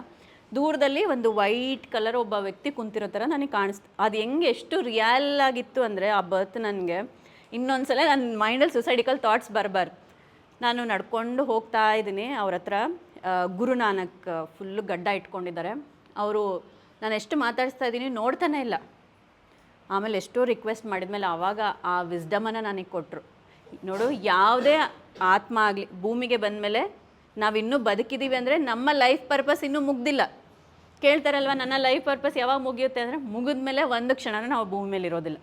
Speaker 1: ದೂರದಲ್ಲಿ ಒಂದು ವೈಟ್ ಕಲರ್ ಒಬ್ಬ ವ್ಯಕ್ತಿ ಕುಂತಿರೋ ಥರ ನನಗೆ ಕಾಣಿಸ್ತು. ಅದು ಹೆಂಗೆ ಎಷ್ಟು ರಿಯಲ್ ಆಗಿತ್ತು ಅಂದರೆ ಆ ಬರ್ತ್ ನನಗೆ ಇನ್ನೊಂದು ಸಲ ನನ್ನ ಮೈಂಡಲ್ಲಿ ಸುಸೈಡಿಕಲ್ ಥಾಟ್ಸ್ ಬರಬಾರ್ದು. ನಾನು ನಡ್ಕೊಂಡು ಹೋಗ್ತಾ ಇದ್ದೀನಿ ಅವ್ರ ಹತ್ರ. ಗುರುನಾನಕ್ ಫುಲ್ಲು ಗಡ್ಡ ಇಟ್ಕೊಂಡಿದ್ದಾರೆ ಅವರು. ನಾನು ಎಷ್ಟು ಮಾತಾಡಿಸ್ತಾ ಇದ್ದೀನಿ ನೋಡ್ತಾನೆ ಇಲ್ಲ. ಆಮೇಲೆ ಎಷ್ಟೋ ರಿಕ್ವೆಸ್ಟ್ ಮಾಡಿದ್ಮೇಲೆ ಆವಾಗ ಆ ವಿಸ್ಡಮನ್ನು ನನಗೆ ಕೊಟ್ಟರು. ನೋಡು, ಯಾವುದೇ ಆತ್ಮ ಆಗಲಿ ಭೂಮಿಗೆ ಬಂದಮೇಲೆ ನಾವಿನ್ನೂ ಬದುಕಿದ್ದೀವಿ ಅಂದರೆ ನಮ್ಮ ಲೈಫ್ ಪರ್ಪಸ್ ಇನ್ನೂ ಮುಗ್ದಿಲ್ಲ. ಕೇಳ್ತಾರಲ್ವ, ನನ್ನ ಲೈಫ್ ಪರ್ಪಸ್ ಯಾವಾಗ ಮುಗಿಯುತ್ತೆ ಅಂದರೆ ಮುಗಿದ ಮೇಲೆ ಒಂದು ಕ್ಷಣನೂ ನಾವು ಭೂಮಿ ಮೇಲೆ ಇರೋದಿಲ್ಲ.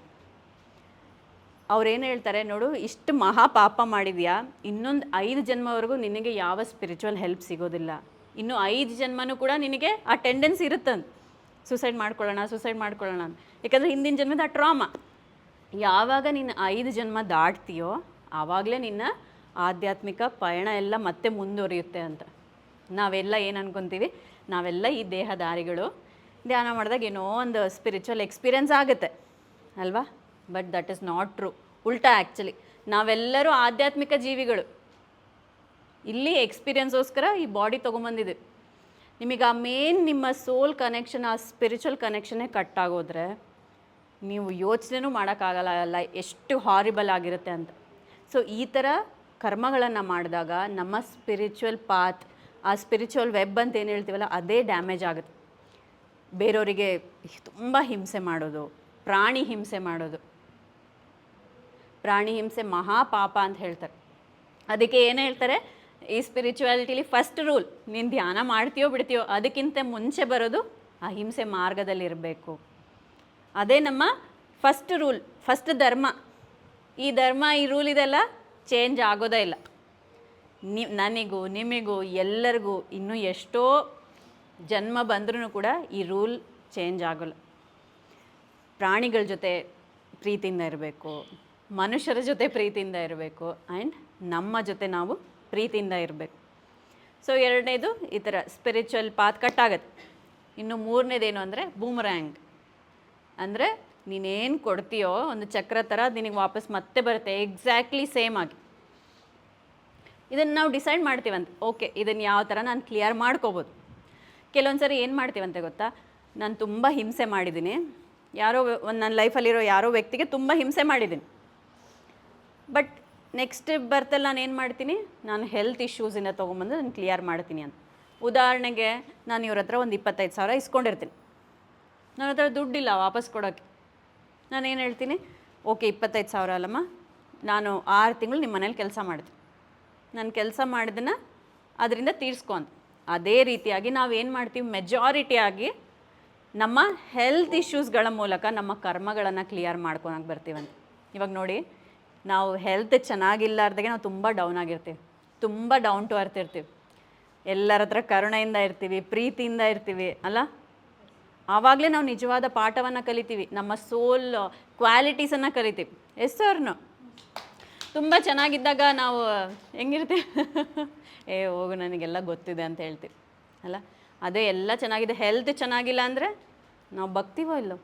Speaker 1: ಅವ್ರೇನು ಹೇಳ್ತಾರೆ, ನೋಡು ಇಷ್ಟು ಮಹಾ ಪಾಪ ಮಾಡಿದ್ಯಾ, ಇನ್ನೊಂದು 5 ಜನ್ಮವರೆಗೂ ನಿನಗೆ ಯಾವ ಸ್ಪಿರಿಚುವಲ್ ಹೆಲ್ಪ್ ಸಿಗೋದಿಲ್ಲ. ಇನ್ನು 5 ಜನ್ಮನೂ ಕೂಡ ನಿನಗೆ ಆ ಟೆಂಡೆನ್ಸಿ ಇರುತ್ತಂತ ಸುಸೈಡ್ ಮಾಡ್ಕೊಳ್ಳೋಣ ಅಂತ. ಯಾಕಂದರೆ ಹಿಂದಿನ ಜನ್ಮದ ಆ ಟ್ರಾಮಾ. ಯಾವಾಗ ನೀನು 5 ಜನ್ಮ ದಾಟ್ತೀಯೋ ಆವಾಗಲೇ ನಿನ್ನ ಆಧ್ಯಾತ್ಮಿಕ ಪಯಣ ಎಲ್ಲ ಮತ್ತೆ ಮುಂದುವರಿಯುತ್ತೆ ಅಂತ. ನಾವೆಲ್ಲ ಏನು ಅನ್ಕೊತೀವಿ, ನಾವೆಲ್ಲ ಈ ದೇಹಧಾರಿಗಳು, ಧ್ಯಾನ ಮಾಡಿದಾಗ ಏನೋ ಒಂದು ಸ್ಪಿರಿಚುವಲ್ ಎಕ್ಸ್ಪೀರಿಯನ್ಸ್ ಆಗುತ್ತೆ ಅಲ್ವಾ. But that is not true. ಉಲ್ಟಾ ಆ್ಯಕ್ಚುಲಿ ನಾವೆಲ್ಲರೂ ಆಧ್ಯಾತ್ಮಿಕ ಜೀವಿಗಳು. ಇಲ್ಲಿ ಎಕ್ಸ್ಪೀರಿಯನ್ಸ್ಗೋಸ್ಕರ ಈ ಬಾಡಿ ತೊಗೊಂಬಂದಿದೆ. ನಿಮಗೆ ಆ ನಿಮ್ಮ ಸೋಲ್ ಕನೆಕ್ಷನ್, ಆ ಸ್ಪಿರಿಚುವಲ್ ಕನೆಕ್ಷನ್ನೇ ಕಟ್ ಆಗೋದ್ರೆ ನೀವು ಯೋಚನೆನೂ ಮಾಡೋಕ್ಕಾಗಲ್ಲ ಎಷ್ಟು ಹಾರಿಬಲ್ ಆಗಿರುತ್ತೆ ಅಂತ. ಸೊ ಈ ಥರ ಕರ್ಮಗಳನ್ನು ಮಾಡಿದಾಗ ನಮ್ಮ ಸ್ಪಿರಿಚುವಲ್ ಪಾತ್, ಆ ಸ್ಪಿರಿಚುವಲ್ ವೆಬ್ ಅಂತ ಏನು ಹೇಳ್ತೀವಲ್ಲ, ಅದೇ ಡ್ಯಾಮೇಜ್ ಆಗುತ್ತೆ. ಬೇರೆಯವರಿಗೆ ತುಂಬ ಹಿಂಸೆ ಮಾಡೋದು, ಪ್ರಾಣಿ ಹಿಂಸೆ ಮಹಾಪಾಪ ಅಂತ ಹೇಳ್ತಾರೆ. ಅದಕ್ಕೆ ಏನು ಹೇಳ್ತಾರೆ, ಈ ಸ್ಪಿರಿಚುವಾಲಿಟಿಲಿ ಫಸ್ಟ್ ರೂಲ್, ನೀನು ಧ್ಯಾನ ಮಾಡ್ತೀಯೋ ಬಿಡ್ತೀಯೋ ಅದಕ್ಕಿಂತ ಮುಂಚೆ ಬರೋದು ಅಹಿಂಸೆ ಮಾರ್ಗದಲ್ಲಿರಬೇಕು. ಅದೇ ನಮ್ಮ ಫಸ್ಟ್ ರೂಲ್, ಫಸ್ಟ್ ಧರ್ಮ. ಈ ರೂಲ್ ಇದೆಲ್ಲ ಚೇಂಜ್ ಆಗೋದೇ ಇಲ್ಲ. ನನಗೂ ನಿಮಗೂ ಎಲ್ಲರಿಗೂ ಇನ್ನೂ ಎಷ್ಟೋ ಜನ್ಮ ಬಂದ್ರೂ ಕೂಡ ಈ ರೂಲ್ ಚೇಂಜ್ ಆಗೋಲ್ಲ. ಪ್ರಾಣಿಗಳ ಜೊತೆ ಪ್ರೀತಿಯಿಂದ ಇರಬೇಕು, ಮನುಷ್ಯರ ಜೊತೆ ಪ್ರೀತಿಯಿಂದ ಇರಬೇಕು, ಆ್ಯಂಡ್ ನಮ್ಮ ಜೊತೆ ನಾವು ಪ್ರೀತಿಯಿಂದ ಇರಬೇಕು. ಸೊ 2ನೇದು ಈ ಥರ ಸ್ಪಿರಿಚುವಲ್ ಪಾತ್ ಕಟ್ಟಾಗತ್ತೆ. ಇನ್ನು 3ನೇದೇನು ಅಂದರೆ ಬೂಮರ್ಯಾಂಗ್. ಅಂದರೆ ನೀನೇನು ಕೊಡ್ತೀಯೋ ಒಂದು ಚಕ್ರ ಥರ ನಿನಗೆ ವಾಪಸ್ ಮತ್ತೆ ಬರುತ್ತೆ, ಎಕ್ಸಾಕ್ಟ್ಲಿ ಸೇಮ್ ಆಗಿ. ಇದನ್ನು ನಾವು ಡಿಸೈಡ್ ಮಾಡ್ತೀವಂತೆ, ಓಕೆ ಇದನ್ನು ಯಾವ ಥರ ನಾನು ಕ್ಲಿಯರ್ ಮಾಡ್ಕೋಬೋದು. ಕೆಲವೊಂದು ಸರಿ ಏನು ಮಾಡ್ತೀವಂತೆ ಗೊತ್ತಾ, ನಾನು ತುಂಬ ಹಿಂಸೆ ಮಾಡಿದ್ದೀನಿ, ನನ್ನ ಲೈಫಲ್ಲಿರೋ ಯಾರೋ ವ್ಯಕ್ತಿಗೆ ತುಂಬ ಹಿಂಸೆ ಮಾಡಿದ್ದೀನಿ. ಬಟ್ ನೆಕ್ಸ್ಟ್ ಬರ್ತಲ್ಲಿ ನಾನು ಏನು ಮಾಡ್ತೀನಿ, ನಾನು ಹೆಲ್ತ್ ಇಶ್ಯೂಸಿಂದ ತೊಗೊಂಬಂದು ನಾನು ಕ್ಲಿಯರ್ ಮಾಡ್ತೀನಿ ಅಂತ. ಉದಾಹರಣೆಗೆ ನಾನು ಇವ್ರ ಹತ್ರ ಒಂದು 25,000 ಇಸ್ಕೊಂಡಿರ್ತೀನಿ. ನನ್ನ ಹತ್ರ ದುಡ್ಡಿಲ್ಲ ವಾಪಸ್ ಕೊಡೋಕ್ಕೆ. ನಾನೇನು ಹೇಳ್ತೀನಿ, ಓಕೆ 25,000 ಅಲ್ಲಮ್ಮ, ನಾನು 6 ತಿಂಗಳು ನಿಮ್ಮ ಮನೇಲಿ ಕೆಲಸ ಮಾಡ್ತೀನಿ, ನಾನು ಕೆಲಸ ಮಾಡಿದ್ದನ್ನು ಅದರಿಂದ ತೀರಿಸ್ಕೊ ಅಂತ. ಅದೇ ರೀತಿಯಾಗಿ ನಾವೇನು ಮಾಡ್ತೀವಿ, ಮೆಜಾರಿಟಿಯಾಗಿ ನಮ್ಮ ಹೆಲ್ತ್ ಇಶ್ಯೂಸ್ಗಳ ಮೂಲಕ ನಮ್ಮ ಕರ್ಮಗಳನ್ನು ಕ್ಲಿಯರ್ ಮಾಡ್ಕೊಳಕ್ಕೆ ಬರ್ತೀವಂತೆ. ಇವಾಗ ನೋಡಿ, ನಾವು ಹೆಲ್ತ್ ಚೆನ್ನಾಗಿಲ್ಲಾರ್ದಾಗೆ ನಾವು ತುಂಬ ಡೌನ್ ಆಗಿರ್ತೀವಿ, ತುಂಬ ಡೌನ್ ಟು ಅರ್ತ್ ಇರ್ತೀವಿ, ಎಲ್ಲರ ಹತ್ರ ಕರುಣೆಯಿಂದ ಇರ್ತೀವಿ, ಪ್ರೀತಿಯಿಂದ ಇರ್ತೀವಿ ಅಲ್ಲ. ಆವಾಗಲೇ ನಾವು ನಿಜವಾದ ಪಾಠವನ್ನು ಕಲಿತೀವಿ, ನಮ್ಮ ಸೋಲ್ ಕ್ವಾಲಿಟೀಸನ್ನು ಕಲಿತೀವಿ. ಎಸ್ಸರ್ನು ತುಂಬ ಚೆನ್ನಾಗಿದ್ದಾಗ ನಾವು ಹೆಂಗಿರ್ತೀವಿ ಹೋಗು ನನಗೆಲ್ಲ ಗೊತ್ತಿದೆ ಅಂತ ಹೇಳ್ತೀವಿ ಅಲ್ಲ. ಅದೇ ಎಲ್ಲ ಚೆನ್ನಾಗಿದೆ, ಹೆಲ್ತ್ ಚೆನ್ನಾಗಿಲ್ಲ ಅಂದರೆ ನಾವು ಭಕ್ತಿವೋ ಇಲ್ಲೋ.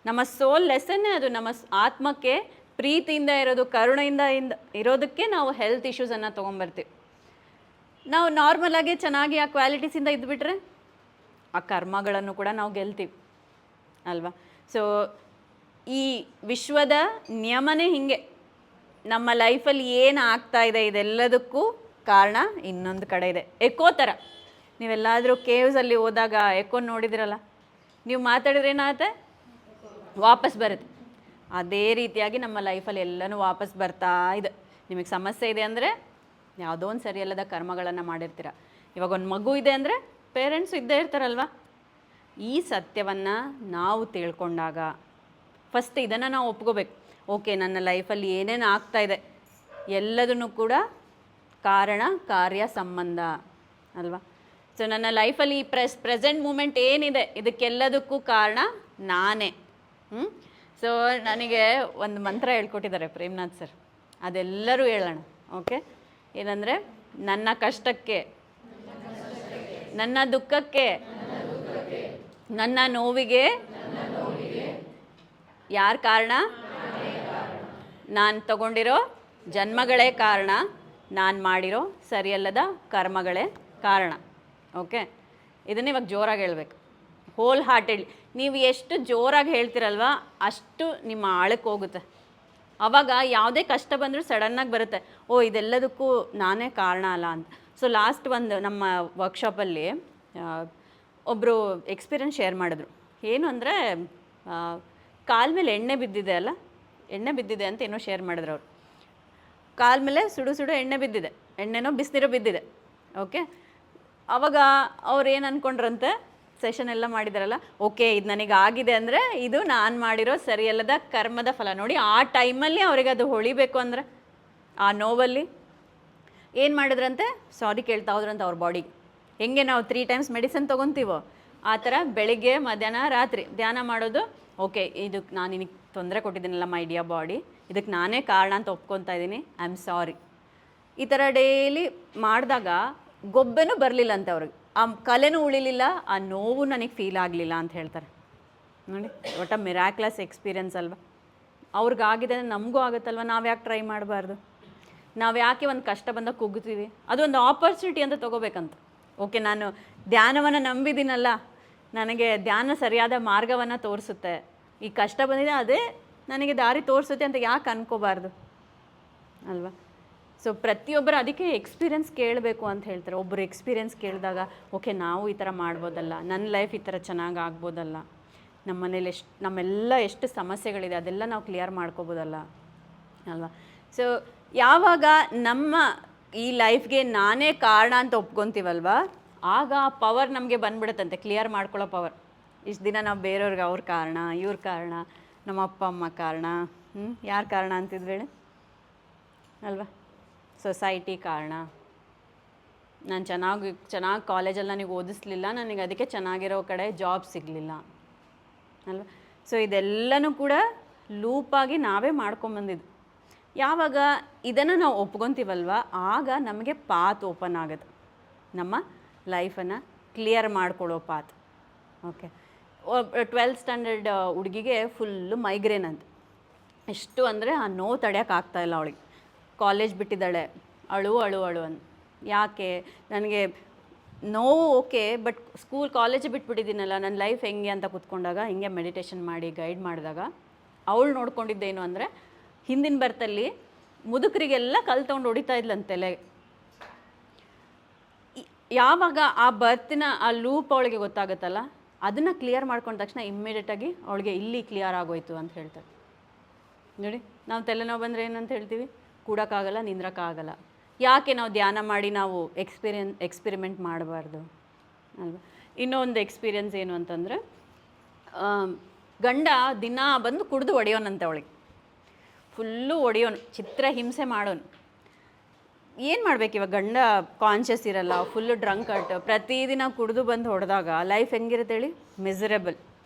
Speaker 1: ನಮ್ಮ ಸೋಲ್ ಲೆಸನ್ನೇ ಅದು. ನಮ್ಮ ಆತ್ಮಕ್ಕೆ ಪ್ರೀತಿಯಿಂದ ಇರೋದು, ಕರುಣೆಯಿಂದ ಇರೋದಕ್ಕೆ ನಾವು ಹೆಲ್ತ್ ಇಶ್ಯೂಸನ್ನು ತೊಗೊಂಬರ್ತೀವಿ. ನಾವು ನಾರ್ಮಲಾಗಿ ಚೆನ್ನಾಗಿ ಆ ಕ್ವಾಲಿಟೀಸಿಂದ ಇದ್ದುಬಿಟ್ರೆ ಆ ಕರ್ಮಗಳನ್ನು ಕೂಡ ನಾವು ಗೆಲ್ತೀವಿ ಅಲ್ವಾ. ಸೊ ಈ ವಿಶ್ವದ ನಿಯಮನೇ ಹೀಗೆ. ನಮ್ಮ ಲೈಫಲ್ಲಿ ಏನು ಆಗ್ತಾ ಇದೆ ಇದೆಲ್ಲದಕ್ಕೂ ಕಾರಣ ಇನ್ನೊಂದು ಕಡೆ ಇದೆ. ಎಕೋ ಥರ. ನೀವೆಲ್ಲಾದರೂ ಕೇವ್ಸಲ್ಲಿ ಹೋದಾಗ ಎಕೋ ನೋಡಿದಿರಲ್ಲ, ನೀವು ಮಾತಾಡಿದ್ರೆ ಏನಾಗುತ್ತೆ, ವಾಪಸ್ ಬರುತ್ತೆ. ಅದೇ ರೀತಿಯಾಗಿ ನಮ್ಮ ಲೈಫಲ್ಲಿ ಎಲ್ಲನೂ ವಾಪಸ್ ಬರ್ತಾ ಇದೆ. ನಿಮಗೆ ಸಮಸ್ಯೆ ಇದೆ ಅಂದರೆ ಯಾವುದೋ ಒಂದು ಸರಿಯಲ್ಲದ ಕರ್ಮಗಳನ್ನು ಮಾಡಿರ್ತೀರ. ಇವಾಗ ಒಂದು ಮಗು ಇದೆ ಅಂದರೆ ಪೇರೆಂಟ್ಸು ಇದ್ದೇ ಇರ್ತಾರಲ್ವ. ಈ ಸತ್ಯವನ್ನು ನಾವು ತಿಳ್ಕೊಂಡಾಗ ಫಸ್ಟ್ ಇದನ್ನು ನಾವು ಒಪ್ಕೋಬೇಕು. ಓಕೆ, ನನ್ನ ಲೈಫಲ್ಲಿ ಏನೇನು ಆಗ್ತಾಯಿದೆ ಎಲ್ಲದನ್ನು ಕೂಡ ಕಾರಣ ಕಾರ್ಯ ಸಂಬಂಧ ಅಲ್ವಾ. ಸೊ ನನ್ನ ಲೈಫಲ್ಲಿ ಈ ಪ್ರೆಸೆಂಟ್ ಮೂಮೆಂಟ್ ಏನಿದೆ ಇದಕ್ಕೆಲ್ಲದಕ್ಕೂ ಕಾರಣ ನಾನೇ. ಸೊ ನನಗೆ ಒಂದು ಮಂತ್ರ ಹೇಳ್ಕೊಟ್ಟಿದ್ದಾರೆ ಪ್ರೇಮ್ನಾಥ್ ಸರ್, ಅದೆಲ್ಲರೂ ಹೇಳೋಣ. ಓಕೆ, ಏನಂದರೆ ನನ್ನ ಕಷ್ಟಕ್ಕೆ, ನನ್ನ ದುಃಖಕ್ಕೆ, ನನ್ನ ನೋವಿಗೆ ಯಾರು ಕಾರಣ? ನಾನು ತಗೊಂಡಿರೋ ಜನ್ಮಗಳೇ ಕಾರಣ, ನಾನು ಮಾಡಿರೋ ಸರಿಯಲ್ಲದ ಕರ್ಮಗಳೇ ಕಾರಣ. ಓಕೆ, ಇದನ್ನ ಇವಾಗ ಜೋರಾಗಿ ಹೇಳ್ಬೇಕು, ಹೋಲ್ ಹಾರ್ಟೆಡ್ಲಿ. ನೀವು ಎಷ್ಟು ಜೋರಾಗಿ ಹೇಳ್ತಿರಲ್ವ ಅಷ್ಟು ನಿಮ್ಮ ಆಳಕ್ಕೆ ಹೋಗುತ್ತೆ. ಆವಾಗ ಯಾವುದೇ ಕಷ್ಟ ಬಂದರೂ ಸಡನ್ನಾಗಿ ಬರುತ್ತೆ, ಓ ಇದೆಲ್ಲದಕ್ಕೂ ನಾನೇ ಕಾರಣ ಅಲ್ಲ ಅಂತ. ಸೊ ಲಾಸ್ಟ್ ಒಂದು ನಮ್ಮ ವರ್ಕ್ಶಾಪಲ್ಲಿ ಒಬ್ಬರು ಎಕ್ಸ್ಪೀರಿಯನ್ಸ್ ಶೇರ್ ಮಾಡಿದ್ರು. ಏನು ಅಂದರೆ ಕಾಲ ಮೇಲೆ ಎಣ್ಣೆ ಬಿದ್ದಿದೆ ಅಲ್ಲ, ಎಣ್ಣೆ ಬಿದ್ದಿದೆ ಅಂತ ಏನೋ ಶೇರ್ ಮಾಡಿದ್ರು ಅವರು. ಕಾಲ ಮೇಲೆ ಸುಡು ಸುಡು ಎಣ್ಣೆ ಬಿದ್ದಿದೆ, ಎಣ್ಣೆನೋ ಬಿಸಿನೀರೋ ಬಿದ್ದಿದೆ. ಓಕೆ, ಆವಾಗ ಅವ್ರು ಏನು ಅಂದ್ಕೊಂಡ್ರಂತೆ, ಸೆಷನ್ ಎಲ್ಲ ಮಾಡಿದಾರಲ್ಲ, ಓಕೆ ಇದು ನನಗೆ ಆಗಿದೆ ಅಂದರೆ ಇದು ನಾನು ಮಾಡಿರೋ ಸರಿಯಲ್ಲದ ಕರ್ಮದ ಫಲ. ನೋಡಿ, ಆ ಟೈಮಲ್ಲಿ ಅವ್ರಿಗೆ ಅದು ಹೊಳಿಬೇಕು ಅಂದರೆ ಆ ನೋವಲ್ಲಿ ಏನು ಮಾಡಿದ್ರಂತೆ, ಸಾರಿ ಕೇಳ್ತಾ ಹೋದ್ರಂತೆ ಅವ್ರ ಬಾಡಿಗೆ. ಹೆಂಗೆ ನಾವು 3 ಟೈಮ್ಸ್ ಮೆಡಿಸಿನ್ ತೊಗೊತೀವೋ ಆ ಥರ ಬೆಳಿಗ್ಗೆ ಮಧ್ಯಾಹ್ನ ರಾತ್ರಿ ಧ್ಯಾನ ಮಾಡೋದು. ಓಕೆ, ಇದಕ್ಕೆ ನಾನು ನಿನಗೆ ತೊಂದರೆ ಕೊಟ್ಟಿದ್ದೀನಲ್ಲ ಮೈ ಡಿಯರ್ ಬಾಡಿ, ಇದಕ್ಕೆ ನಾನೇ ಕಾರಣ ಅಂತ ಒಪ್ಕೊತಾ ಇದ್ದೀನಿ, ಐ ಆಮ್ ಸಾರಿ. ಈ ಥರ ಡೈಲಿ ಮಾಡಿದಾಗ ಗೊಬ್ಬೆನೂ ಬರಲಿಲ್ಲ ಅಂತ ಅವ್ರಿಗೆ, ಆ ಕಲೆನೂ ಉಳಿಲಿಲ್ಲ, ಆ ನೋವು ನನಗೆ ಫೀಲ್ ಆಗಲಿಲ್ಲ ಅಂತ ಹೇಳ್ತಾರೆ. ನೋಡಿ, ಒಟ್ಟ ಮಿರಾಕ್ಲಸ್ ಎಕ್ಸ್ಪೀರಿಯನ್ಸ್ ಅಲ್ವಾ. ಅವ್ರಿಗಾಗಿದೆ ನಮಗೂ ಆಗುತ್ತಲ್ವ, ನಾವು ಯಾಕೆ ಟ್ರೈ ಮಾಡಬಾರ್ದು? ನಾವು ಯಾಕೆ ಒಂದು ಕಷ್ಟ ಬಂದಾಗ ಕುಗ್ತೀವಿ? ಅದೊಂದು ಆಪರ್ಚುನಿಟಿ ಅಂತ ತೊಗೋಬೇಕಂತ. ಓಕೆ, ನಾನು ಧ್ಯಾನವನ್ನು ನಂಬಿದ್ದೀನಲ್ಲ, ನನಗೆ ಧ್ಯಾನ ಸರಿಯಾದ ಮಾರ್ಗವನ್ನು ತೋರಿಸುತ್ತೆ, ಈ ಕಷ್ಟ ಬಂದಿದೆ ಅದೇ ನನಗೆ ದಾರಿ ತೋರಿಸುತ್ತೆ ಅಂತ ಯಾಕೆ ಅನ್ಕೋಬಾರ್ದು ಅಲ್ವಾ. ಸೊ ಪ್ರತಿಯೊಬ್ಬರು ಅದಕ್ಕೆ ಎಕ್ಸ್ಪೀರಿಯನ್ಸ್ ಕೇಳಬೇಕು ಅಂತ ಹೇಳ್ತಾರೆ. ಒಬ್ಬರು ಎಕ್ಸ್ಪೀರಿಯನ್ಸ್ ಕೇಳಿದಾಗ ಓಕೆ ನಾವು ಈ ಥರ ಮಾಡ್ಬೋದಲ್ಲ, ನನ್ನ ಲೈಫ್ ಈ ಥರ ಚೆನ್ನಾಗಿ ಆಗ್ಬೋದಲ್ಲ, ನಮ್ಮ ಮನೇಲಿ ನಮ್ಮೆಲ್ಲ ಎಷ್ಟು ಸಮಸ್ಯೆಗಳಿದೆ ಅದೆಲ್ಲ ನಾವು ಕ್ಲಿಯರ್ ಮಾಡ್ಕೋಬೋದಲ್ಲ ಅಲ್ವಾ. ಸೊ ಯಾವಾಗ ನಮ್ಮ ಈ ಲೈಫ್ಗೆ ನಾನೇ ಕಾರಣ ಅಂತ ಒಪ್ಕೊತೀವಲ್ವ, ಆಗ ಆ ಪವರ್ ನಮಗೆ ಬಂದ್ಬಿಡುತ್ತಂತೆ, ಕ್ಲಿಯರ್ ಮಾಡ್ಕೊಳ್ಳೋ ಪವರ್. ಇಷ್ಟು ದಿನ ನಾವು ಬೇರೆಯವ್ರಿಗೆ ಅವ್ರ ಕಾರಣ, ಇವ್ರ ಕಾರಣ, ನಮ್ಮ ಅಪ್ಪ ಅಮ್ಮ ಕಾರಣ, ಯಾರು ಕಾರಣ ಅಂತಿದ್ವಿ ಹೇಳಿ ಅಲ್ವಾ. ಸೊಸೈಟಿ ಕಾರಣ, ನಾನು ಚೆನ್ನಾಗಿ ಕಾಲೇಜಲ್ಲಿ ನನಗೆ ಓದಿಸ್ಲಿಲ್ಲ, ನನಗೆ ಅದಕ್ಕೆ ಚೆನ್ನಾಗಿರೋ ಕಡೆ ಜಾಬ್ ಸಿಗಲಿಲ್ಲ ಅಲ್ವಾ. ಸೊ ಇದೆಲ್ಲನೂ ಕೂಡ ಲೂಪಾಗಿ ನಾವೇ ಮಾಡ್ಕೊಂಬಂದಿದ್ದು. ಯಾವಾಗ ಇದನ್ನು ನಾವು ಒಪ್ಕೊತೀವಲ್ವ, ಆಗ ನಮಗೆ ಪಾತ್ ಓಪನ್ ಆಗುತ್ತೆ, ನಮ್ಮ ಲೈಫನ್ನು ಕ್ಲಿಯರ್ ಮಾಡ್ಕೊಳ್ಳೋ ಪಾತ್. ಓಕೆ, 12th ಸ್ಟ್ಯಾಂಡರ್ಡ್ ಹುಡುಗಿಗೆ ಫುಲ್ಲು ಮೈಗ್ರೇನ್ ಅಂತ. ಎಷ್ಟು ಅಂದರೆ ಆ ನೋವು ತಡೆಯೋಕ್ಕಾಗ್ತಾಯಿಲ್ಲ ಅವಳಿಗೆ. ಕಾಲೇಜ್ ಬಿಟ್ಟಿದ್ದಾಳೆ, ಅಳು ಅಂತ. ಯಾಕೆ ನನಗೆ ನೋವು ಓಕೆ, ಬಟ್ ಕಾಲೇಜ್ ಬಿಟ್ಬಿಟ್ಟಿದ್ದೀನಲ್ಲ, ನನ್ನ ಲೈಫ್ ಹೆಂಗೆ ಅಂತ ಕೂತ್ಕೊಂಡಾಗ ಹಿಂಗೆ ಮೆಡಿಟೇಷನ್ ಮಾಡಿ ಗೈಡ್ ಮಾಡಿದಾಗ ಅವಳು ನೋಡ್ಕೊಂಡಿದ್ದೇನು ಅಂದರೆ, ಹಿಂದಿನ ಬರ್ತಲ್ಲಿ ಮುದುಕರಿಗೆಲ್ಲ ಕಲ್ಲು ತೊಗೊಂಡು ಹೊಡಿತಾ ಇದ್ಲಂತ ತಲೆಗೆ. ಯಾವಾಗ ಆ ಬರ್ತಿನ ಆ ಲೂಪ್ ಅವಳಿಗೆ ಗೊತ್ತಾಗುತ್ತಲ್ಲ, ಅದನ್ನು ಕ್ಲಿಯರ್ ಮಾಡ್ಕೊಂಡ ತಕ್ಷಣ ಇಮ್ಮಿಡಿಯೇಟಾಗಿ ಅವಳಿಗೆ ಇಲ್ಲಿ ಕ್ಲಿಯರ್ ಆಗೋಯ್ತು ಅಂತ ಹೇಳ್ತಾರೆ. ನೋಡಿ, ನಾವು ತಲೆನೋವು ಬಂದರೆ ಏನಂತ ಹೇಳ್ತೀವಿ, ಕೂಡೋಕ್ಕಾಗಲ್ಲ, ನಿಂದ್ರಕ್ಕಾಗಲ್ಲ. ಯಾಕೆ ನಾವು ಧ್ಯಾನ ಮಾಡಿ ನಾವು ಎಕ್ಸ್ಪೆರಿಮೆಂಟ್ ಮಾಡಬಾರ್ದು ಅಲ್ವಾ. ಇನ್ನೊಂದು ಎಕ್ಸ್ಪೀರಿಯನ್ಸ್ ಏನು ಅಂತಂದರೆ, ಗಂಡ ದಿನ ಬಂದು ಕುಡಿದು ಹೊಡೆಯೋನಂತೆ ಅವಳಿಗೆ, ಫುಲ್ಲು ಹೊಡೆಯೋನು, ಚಿತ್ರ ಹಿಂಸೆ ಮಾಡೋನು. ಏನು ಮಾಡ್ಬೇಕು ಇವಾಗ? ಗಂಡ ಕಾನ್ಷಿಯಸ್ ಇರಲ್ಲ, ಫುಲ್ಲು ಡ್ರಂಕ್ ಅಟ್, ಪ್ರತಿದಿನ ಕುಡಿದು ಬಂದು ಹೊಡೆದಾಗ ಲೈಫ್ ಹೆಂಗಿರುತ್ತೆ ಹೇಳಿ, ಮಿಸರೇಬಲ್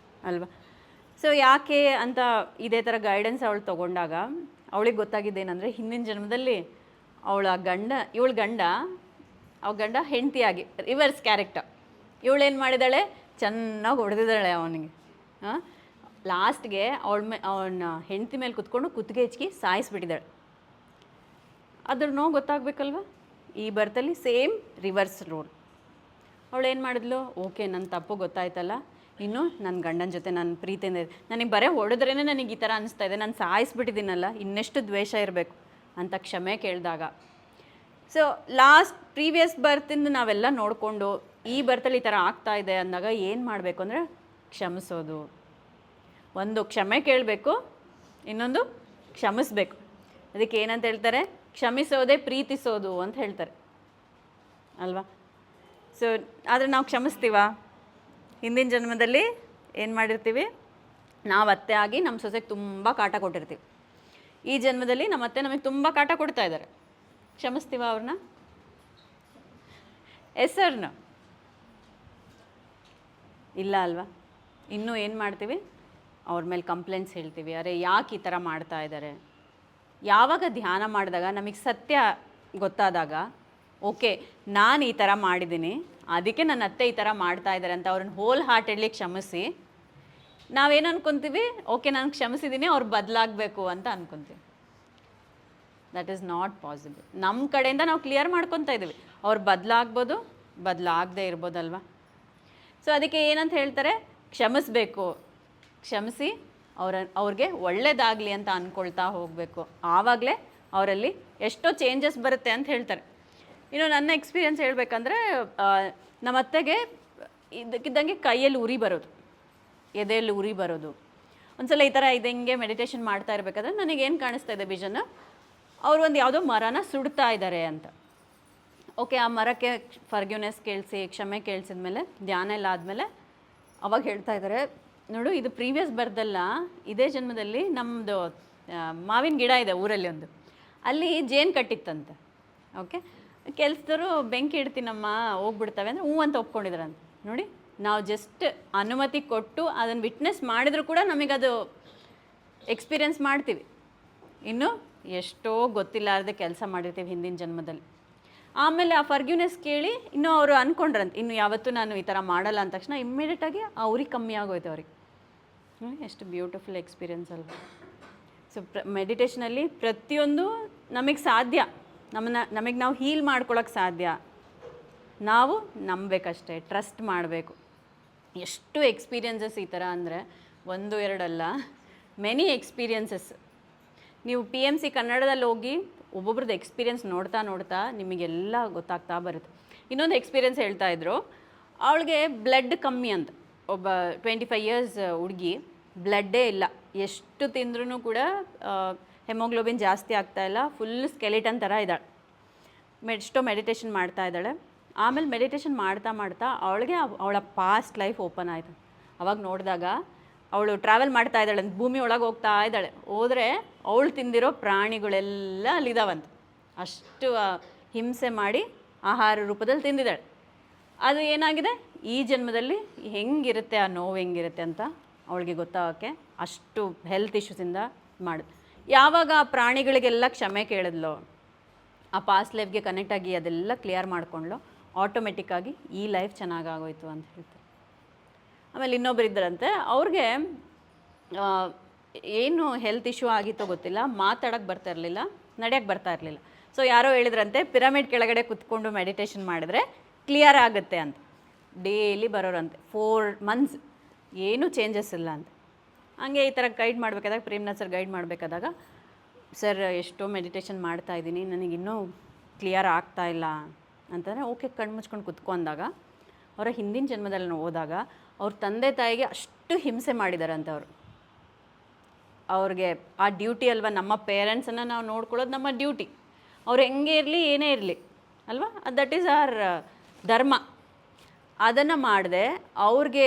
Speaker 1: ಅಲ್ವಾ. ಸೊ ಯಾಕೆ ಅಂತ ಇದೇ ಥರ ಗೈಡೆನ್ಸ್ ಅವಳು ತೊಗೊಂಡಾಗ ಅವಳಿಗೆ ಗೊತ್ತಾಗಿದ್ದೇನೆಂದರೆ, ಹಿಂದಿನ ಜನ್ಮದಲ್ಲಿ ಇವಳ ಗಂಡ ಹೆಂಡತಿಯಾಗಿ ರಿವರ್ಸ್ ಕ್ಯಾರೆಕ್ಟರ್. ಇವಳೇನು ಮಾಡಿದಾಳೆ, ಚೆನ್ನಾಗಿ ಹೊಡೆದಿದ್ದಾಳೆ ಅವನಿಗೆ. ಲಾಸ್ಟ್ಗೆ ಅವನ ಹೆಂಡತಿ ಮೇಲೆ ಕುತ್ಕೊಂಡು ಕುತ್ತಿಗೆ ಹೆಚ್ಚಿ ಸಾಯಿಸ್ಬಿಟ್ಟಿದ್ದಾಳೆ. ಅದ್ರ ನೋವು ಗೊತ್ತಾಗಬೇಕಲ್ವ. ಈ ಬರ್ತಲ್ಲಿ ಸೇಮ್ ರಿವರ್ಸ್ ರೋಲ್. ಅವಳೇನು ಮಾಡಿದ್ಲು, ಓಕೆ ನನ್ನ ತಪ್ಪು ಗೊತ್ತಾಯ್ತಲ್ಲ, ಇನ್ನು ನನ್ನ ಗಂಡನ ಜೊತೆ ನನ್ನ ಪ್ರೀತಿಯಿಂದ ನನಗೆ ಬರೀ ಹೊಡೆದ್ರೇ ನನಗೆ ಈ ಥರ ಅನಿಸ್ತಾ ಇದೆ, ನಾನು ಸಾಯಿಸ್ಬಿಟ್ಟಿದ್ದೀನಲ್ಲ, ಇನ್ನೆಷ್ಟು ದ್ವೇಷ ಇರಬೇಕು ಅಂತ ಕ್ಷಮೆ ಕೇಳಿದಾಗ. ಸೊ ಪ್ರೀವಿಯಸ್ ಬರ್ತಿಂದು ನಾವೆಲ್ಲ ನೋಡಿಕೊಂಡು ಈ ಬರ್ತಲ್ಲಿ ಈ ಥರ ಆಗ್ತಾ ಇದೆ ಅಂದಾಗ ಏನು ಮಾಡಬೇಕು ಅಂದರೆ, ಕ್ಷಮಿಸೋದು. ಒಂದು ಕ್ಷಮೆ ಕೇಳಬೇಕು, ಇನ್ನೊಂದು ಕ್ಷಮಿಸ್ಬೇಕು. ಅದಕ್ಕೆ ಏನಂತ ಹೇಳ್ತಾರೆ, ಕ್ಷಮಿಸೋದೇ ಪ್ರೀತಿಸೋದು ಅಂತ ಹೇಳ್ತಾರೆ ಅಲ್ವಾ. ಸೊ ಆದರೆ ನಾವು ಕ್ಷಮಿಸ್ತೀವ? ಹಿಂದಿನ ಜನ್ಮದಲ್ಲಿ ಏನು ಮಾಡಿರ್ತೀವಿ, ನಾವು ಅತ್ತೆ ಆಗಿ ನಮ್ಮ ಸೊಸೆಗೆ ತುಂಬ ಕಾಟ ಕೊಟ್ಟಿರ್ತೀವಿ. ಈ ಜನ್ಮದಲ್ಲಿ ನಮ್ಮ ಅತ್ತೆ ನಮಗೆ ತುಂಬ ಕಾಟ ಕೊಡ್ತಾ ಇದ್ದಾರೆ, ಕ್ಷಮಿಸ್ತೀವ ಅವ್ರನ್ನ? ಎಸ್ ಸರ್ ಇಲ್ಲ ಅಲ್ವಾ? ಇನ್ನೂ ಏನು ಮಾಡ್ತೀವಿ, ಅವ್ರ ಮೇಲೆ ಕಂಪ್ಲೇಂಟ್ಸ್ ಹೇಳ್ತೀವಿ, ಅರೆ ಯಾಕೆ ಈ ಥರ ಮಾಡ್ತಾ ಇದ್ದಾರೆ. ಯಾವಾಗ ಧ್ಯಾನ ಮಾಡಿದಾಗ ನಮಗೆ ಸತ್ಯ ಗೊತ್ತಾದಾಗ, ಓಕೆ ನಾನು ಈ ಥರ ಮಾಡಿದ್ದೀನಿ, ಅದಕ್ಕೆ ನನ್ನ ಅತ್ತೆ ಈ ಥರ ಮಾಡ್ತಾ ಇದ್ದಾರೆ ಅಂತ ಅವ್ರನ್ನ ಹೋಲ್ ಹಾರ್ಟೆಡ್ಲಿ ಕ್ಷಮಿಸಿ, ನಾವೇನು ಅನ್ಕೊತೀವಿ, ಓಕೆ ನಾನು ಕ್ಷಮಿಸಿದ್ದೀನಿ, ಅವ್ರು ಬದಲಾಗಬೇಕು ಅಂತ ಅನ್ಕೊತೀವಿ. That is not possible. ನಮ್ಮ ಕಡೆಯಿಂದ ನಾವು ಕ್ಲಿಯರ್ ಮಾಡ್ಕೊತಾ ಇದ್ದೀವಿ, ಅವ್ರು ಬದಲಾಗ್ಬೋದು, ಬದಲಾಗದೇ ಇರ್ಬೋದಲ್ವ. ಸೊ ಅದಕ್ಕೆ ಏನಂತ ಹೇಳ್ತಾರೆ, ಕ್ಷಮಿಸ್ಬೇಕು, ಕ್ಷಮಿಸಿ ಅವ್ರಿಗೆ ಒಳ್ಳೇದಾಗಲಿ ಅಂತ ಅಂದ್ಕೊಳ್ತಾ ಹೋಗಬೇಕು. ಆವಾಗಲೇ ಅವರಲ್ಲಿ ಎಷ್ಟೋ ಚೇಂಜಸ್ ಬರುತ್ತೆ ಅಂತ ಹೇಳ್ತಾರೆ. ಇನ್ನು ನನ್ನ ಎಕ್ಸ್ಪೀರಿಯೆನ್ಸ್ ಹೇಳಬೇಕಂದ್ರೆ, ನಮ್ಮ ಅತ್ತೆಗೆ ಇದಕ್ಕಿದ್ದಂಗೆ ಕೈಯಲ್ಲಿ ಉರಿ ಬರೋದು, ಎದೆಯಲ್ಲಿ ಉರಿ ಬರೋದು. ಒಂದು ಸಲ ಈ ಥರ ಹಿಂಗೆ ಮೆಡಿಟೇಷನ್ ಮಾಡ್ತಾ ಇರಬೇಕಾದ್ರೆ ನನಗೇನು ಕಾಣಿಸ್ತಾ ಇದೆ ವಿಷನ್, ಅವರು ಒಂದು ಯಾವುದೋ ಮರನ ಸುಡ್ತಾ ಇದ್ದಾರೆ ಅಂತ. ಓಕೆ, ಆ ಮರಕ್ಕೆ ಫರ್ಗ್ಯೂನೆಸ್ ಕೇಳಿಸಿ, ಕ್ಷಮೆ ಕೇಳಿಸಿದ ಮೇಲೆ, ಧ್ಯಾನ ಎಲ್ಲ ಆದಮೇಲೆ ಅವಾಗ ಹೇಳ್ತಾ ಇದ್ದಾರೆ, ನೋಡು ಇದು ಪ್ರೀವಿಯಸ್ ಬರ್ದಲ್ಲ, ಇದೇ ಜನ್ಮದಲ್ಲಿ ನಮ್ಮದು ಮಾವಿನ ಗಿಡ ಇದೆ ಊರಲ್ಲಿ ಒಂದು, ಅಲ್ಲಿ ಜೇನು ಕಟ್ಟಿತ್ತಂತೆ. ಓಕೆ, ಕೆಲಸದವರು ಬೆಂಕಿ ಇಡ್ತೀನಮ್ಮ ಹೋಗ್ಬಿಡ್ತವೆ ಅಂದರೆ ಹ್ಞೂ ಅಂತ ಒಪ್ಕೊಂಡಿದ್ರಂತೆ. ನೋಡಿ, ನಾವು ಜಸ್ಟ್ ಅನುಮತಿ ಕೊಟ್ಟು ಅದನ್ನು ವಿಟ್ನೆಸ್ ಮಾಡಿದರೂ ಕೂಡ ನಮಗದು ಎಕ್ಸ್ಪೀರಿಯೆನ್ಸ್ ಮಾಡ್ತೀವಿ. ಇನ್ನು ಎಷ್ಟೋ ಗೊತ್ತಿಲ್ಲಾರದೆ ಕೆಲಸ ಮಾಡಿರ್ತೀವಿ ಹಿಂದಿನ ಜನ್ಮದಲ್ಲಿ. ಆಮೇಲೆ ಆ ಫರ್ಗ್ಯೂನೆಸ್ ಕೇಳಿ ಇನ್ನೂ ಅವರು ಅಂದ್ಕೊಂಡ್ರಂತೆ, ಇನ್ನು ಯಾವತ್ತೂ ನಾನು ಈ ಥರ ಮಾಡಲ್ಲ ಅಂದ ತಕ್ಷಣ ಇಮ್ಮಿಡಿಯೇಟಾಗಿ ಅವ್ರಿಗೆ ಕಮ್ಮಿ ಆಗೋಯ್ತು ಅವ್ರಿಗೆ. ಎಷ್ಟು ಬ್ಯೂಟಿಫುಲ್ ಎಕ್ಸ್ಪೀರಿಯೆನ್ಸ್ ಅಲ್ವ. ಸೊ ಮೆಡಿಟೇಷನಲ್ಲಿ ಪ್ರತಿಯೊಂದು ನಮಗೆ ಸಾಧ್ಯ, ನಮಗೆ ನಾವು ಹೀಲ್ ಮಾಡ್ಕೊಳಕ್ಕೆ ಸಾಧ್ಯ. ನಾವು ನಂಬಬೇಕಷ್ಟೇ, ಟ್ರಸ್ಟ್ ಮಾಡಬೇಕು. ಎಷ್ಟು ಎಕ್ಸ್ಪೀರಿಯನ್ಸಸ್ ಈ ಥರ ಅಂದರೆ ಒಂದು ಎರಡಲ್ಲ, ಮೆನಿ ಎಕ್ಸ್ಪೀರಿಯನ್ಸಸ್. ನೀವು PMC ಕನ್ನಡದಲ್ಲಿ ಹೋಗಿ ಒಬ್ಬೊಬ್ರದ್ದು ಎಕ್ಸ್ಪೀರಿಯೆನ್ಸ್ ನೋಡ್ತಾ ನೋಡ್ತಾ ನಿಮಗೆಲ್ಲ ಗೊತ್ತಾಗ್ತಾ ಬರುತ್ತೆ. ಇನ್ನೊಂದು ಎಕ್ಸ್ಪೀರಿಯೆನ್ಸ್ ಹೇಳ್ತಾ ಇದ್ರು, ಅವಳಿಗೆ ಬ್ಲಡ್ ಕಮ್ಮಿ ಅಂತ. ಒಬ್ಬ 25 ಇಯರ್ಸ್ ಹುಡುಗಿ, ಬ್ಲಡ್ಡೇ ಇಲ್ಲ, ಎಷ್ಟು ತಿಂದ್ರೂ ಕೂಡ ಹೆಮೋಗ್ಲೋಬಿನ್ ಜಾಸ್ತಿ ಆಗ್ತಾಯಿಲ್ಲ, ಫುಲ್ ಸ್ಕೆಲಿಟನ್ ಥರ ಇದ್ದಾಳೆ. ಎಷ್ಟೋ ಮೆಡಿಟೇಷನ್ ಮಾಡ್ತಾ ಇದ್ದಾಳೆ. ಆಮೇಲೆ ಮೆಡಿಟೇಷನ್ ಮಾಡ್ತಾ ಮಾಡ್ತಾ ಅವಳಿಗೆ ಅವಳ ಪಾಸ್ಟ್ ಲೈಫ್ ಓಪನ್ ಆಯಿತು. ಅವಾಗ ನೋಡಿದಾಗ ಅವಳು ಟ್ರಾವೆಲ್ ಮಾಡ್ತಾ ಇದ್ದಾಳೆ, ಭೂಮಿ ಒಳಗೆ ಹೋಗ್ತಾ ಇದ್ದಾಳೆ. ಹೋದರೆ ಅವಳು ತಿಂದಿರೋ ಪ್ರಾಣಿಗಳೆಲ್ಲ ಅಲ್ಲಿದ್ದಾವಂತೆ. ಅಷ್ಟು ಹಿಂಸೆ ಮಾಡಿ ಆಹಾರ ರೂಪದಲ್ಲಿ ತಿಂದಿದ್ದಾಳೆ. ಅದು ಏನಾಗಿದೆ, ಈ ಜನ್ಮದಲ್ಲಿ ಹೆಂಗಿರುತ್ತೆ ಆ ನೋವು ಹೆಂಗಿರುತ್ತೆ ಅಂತ ಅವಳಿಗೆ ಗೊತ್ತಾಗೋಕ್ಕೆ ಅಷ್ಟು ಹೆಲ್ತ್ ಇಶ್ಯೂಸಿಂದ ಮಾಡಿದ್. ಯಾವಾಗ ಆ ಪ್ರಾಣಿಗಳಿಗೆಲ್ಲ ಕ್ಷಮೆ ಕೇಳಿದ್ಲೋ, ಆ ಪಾಸ್ಟ್ ಲೈಫ್ಗೆ ಕನೆಕ್ಟ್ ಆಗಿ ಅದೆಲ್ಲ ಕ್ಲಿಯರ್ ಮಾಡ್ಕೊಂಡ್ಲೋ, ಆಟೋಮೆಟಿಕ್ಕಾಗಿ ಈ ಲೈಫ್ ಚೆನ್ನಾಗಾಗೋಯ್ತು ಅಂತ ಹೇಳ್ತಾರೆ. ಆಮೇಲೆ ಇನ್ನೊಬ್ರು ಇದ್ದರಂತೆ, ಅವ್ರಿಗೆ ಏನು ಹೆಲ್ತ್ ಇಶ್ಯೂ ಆಗಿತ್ತೋ ಗೊತ್ತಿಲ್ಲ, ಮಾತಾಡೋಕ್ಕೆ ಬರ್ತಾ ಇರಲಿಲ್ಲ, ನಡೆಯೋಕ್ಕೆ ಬರ್ತಾ ಇರಲಿಲ್ಲ. ಸೊ ಯಾರೋ ಹೇಳಿದ್ರಂತೆ, ಪಿರಮಿಡ್ ಕೆಳಗಡೆ ಕುತ್ಕೊಂಡು ಮೆಡಿಟೇಷನ್ ಮಾಡಿದ್ರೆ ಕ್ಲಿಯರ್ ಆಗುತ್ತೆ ಅಂತ. ಡೈಲಿ ಬರೋರಂತೆ, 4 months ಏನೂ ಚೇಂಜಸ್ ಇಲ್ಲ ಅಂತ. ಹಂಗೆ ಈ ಥರ ಗೈಡ್ ಮಾಡಬೇಕಾದಾಗ, ಪ್ರೇಮ್ನಾಥ್ ಸರ್ ಗೈಡ್ ಮಾಡಬೇಕಾದಾಗ, ಸರ್ ಎಷ್ಟೋ ಮೆಡಿಟೇಷನ್ ಮಾಡ್ತಾಯಿದ್ದೀನಿ, ನನಗಿನ್ನೂ ಕ್ಲಿಯರ್ ಆಗ್ತಾ ಇಲ್ಲ ಅಂತಂದರೆ, ಓಕೆ ಕಣ್ಣು ಮುಚ್ಕೊಂಡು ಕುತ್ಕೊಂಡಾಗ ಅವರ ಹಿಂದಿನ ಜನ್ಮದಲ್ಲಿ ಹೋದಾಗ ಅವ್ರ ತಂದೆ ತಾಯಿಗೆ ಅಷ್ಟು ಹಿಂಸೆ ಮಾಡಿದಾರಂತೆ ಅವರು. ಅವ್ರಿಗೆ ಆ ಡ್ಯೂಟಿ ಅಲ್ವಾ, ನಮ್ಮ ಪೇರೆಂಟ್ಸನ್ನು ನಾವು ನೋಡ್ಕೊಳ್ಳೋದು ನಮ್ಮ ಡ್ಯೂಟಿ. ಅವ್ರು ಹೆಂಗೆ ಇರಲಿ ಏನೇ ಇರಲಿ ಅಲ್ವಾ, ದಟ್ ಈಸ್ ಅವರ್ ಧರ್ಮ. ಅದನ್ನು ಮಾಡದೆ ಅವ್ರಿಗೆ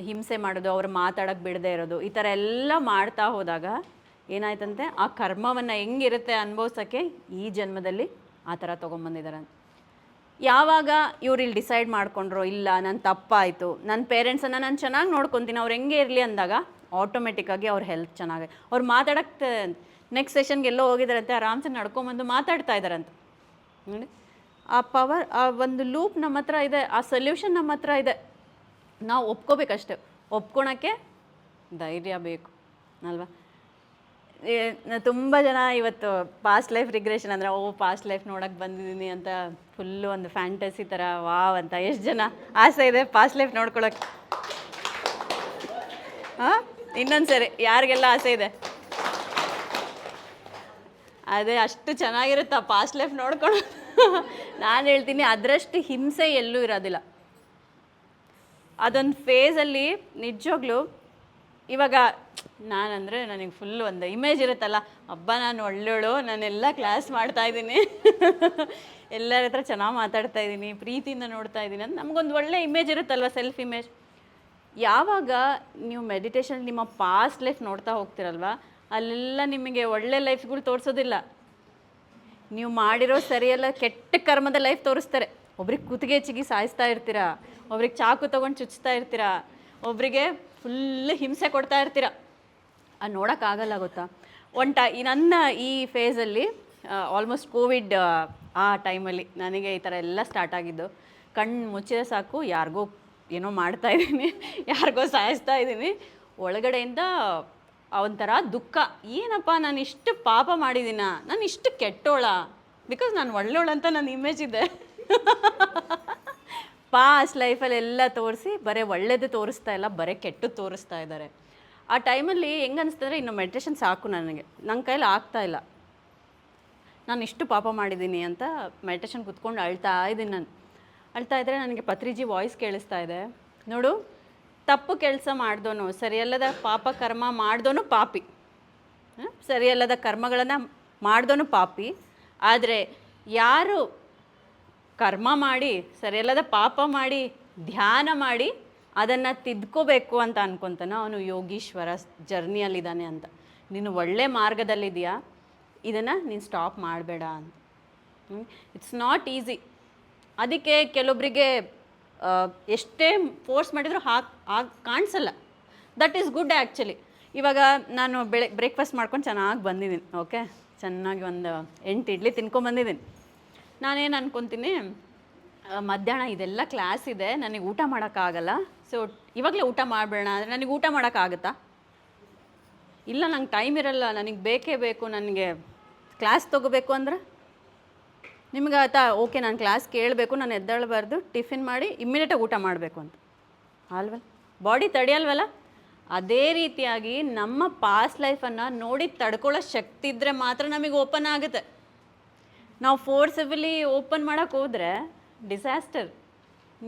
Speaker 1: ಹಿಂಸೆ ಮಾಡೋದು, ಅವ್ರು ಮಾತಾಡೋಕ್ಕೆ ಬಿಡದೇ ಇರೋದು, ಈ ಥರ ಎಲ್ಲ ಮಾಡ್ತಾ ಹೋದಾಗ ಏನಾಯ್ತಂತೆ, ಆ ಕರ್ಮವನ್ನು ಹೆಂಗಿರುತ್ತೆ ಅನುಭವಿಸೋಕ್ಕೆ ಈ ಜನ್ಮದಲ್ಲಿ ಆ ಥರ ತೊಗೊಂಬಂದಿದ್ದಾರೆ. ಯಾವಾಗ ಇವ್ರು ಇಲ್ಲಿ ಡಿಸೈಡ್ ಮಾಡ್ಕೊಂಡ್ರು, ಇಲ್ಲ ನನ್ನ ತಪ್ಪಾಯಿತು, ನನ್ನ ಪೇರೆಂಟ್ಸನ್ನು ನಾನು ಚೆನ್ನಾಗಿ ನೋಡ್ಕೊತೀನಿ, ಅವ್ರು ಹೆಂಗೆ ಇರಲಿ ಅಂದಾಗ ಆಟೋಮೆಟಿಕ್ಕಾಗಿ ಅವ್ರ ಹೆಲ್ತ್ ಚೆನ್ನಾಗಿ, ಅವ್ರು ಮಾತಾಡೋಕ್ಕೆ ನೆಕ್ಸ್ಟ್ ಸೆಷನ್ಗೆ ಎಲ್ಲೋ ಹೋಗಿದ್ದಾರಂತೆ, ಆರಾಮ್ಸೆ ನಡ್ಕೊಂಬಂದು ಮಾತಾಡ್ತಾ ಇದ್ದಾರಂತೆ. ನೋಡಿ, ಆ ಪವರ್, ಆ ಒಂದು ಲೂಪ್ ನಮ್ಮ ಹತ್ರ ಇದೆ, ಆ ಸೊಲ್ಯೂಷನ್ ನಮ್ಮ ಹತ್ರ ಇದೆ. ನಾವು ಒಪ್ಕೋಬೇಕಷ್ಟೆ. ಒಪ್ಕೊಳಕ್ಕೆ ಧೈರ್ಯ ಬೇಕು ಅಲ್ವಾ. ತುಂಬ ಜನ ಇವತ್ತು ಪಾಸ್ಟ್ ಲೈಫ್ ರಿಗ್ರೆಷನ್ ಅಂದರೆ, ಪಾಸ್ಟ್ ಲೈಫ್ ನೋಡೋಕ್ಕೆ ಬಂದಿದ್ದೀನಿ ಅಂತ ಫುಲ್ಲು ಒಂದು ಫ್ಯಾಂಟಸಿ ಥರ ವಾವ್ ಅಂತ. ಎಷ್ಟು ಜನ ಆಸೆ ಇದೆ ಪಾಸ್ಟ್ ಲೈಫ್ ನೋಡ್ಕೊಳಕ್ಕೆ? ಹಾಂ, ಇನ್ನೊಂದು ಸರಿ ಯಾರಿಗೆಲ್ಲ ಆಸೆ ಇದೆ? ಅದೇ ಅಷ್ಟು ಚೆನ್ನಾಗಿರುತ್ತೆ ಪಾಸ್ಟ್ ಲೈಫ್ ನೋಡ್ಕೊಂಡು. ನಾನು ಹೇಳ್ತೀನಿ, ಅದರಷ್ಟು ಹಿಂಸೆ ಎಲ್ಲೂ ಇರೋದಿಲ್ಲ. ಅದೊಂದು ಫೇಸಲ್ಲಿ ನಿಜವಾಗ್ಲೂ, ಇವಾಗ ನಾನಂದರೆ ನನಗೆ ಫುಲ್ ಒಂದು ಇಮೇಜ್ ಇರುತ್ತಲ್ಲ, ಹಬ್ಬ ನಾನು ಒಳ್ಳೆಯವಳು, ನಾನೆಲ್ಲ ಕ್ಲಾಸ್ ಮಾಡ್ತಾಯಿದ್ದೀನಿ, ಎಲ್ಲರ ಹತ್ರ ಚೆನ್ನಾಗಿ ಮಾತಾಡ್ತಾ ಇದ್ದೀನಿ, ಪ್ರೀತಿಯಿಂದ ನೋಡ್ತಾ ಇದ್ದೀನಿ ಅಂತ ನಮಗೊಂದು ಒಳ್ಳೆ ಇಮೇಜ್ ಇರುತ್ತಲ್ವ, ಸೆಲ್ಫ್ ಇಮೇಜ್. ಯಾವಾಗ ನೀವು ಮೆಡಿಟೇಷನ್ ನಿಮ್ಮ ಪಾಸ್ಟ್ ಲೈಫ್ ನೋಡ್ತಾ ಹೋಗ್ತಿರಲ್ವ, ಅಲ್ಲೆಲ್ಲ ನಿಮಗೆ ಒಳ್ಳೆ ಲೈಫ್ಗಳು ತೋರಿಸೋದಿಲ್ಲ. ನೀವು ಮಾಡಿರೋ ಸರಿಯಲ್ಲ ಕೆಟ್ಟ ಕರ್ಮದ ಲೈಫ್ ತೋರಿಸ್ತಾರೆ. ಒಬ್ರಿಗೆ ಕುತ್ತಿಗೆ ಚಿಗಿ ಸಾಯಿಸ್ತಾ ಇರ್ತೀರಾ, ಒಬ್ರಿಗೆ ಚಾಕು ತೊಗೊಂಡು ಚುಚ್ತಾ ಇರ್ತೀರಾ, ಒಬ್ರಿಗೆ ಫುಲ್ ಹಿಂಸೆ ಕೊಡ್ತಾ ಇರ್ತೀರ. ಅದು ನೋಡೋಕ್ಕಾಗಲ್ಲ ಗೊತ್ತಾ. ನನ್ನ ಈ ಫೇಸಲ್ಲಿ ಆಲ್ಮೋಸ್ಟ್ ಕೋವಿಡ್ ಆ ಟೈಮಲ್ಲಿ ನನಗೆ ಈ ಥರ ಎಲ್ಲ ಸ್ಟಾರ್ಟ್ ಆಗಿದ್ದು. ಕಣ್ಣು ಮುಚ್ಚಿದ್ರೆ ಸಾಕು, ಯಾರಿಗೋ ಏನೋ ಮಾಡ್ತಾಯಿದ್ದೀನಿ, ಯಾರಿಗೋ ಸಾಯಿಸ್ತಾ ಇದ್ದೀನಿ, ಒಳಗಡೆಯಿಂದ ಒಂಥರ ದುಃಖ. ಏನಪ್ಪ ನಾನು ಇಷ್ಟು ಪಾಪ ಮಾಡಿದ್ದೀನ, ನಾನು ಇಷ್ಟು ಕೆಟ್ಟೋಳ, ಬಿಕಾಸ್ ನಾನು ಒಳ್ಳೆಯವಳಂತ ನನ್ನ ಇಮೇಜ್ ಇದೆ. ಪಾಸ್ಟ್ ಲೈಫಲ್ಲಿ ಎಲ್ಲ ತೋರಿಸಿ ಬರೀ ಒಳ್ಳೇದು ತೋರಿಸ್ತಾ ಇಲ್ಲ, ಬರೀ ಕೆಟ್ಟು ತೋರಿಸ್ತಾ ಇದ್ದಾರೆ. ಆ ಟೈಮಲ್ಲಿ ಹೆಂಗೆ ಅನಿಸ್ತಂದ್ರೆ ಇನ್ನು ಮೆಡಿಟೇಷನ್ ಸಾಕು ನನಗೆ, ನನ್ನ ಕೈಲಿ ಆಗ್ತಾ ಇಲ್ಲ, ನಾನು ಇಷ್ಟು ಪಾಪ ಮಾಡಿದ್ದೀನಿ ಅಂತ ಮೆಡಿಟೇಷನ್ ಕೂತ್ಕೊಂಡು ಅಳ್ತಾ ಇದ್ದೀನಿ. ನಾನು ಅಳ್ತಾ ಇದ್ದರೆ ನನಗೆ ಪತ್ರಿಜಿ ವಾಯ್ಸ್ ಕೇಳಿಸ್ತಾ ಇದೆ, ನೋಡು ತಪ್ಪು ಕೆಲಸ ಮಾಡ್ದೋನು, ಸರಿಯಲ್ಲದ ಪಾಪ ಕರ್ಮ ಮಾಡ್ದೋನು ಪಾಪಿ, ಸರಿಯಲ್ಲದ ಕರ್ಮಗಳನ್ನು ಮಾಡ್ದೋನು ಪಾಪಿ. ಆದರೆ ಯಾರು ಕರ್ಮ ಮಾಡಿ ಸರಿಯಲ್ಲದ ಪಾಪ ಮಾಡಿ ಧ್ಯಾನ ಮಾಡಿ ಅದನ್ನು ತಿದ್ಕೋಬೇಕು ಅಂತ ಅನ್ಕೊತಾನೆ, ಅವನು ಯೋಗೀಶ್ವರ ಜರ್ನಿಯಲ್ಲಿದ್ದಾನೆ ಅಂತ. ನೀನು ಒಳ್ಳೆ ಮಾರ್ಗದಲ್ಲಿದೆಯಾ, ಇದನ್ನು ನೀನು ಸ್ಟಾಪ್ ಮಾಡಬೇಡ ಅಂತ. It's not easy. ಅದಕ್ಕೆ ಕೆಲವೊಬ್ಬರಿಗೆ ಎಷ್ಟೇ ಫೋರ್ಸ್ ಮಾಡಿದರೂ ಕಾಣಿಸಲ್ಲ. That is good actually. ಇವಾಗ ನಾನು ಬ್ರೇಕ್ಫಾಸ್ಟ್ ಮಾಡ್ಕೊಂಡು ಚೆನ್ನಾಗಿ ಬಂದಿದ್ದೀನಿ, ಓಕೆ, ಚೆನ್ನಾಗಿ ಒಂದು 8 ಇಡ್ಲಿ ತಿನ್ಕೊಂಬಂದಿದ್ದೀನಿ. ನಾನೇನು ಅನ್ಕೊತೀನಿ, ಮಧ್ಯಾಹ್ನ ಇದೆಲ್ಲ ಕ್ಲಾಸ್ ಇದೆ, ನನಗೆ ಊಟ ಮಾಡೋಕ್ಕಾಗಲ್ಲ, ಸೊ ಇವಾಗಲೇ ಊಟ ಮಾಡಬೇಡ ಅಂದರೆ ನನಗೆ ಊಟ ಮಾಡೋಕ್ಕಾಗುತ್ತಾ? ಇಲ್ಲ, ನಂಗೆ ಟೈಮ್ ಇರಲ್ಲ, ನನಗೆ ಬೇಕೇ ಬೇಕು, ನನಗೆ ಕ್ಲಾಸ್ ತೊಗೋಬೇಕು ಅಂದ್ರೆ ನಿಮ್ಗೆ ಆಯ್ತಾ, ಓಕೆ ನಾನು ಕ್ಲಾಸ್ ಕೇಳಬೇಕು, ನಾನು ಎದ್ದೇಳಬಾರ್ದು, ಟಿಫಿನ್ ಮಾಡಿ ಇಮ್ಮಿಡಿಯೇಟಾಗಿ ಊಟ ಮಾಡಬೇಕು ಅಂತ ಅಲ್ವಲ್ಲ, ಬಾಡಿ ತಡೆಯಲ್ವಲ್ಲ. ಅದೇ ರೀತಿಯಾಗಿ ನಮ್ಮ ಪಾಸ್ಟ್ ಲೈಫನ್ನು ನೋಡಿ ತಡ್ಕೊಳ್ಳೋ ಶಕ್ತಿ ಇದ್ದರೆ ಮಾತ್ರ ನಮಗೆ ಓಪನ್ ಆಗುತ್ತೆ. ನಾವು ಫೋರ್ಸಬಲಿ ಓಪನ್ ಮಾಡೋಕ್ಕೆ ಹೋದರೆ ಡಿಸಾಸ್ಟರ್.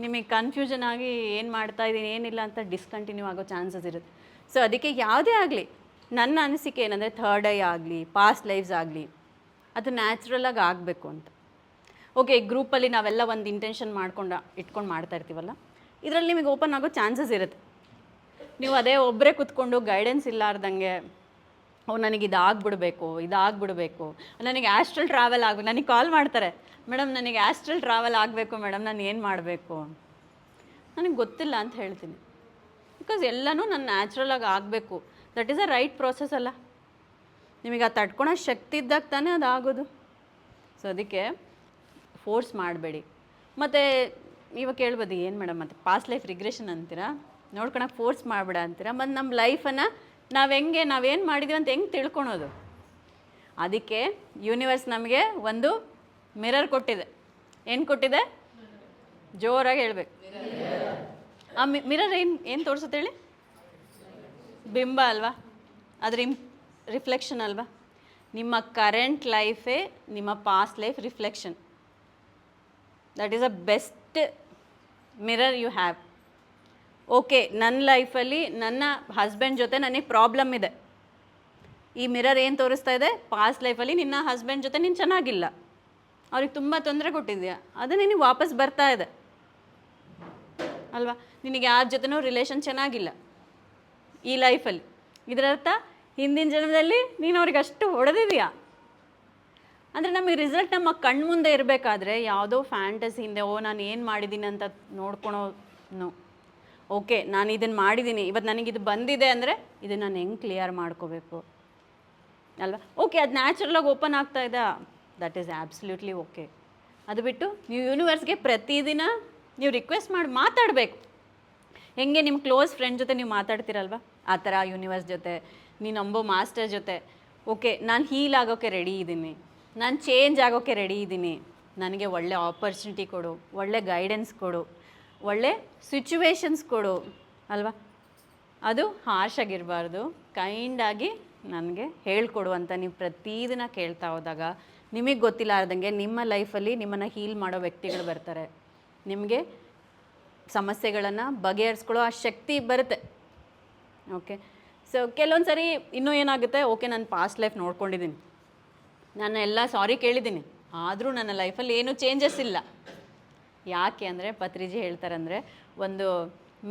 Speaker 1: ನಿಮಗೆ ಕನ್ಫ್ಯೂಷನ್ ಆಗಿ ಏನು ಮಾಡ್ತಾಯಿದ್ದೀನಿ ಏನಿಲ್ಲ ಅಂತ ಡಿಸ್ಕಂಟಿನ್ಯೂ ಆಗೋ ಚಾನ್ಸಸ್ ಇರುತ್ತೆ. ಸೊ ಅದಕ್ಕೆ ಯಾವುದೇ ಆಗಲಿ, ನನ್ನ ಅನಿಸಿಕೆ ಏನಂದರೆ ಥರ್ಡ್ ಐ ಆಗಲಿ, ಪಾಸ್ಟ್ ಲೈಫ್ಸ್ ಆಗಲಿ, ಅದು ನ್ಯಾಚುರಲಾಗಿ ಆಗಬೇಕು ಅಂತ. ಓಕೆ, ಗ್ರೂಪಲ್ಲಿ ನಾವೆಲ್ಲ ಒಂದು ಇಂಟೆನ್ಷನ್ ಇಟ್ಕೊಂಡು ಮಾಡ್ತಾ ಇರ್ತೀವಲ್ಲ, ಇದರಲ್ಲಿ ನಿಮಗೆ ಓಪನ್ ಆಗೋ ಚಾನ್ಸಸ್ ಇರುತ್ತೆ. ನೀವು ಅದೇ ಒಬ್ಬರೇ ಕೂತ್ಕೊಂಡು ಗೈಡೆನ್ಸ್ ಇಲ್ಲಾರ್ದಂಗೆ, ನನಗೆ ಇದಾಗ್ಬಿಡ್ಬೇಕು, ನನಗೆ ಆಸ್ಟ್ರಲ್ ಟ್ರಾವೆಲ್ ಆಗಬೇಕು, ನನಗೆ ಕಾಲ್ ಮಾಡ್ತಾರೆ, ಮೇಡಮ್ ನನಗೆ ಆಸ್ಟ್ರಲ್ ಟ್ರಾವೆಲ್ ಆಗಬೇಕು ಮೇಡಮ್, ನಾನು ಏನು ಮಾಡಬೇಕು, ನನಗೆ ಗೊತ್ತಿಲ್ಲ ಅಂತ ಹೇಳ್ತೀನಿ. ಬಿಕಾಸ್ ಎಲ್ಲನೂ ನಾನು ನ್ಯಾಚುರಲಾಗಿ ಆಗಬೇಕು. That is a right process ಅಲ್ಲ. ನಿಮಗೆ ಅದು ತಡ್ಕೊಳೋ ಶಕ್ತಿ ಇದ್ದಾಗ ತಾನೇ ಅದು ಆಗೋದು. ಸೊ ಅದಕ್ಕೆ ಫೋರ್ಸ್ ಮಾಡಬೇಡಿ. ಮತ್ತು ಇವಾಗ ಕೇಳ್ಬೋದು, ಏನು ಮೇಡಮ್ ಮತ್ತು ಪಾಸ್ಟ್ ಲೈಫ್ ರಿಗ್ರೆಷನ್ ಅಂತೀರಾ, ನೋಡ್ಕೊಳಕ್ಕೆ ಫೋರ್ಸ್ ಮಾಡಬೇಡ ಅಂತೀರಾ, ಮತ್ತು ನಮ್ಮ ಲೈಫನ್ನು ನಾವೇನು ಮಾಡಿದ್ದೀವಿ ಅಂತ ಹೆಂಗೆ ತಿಳ್ಕೊಳೋದು? ಅದಕ್ಕೆ ಯೂನಿವರ್ಸ್ ನಮಗೆ ಒಂದು ಮಿರರ್ ಕೊಟ್ಟಿದೆ. ಏನು ಕೊಟ್ಟಿದೆ? ಜೋರಾಗಿ ಹೇಳ್ಬೇಕು. ಆ ಮಿರರ್ ಏನು ತೋರಿಸುತ್ತೆ ಹೇಳಿ? ಬಿಂಬ ಅಲ್ವಾ, ಅದ್ರ ರಿಫ್ಲೆಕ್ಷನ್ ಅಲ್ವಾ. ನಿಮ್ಮ ಕರೆಂಟ್ ಲೈಫೇ ನಿಮ್ಮ past life reflection. That is a best mirror you have. Okay, ನನ್ನ ಲೈಫಲ್ಲಿ ನನ್ನ ಹಸ್ಬೆಂಡ್ ಜೊತೆ ನನಗೆ ಪ್ರಾಬ್ಲಮ್ ಇದೆ. ಈ ಮಿರರ್ ಏನು ತೋರಿಸ್ತಾ ಇದೆ? ಪಾಸ್ಟ್ ಲೈಫಲ್ಲಿ ನಿನ್ನ ಹಸ್ಬೆಂಡ್ ಜೊತೆ ನೀನು ಚೆನ್ನಾಗಿಲ್ಲ, ಅವ್ರಿಗೆ ತುಂಬ ತೊಂದರೆ ಕೊಟ್ಟಿದ್ಯಾ, ಅದು ನಿನಗೆ ವಾಪಸ್ ಬರ್ತಾ ಇದೆ ಅಲ್ವಾ. ನಿನಗೆ ಯಾರ ಜೊತೆನೂ ರಿಲೇಷನ್ ಚೆನ್ನಾಗಿಲ್ಲ ಈ ಲೈಫಲ್ಲಿ. ಇದರರ್ಥ ಹಿಂದಿನ ಜನ್ಮದಲ್ಲಿ ನೀನು ಅವ್ರಿಗೆ ಅಷ್ಟು ಹೊಡೆದಿದೆಯಾ ಅಂದರೆ ನಮಗೆ ರಿಸಲ್ಟ್ ನಮ್ಮ ಕಣ್ಮುಂದೆ ಇರಬೇಕಾದ್ರೆ ಯಾವುದೋ ಫ್ಯಾಂಟಸಿಯಿಂದ ನಾನು ಏನು ಮಾಡಿದ್ದೀನಿ ಅಂತ ನೋಡ್ಕೊಳೋ. ಓಕೆ, ನಾನು ಇದನ್ನು ಮಾಡಿದ್ದೀನಿ, ಇವತ್ತು ನನಗಿದು ಬಂದಿದೆ ಅಂದರೆ ಇದನ್ನು ನಾನು ಹೆಂಗೆ ಕ್ಲಿಯರ್ ಮಾಡ್ಕೋಬೇಕು ಅಲ್ವಾ. ಓಕೆ, ಅದು ನ್ಯಾಚುರಲಾಗಿ ಓಪನ್ ಆಗ್ತಾ ಇದೆ, ದಟ್ ಈಸ್ ಆ್ಯಬ್ಸಲ್ಯೂಟ್ಲಿ ಓಕೆ. ಅದು ಬಿಟ್ಟು ನೀವು ಯೂನಿವರ್ಸ್ಗೆ ಪ್ರತಿದಿನ ನೀವು ರಿಕ್ವೆಸ್ಟ್ ಮಾಡಿ ಮಾತಾಡಬೇಕು. ಹೆಂಗೆ ನಿಮ್ಮ ಕ್ಲೋಸ್ ಫ್ರೆಂಡ್ ಜೊತೆ ನೀವು ಮಾತಾಡ್ತೀರಲ್ವ, ಆ ಥರ ಯೂನಿವರ್ಸ್ ಜೊತೆ, ನೀನು ನಂಬೋ ಮಾಸ್ಟರ್ ಜೊತೆ, ಓಕೆ ನಾನು ಹೀಲ್ ಆಗೋಕ್ಕೆ ರೆಡಿ ಇದ್ದೀನಿ, ನಾನು ಚೇಂಜ್ ಆಗೋಕ್ಕೆ ರೆಡಿ ಇದ್ದೀನಿ, ನನಗೆ ಒಳ್ಳೆ ಆಪರ್ಚುನಿಟಿ ಕೊಡು, ಒಳ್ಳೆ ಗೈಡೆನ್ಸ್ ಕೊಡು, ಒಳ್ಳೆ ಸಿಚುವೇಶನ್ಸ್ ಕೊಡು ಅಲ್ವಾ. ಅದು ಹಾರ್ಷಾಗಿರಬಾರ್ದು, ಕೈಂಡಾಗಿ ನನಗೆ ಹೇಳ್ಕೊಡು ಅಂತ ನೀವು ಪ್ರತಿದಿನ ಕೇಳ್ತಾ ಹೋದಾಗ ನಿಮಗೆ ಗೊತ್ತಿಲ್ಲಾರ್ದಂಗೆ ನಿಮ್ಮ ಲೈಫಲ್ಲಿ ನಿಮ್ಮನ್ನು ಹೀಲ್ ಮಾಡೋ ವ್ಯಕ್ತಿಗಳು ಬರ್ತಾರೆ. ನಿಮಗೆ ಸಮಸ್ಯೆಗಳನ್ನು ಬಗೆಹರಿಸ್ಕೊಳ್ಳೋ ಆ ಶಕ್ತಿ ಬರುತ್ತೆ. ಓಕೆ, ಸೊ ಕೆಲವೊಂದು ಸರಿ ಇನ್ನೂ ಏನಾಗುತ್ತೆ, ಓಕೆ ನಾನು ಪಾಸ್ಟ್ ಲೈಫ್ ನೋಡ್ಕೊಂಡಿದ್ದೀನಿ, ನಾನು ಎಲ್ಲ ಸಾರಿ ಕೇಳಿದ್ದೀನಿ, ಆದರೂ ನನ್ನ ಲೈಫಲ್ಲಿ ಏನೂ ಚೇಂಜಸ್ ಇಲ್ಲ. ಯಾಕೆ ಅಂದರೆ ಪತ್ರಿಜಿ ಹೇಳ್ತಾರಂದರೆ, ಒಂದು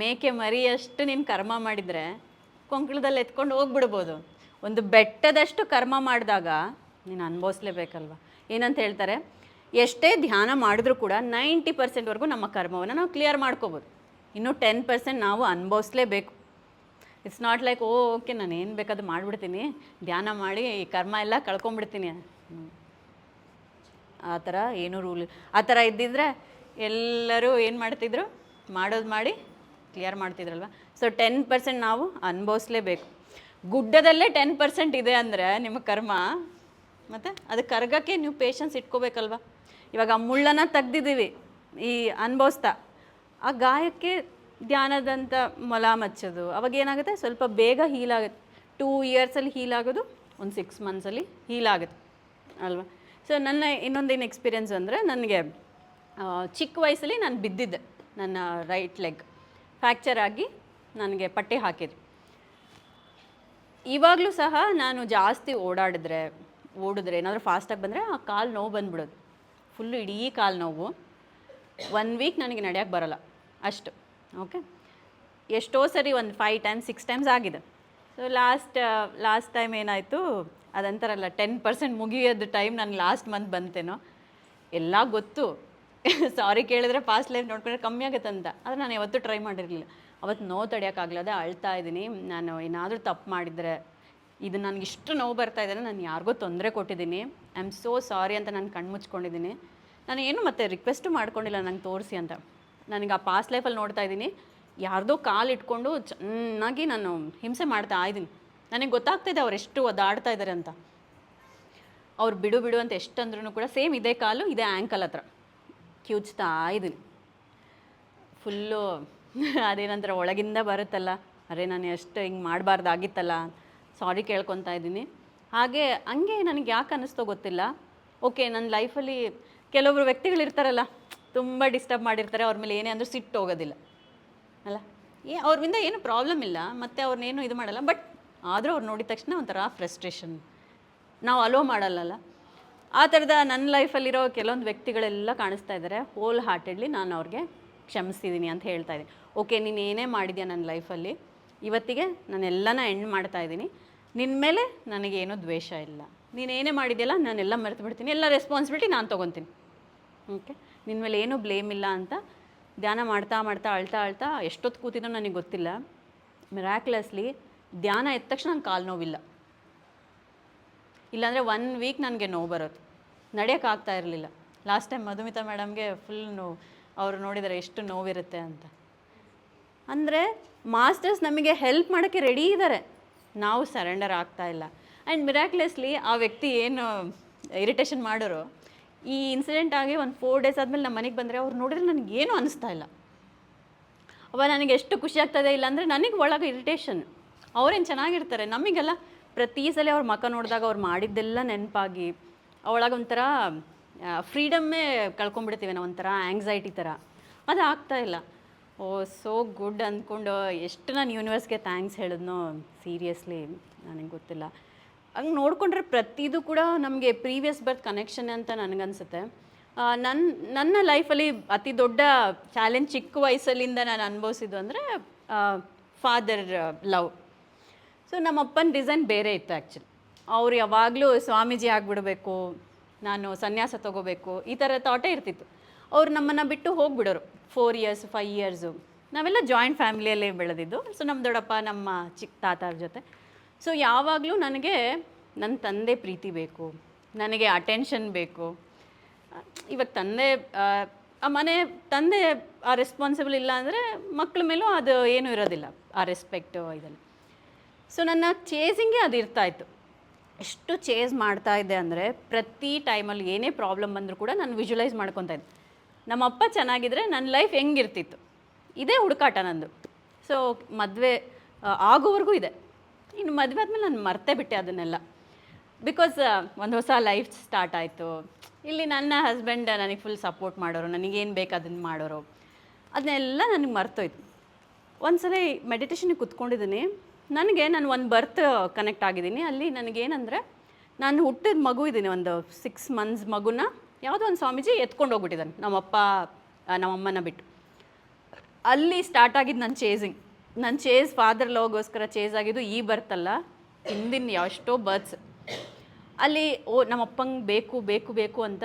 Speaker 1: ಮೇಕೆ ಮರಿಯಷ್ಟು ನೀನು ಕರ್ಮ ಮಾಡಿದರೆ ಕೊಂಕಣದಲ್ಲಿ ಎತ್ಕೊಂಡು ಹೋಗ್ಬಿಡ್ಬೋದು, ಒಂದು ಬೆಟ್ಟದಷ್ಟು ಕರ್ಮ ಮಾಡಿದಾಗ ನೀನು ಅನುಭವಿಸ್ಲೇಬೇಕಲ್ವ. ಏನಂತ ಹೇಳ್ತಾರೆ, ಎಷ್ಟೇ ಧ್ಯಾನ ಮಾಡಿದ್ರೂ ಕೂಡ 90%ವರೆಗೂ ನಮ್ಮ ಕರ್ಮವನ್ನು ನಾವು ಕ್ಲಿಯರ್ ಮಾಡ್ಕೋಬೋದು. ಇನ್ನೂ 10% ನಾವು ಅನುಭವಿಸ್ಲೇಬೇಕು. ಇಟ್ಸ್ ನಾಟ್ ಲೈಕ್ ಓಕೆ ನಾನು ಏನು ಬೇಕಾದ್ರೂ ಮಾಡಿಬಿಡ್ತೀನಿ, ಧ್ಯಾನ ಮಾಡಿ ಈ ಕರ್ಮ ಎಲ್ಲ ಕಳ್ಕೊಂಬಿಡ್ತೀನಿ. ಆ ಥರ ಏನೂ ರೂಲ್, ಆ ಥರ ಇದ್ದಿದ್ರೆ ಎಲ್ಲರೂ ಏನು ಮಾಡ್ತಿದ್ರು, ಮಾಡೋದು ಮಾಡಿ ಕ್ಲಿಯರ್ ಮಾಡ್ತಿದ್ರಲ್ವ. ಸೊ 10% ನಾವು ಅನುಭವಿಸ್ಲೇಬೇಕು. ಗುಡ್ಡದಲ್ಲೇ 10% ಇದೆ ಅಂದರೆ ನಿಮ್ಮ ಕರ್ಮ, ಮತ್ತು ಅದು ಕರ್ಗಕ್ಕೆ ನೀವು ಪೇಷನ್ಸ್ ಇಟ್ಕೋಬೇಕಲ್ವ. ಇವಾಗ ಆ ಮುಳ್ಳನ್ನು ತೆಗ್ದಿದ್ದೀವಿ ಈ ಅನುಭವಿಸ್ತಾ, ಆ ಗಾಯಕ್ಕೆ ಧ್ಯಾನದಂಥ ಮೊಲ ಮಚ್ಚೋದು, ಅವಾಗ ಏನಾಗುತ್ತೆ, ಸ್ವಲ್ಪ ಬೇಗ ಹೀಲ್ ಆಗುತ್ತೆ. 2 ಇಯರ್ಸಲ್ಲಿ ಹೀಲ್ ಆಗೋದು, ಒಂದು 6 ಮಂತ್ಸಲ್ಲಿ ಹೀಲ್ ಆಗುತ್ತೆ ಅಲ್ವಾ. ಸೊ ನನ್ನ ಇನ್ನೊಂದೇನು ಎಕ್ಸ್ಪೀರಿಯೆನ್ಸ್ ಅಂದರೆ, ನನಗೆ ಚಿಕ್ಕ ವಯಸ್ಸಲ್ಲಿ ನಾನು ಬಿದ್ದಿದ್ದೆ. ನನ್ನ ರೈಟ್ ಲೆಗ್ ಫ್ರ್ಯಾಕ್ಚರ್ ಆಗಿ ನನಗೆ ಪಟ್ಟಿ ಹಾಕಿದ್ರು. ಇವಾಗಲೂ ಸಹ ನಾನು ಜಾಸ್ತಿ ಓಡಿದ್ರೆ ಏನಾದರೂ ಫಾಸ್ಟಾಗಿ ಬಂದರೆ ಆ ಕಾಲು ನೋವು ಬಂದುಬಿಡೋದು, ಫುಲ್ಲು ಇಡೀ ಕಾಲು ನೋವು. 1 ವೀಕ್ ನನಗೆ ನಡೆಯೋಕ್ಕೆ ಬರೋಲ್ಲ ಅಷ್ಟು. ಓಕೆ, ಎಷ್ಟೋ ಸರಿ ಒಂದು 5 ಟೈಮ್ಸ್ 6 ಟೈಮ್ಸ್ ಆಗಿದೆ. ಸೊ ಲಾಸ್ಟ್ ಟೈಮ್ ಏನಾಯಿತು, ಅದಂತಾರಲ್ಲ 10% ಮುಗಿಯೋದು ಟೈಮ್ ನನಗೆ ಲಾಸ್ಟ್ ಮಂತ್ ಬಂತೇನೋ. ಎಲ್ಲ ಗೊತ್ತು, ಸಾರಿ ಕೇಳಿದ್ರೆ ಪಾಸ್ಟ್ ಲೈಫ್ ನೋಡ್ಕೊಂಡ್ರೆ ಕಮ್ಮಿ ಆಗುತ್ತೆ ಅಂತ, ಆದರೆ ನಾನು ಯಾವತ್ತೂ ಟ್ರೈ ಮಾಡಿರಲಿಲ್ಲ. ಅವತ್ತು ನೋವು ತಡೆಯೋಕ್ಕಾಗ್ಲದೆ ಅಳ್ತಾ ಇದ್ದೀನಿ. ನಾನು ಏನಾದರೂ ತಪ್ಪು ಮಾಡಿದರೆ, ಇದು ನನಗಿಷ್ಟು ನೋವು ಬರ್ತಾ ಇದ್ದಾರೆ, ನಾನು ಯಾರಿಗೂ ತೊಂದರೆ ಕೊಟ್ಟಿದ್ದೀನಿ, ಐ ಆಮ್ ಸೋ ಸಾರಿ ಅಂತ ನಾನು ಕಣ್ಣು ಮುಚ್ಕೊಂಡಿದ್ದೀನಿ. ನಾನು ಏನು ಮತ್ತೆ ರಿಕ್ವೆಸ್ಟು ಮಾಡ್ಕೊಂಡಿಲ್ಲ ನಂಗೆ ತೋರಿಸಿ ಅಂತ. ನನಗೆ ಆ ಪಾಸ್ಟ್ ಲೈಫಲ್ಲಿ ನೋಡ್ತಾ ಇದ್ದೀನಿ, ಯಾರ್ದೋ ಕಾಲು ಇಟ್ಕೊಂಡು ಚೆನ್ನಾಗಿ ನಾನು ಹಿಂಸೆ ಮಾಡ್ತಾ ಇದ್ದೀನಿ. ನನಗೆ ಗೊತ್ತಾಗ್ತಾಯಿದೆ ಅವ್ರು ಎಷ್ಟು ಒದ್ದಾಡ್ತಾ ಇದ್ದಾರೆ ಅಂತ. ಅವ್ರು ಬಿಡು ಅಂತ ಎಷ್ಟು ಅಂದ್ರೂ ಕೂಡ ಸೇಮ್ ಇದೇ ಕಾಲು ಇದೇ ಆ್ಯಂಕಲ್ ಹತ್ರ ಕಿವುಚ್ತಾ ಇದ್ದೀನಿ ಫುಲ್ಲು. ಅದೇನಂದ್ರೆ ಒಳಗಿಂದ ಬರುತ್ತಲ್ಲ, ಅರೆ ನಾನು ಎಷ್ಟು ಹಿಂಗೆ ಮಾಡಬಾರ್ದಾಗಿತ್ತಲ್ಲ, ಸಾರಿ ಕೇಳ್ಕೊತಾ ಇದ್ದೀನಿ. ಹಂಗೆ ನನಗೆ ಯಾಕೆ ಅನ್ನಿಸ್ತೋ ಗೊತ್ತಿಲ್ಲ. ಓಕೆ, ನನ್ನ ಲೈಫಲ್ಲಿ ಕೆಲವೊಬ್ರು ವ್ಯಕ್ತಿಗಳಿರ್ತಾರಲ್ಲ, ತುಂಬ ಡಿಸ್ಟರ್ಬ್ ಮಾಡಿರ್ತಾರೆ, ಅವ್ರ ಮೇಲೆ ಏನೇ ಅಂದರೂ ಸಿಟ್ಟು ಹೋಗೋದಿಲ್ಲ ಅಲ್ಲ. ಅವ್ರಿಂದ ಏನು ಪ್ರಾಬ್ಲಮ್ ಇಲ್ಲ, ಮತ್ತು ಅವ್ರನ್ನೇನು ಇದು ಮಾಡಲ್ಲ. ಬಟ್ ಆದರೂ ಅವ್ರು ನೋಡಿದ ತಕ್ಷಣ ಒಂಥರ ಫ್ರಸ್ಟ್ರೇಷನ್, ನಾವು ಅಲೋ ಮಾಡಲ್ಲಲ್ಲ. ಆ ಥರದ ನನ್ನ ಲೈಫಲ್ಲಿರೋ ಕೆಲವೊಂದು ವ್ಯಕ್ತಿಗಳೆಲ್ಲ ಕಾಣಿಸ್ತಾ ಇದ್ದಾರೆ. ಹೋಲ್ ಹಾರ್ಟೆಡ್ಲಿ ನಾನು ಅವ್ರಿಗೆ ಕ್ಷಮಿಸ್ತಿದ್ದೀನಿ ಅಂತ ಹೇಳ್ತಾ ಇದ್ದೀನಿ. ಓಕೆ, ನೀನು ಏನೇ ಮಾಡಿದ್ಯಾ ನನ್ನ ಲೈಫಲ್ಲಿ, ಇವತ್ತಿಗೆ ನಾನೆಲ್ಲನ ಎಂಡ್ ಮಾಡ್ತಾಯಿದ್ದೀನಿ. ನಿನ್ನ ಮೇಲೆ ನನಗೇನೂ ದ್ವೇಷ ಇಲ್ಲ. ನೀನೇನೇ ಮಾಡಿದ್ಯಲ್ಲ ನಾನೆಲ್ಲ ಮರೆತು ಬಿಡ್ತೀನಿ, ಎಲ್ಲ ರೆಸ್ಪಾನ್ಸಿಬಿಲಿಟಿ ನಾನು ತೊಗೊತೀನಿ. ಓಕೆ, ನಿನ್ನ ಮೇಲೆ ಏನೂ ಬ್ಲೇಮ್ ಇಲ್ಲ ಅಂತ ಧ್ಯಾನ ಮಾಡ್ತಾ ಅಳ್ತಾ ಎಷ್ಟೊತ್ತು ಕೂತಿದ್ದೋ ನನಗೆ ಗೊತ್ತಿಲ್ಲ. ಮಿರಾಕ್ಯುಲಸ್ಲಿ ಧ್ಯಾನ ಎದ್ದ ತಕ್ಷಣ ನಂಗೆ ಕಾಲು ನೋವಿಲ್ಲ. ಇಲ್ಲಾಂದರೆ 1 ವೀಕ್ ನನಗೆ ನೋವು ಬರೋದು, ನಡೆಯೋಕ್ಕಾಗ್ತಾ ಇರಲಿಲ್ಲ. ಲಾಸ್ಟ್ ಟೈಮ್ ಮಧುಮಿತಾ ಮೇಡಮ್ಗೆ ಫುಲ್ ನೋವು, ಅವರು ನೋಡಿದರೆ ಎಷ್ಟು ನೋವಿರುತ್ತೆ ಅಂತ. ಅಂದರೆ ಮಾಸ್ಟರ್ಸ್ ನಮಗೆ ಹೆಲ್ಪ್ ಮಾಡೋಕ್ಕೆ ರೆಡಿ ಇದ್ದಾರೆ, ನಾವು ಸರೆಂಡರ್ ಆಗ್ತಾ ಇಲ್ಲ. ಆ್ಯಂಡ್ ಮಿರಾಕ್ಯುಲಸ್ಲಿ ಆ ವ್ಯಕ್ತಿ ಏನು ಇರಿಟೇಷನ್ ಮಾಡೋರು, ಈ ಇನ್ಸಿಡೆಂಟ್ ಆಗಿ ಒಂದು 4 ಡೇಸ್ ಆದಮೇಲೆ ನಮ್ಮ ಮನೆಗೆ ಬಂದರೆ ಅವ್ರು ನೋಡಿದ್ರೆ ನನಗೇನು ಅನ್ನಿಸ್ತಾ ಇಲ್ಲ. ಅವ ನನಗೆ ಎಷ್ಟು ಖುಷಿ ಆಗ್ತದೆ, ಇಲ್ಲಾಂದರೆ ನನಗೆ ಒಳಗೆ ಇರಿಟೇಷನ್. ಅವ್ರೇನು ಚೆನ್ನಾಗಿರ್ತಾರೆ, ನಮಗೆಲ್ಲ ಪ್ರತಿ ಸಲ ಅವ್ರ ಮುಖ ನೋಡಿದಾಗ ಅವ್ರು ಮಾಡಿದ್ದೆಲ್ಲ ನೆನಪಾಗಿ ಅವಳಾಗ ಒಂಥರ ಫ್ರೀಡಮ್ಮೇ ಕಳ್ಕೊಂಡ್ಬಿಡ್ತೀವಿ ನಾವು, ಒಂಥರ ಆ್ಯಂಗ್ಸೈಟಿ ಥರ. ಅದು ಆಗ್ತಾಯಿಲ್ಲ. ಓ ಸೋ ಗುಡ್ ಅಂದ್ಕೊಂಡು ಎಷ್ಟು ನಾನು ಯೂನಿವರ್ಸ್ಗೆ ಥ್ಯಾಂಕ್ಸ್ ಹೇಳಿದ್ನೋ ಸೀರಿಯಸ್ಲಿ ನನಗೆ ಗೊತ್ತಿಲ್ಲ. ಹಂಗೆ ನೋಡಿಕೊಂಡ್ರೆ ಪ್ರತಿದು ಕೂಡ ನಮಗೆ ಪ್ರೀವಿಯಸ್ ಬರ್ತ್ ಕನೆಕ್ಷನ್ ಅಂತ ನನಗನ್ಸುತ್ತೆ. ನನ್ನ ಲೈಫಲ್ಲಿ ಅತಿ ದೊಡ್ಡ ಚಾಲೆಂಜ್ ಚಿಕ್ಕ ವಯಸ್ಸಲ್ಲಿಂದ ನಾನು ಅನುಭವಿಸಿದ್ದು ಅಂದರೆ ಫಾದರ್ ಲವ್. ಸೊ ನಮ್ಮಪ್ಪನ ಡಿಸೈನ್ ಬೇರೆ ಇತ್ತು ಆ್ಯಕ್ಚುಲಿ. ಅವ್ರು ಯಾವಾಗಲೂ ಸ್ವಾಮೀಜಿ ಆಗಿಬಿಡಬೇಕು, ನಾನು ಸನ್ಯಾಸ ತೊಗೋಬೇಕು, ಈ ಥರ ಥಾಟೇ ಇರ್ತಿತ್ತು. ಅವ್ರು ನಮ್ಮನ್ನು ಬಿಟ್ಟು ಹೋಗಿಬಿಡೋರು 4 ಇಯರ್ಸ್ 5 ಇಯರ್ಸು. ನಾವೆಲ್ಲ ಜಾಯಿಂಟ್ ಫ್ಯಾಮಿಲಿಯಲ್ಲೇ ಬೆಳೆದಿದ್ದು. ಸೊ ನಮ್ಮ ದೊಡ್ಡಪ್ಪ ನಮ್ಮ ಚಿಕ್ಕ ತಾತಾರ ಜೊತೆ. ಸೊ ಯಾವಾಗಲೂ ನನಗೆ ನನ್ನ ತಂದೆ ಪ್ರೀತಿ ಬೇಕು, ನನಗೆ ಅಟೆನ್ಷನ್ ಬೇಕು. ಇವಾಗ ತಂದೆ ಆ ರೆಸ್ಪಾನ್ಸಿಬಲ್ ಇಲ್ಲ ಅಂದರೆ ಮಕ್ಕಳ ಮೇಲೂ ಅದು ಏನೂ ಇರೋದಿಲ್ಲ, ಆ ರೆಸ್ಪೆಕ್ಟು ಇದೆಲ್ಲ. ಸೊ ನನ್ನ ಚೇಸಿಂಗೇ ಅದು ಇರ್ತಾಯಿತ್ತು. ಎಷ್ಟು ಚೇಸ್ ಮಾಡ್ತಾಯಿದ್ದೆ ಅಂದರೆ ಪ್ರತಿ ಟೈಮಲ್ಲಿ ಏನೇ ಪ್ರಾಬ್ಲಮ್ ಬಂದರೂ ಕೂಡ ನಾನು ವಿಜುವಲೈಸ್ ಮಾಡ್ಕೊತಾ ಇದ್ದೆ, ನಮ್ಮಪ್ಪ ಚೆನ್ನಾಗಿದ್ದರೆ ನನ್ನ ಲೈಫ್ ಹೆಂಗಿರ್ತಿತ್ತು. ಇದೇ ಹುಡುಕಾಟ ನಂದು. ಸೊ ಮದುವೆ ಆಗೋವರೆಗೂ ಇದೆ. ಇನ್ನು ಮದುವೆ ಆದಮೇಲೆ ನಾನು ಮರ್ತೇ ಬಿಟ್ಟೆ ಅದನ್ನೆಲ್ಲ. ಬಿಕಾಸ್ ಒಂದು ಹೊಸ ಲೈಫ್ ಸ್ಟಾರ್ಟ್ ಆಯಿತು. ಇಲ್ಲಿ ನನ್ನ ಹಸ್ಬೆಂಡ್ ನನಗೆ ಫುಲ್ ಸಪೋರ್ಟ್ ಮಾಡೋರು, ನನಗೇನು ಬೇಕು ಅದನ್ನು ಮಾಡೋರು. ಅದನ್ನೆಲ್ಲ ನನಗೆ ಮರ್ತೋಯ್ತು. ಒಂದು ಸಲ ಮೆಡಿಟೇಷನಿಗೆ ಕೂತ್ಕೊಂಡಿದ್ದೀನಿ. ನಾನು ಒಂದು ಬರ್ತ್ ಕನೆಕ್ಟ್ ಆಗಿದ್ದೀನಿ. ಅಲ್ಲಿ ನನಗೇನಂದರೆ, ನಾನು ಹುಟ್ಟಿದ ಮಗು ಇದ್ದೀನಿ, ಒಂದು 6 ಮಂತ್ಸ್ ಮಗುನ ಯಾವುದೋ ಒಂದು ಸ್ವಾಮೀಜಿ ಎತ್ಕೊಂಡು ಹೋಗ್ಬಿಟ್ಟಿದ್ದಾನೆ ನಮ್ಮಮ್ಮನ ಬಿಟ್ಟು. ಅಲ್ಲಿ ಸ್ಟಾರ್ಟ್ ಆಗಿದ್ದು ನನ್ನ ಚೇಸ್ ಫಾದರ್ ಲವ್ಗೋಸ್ಕರ ಚೇಸ್ ಆಗಿದ್ದು ಈ ಬರ್ತಲ್ಲ, ಹಿಂದಿನ ಎಷ್ಟೋ ಬರ್ತ್ಸ್. ಅಲ್ಲಿ ನಮ್ಮಪ್ಪಂಗೆ ಬೇಕು ಬೇಕು ಬೇಕು ಅಂತ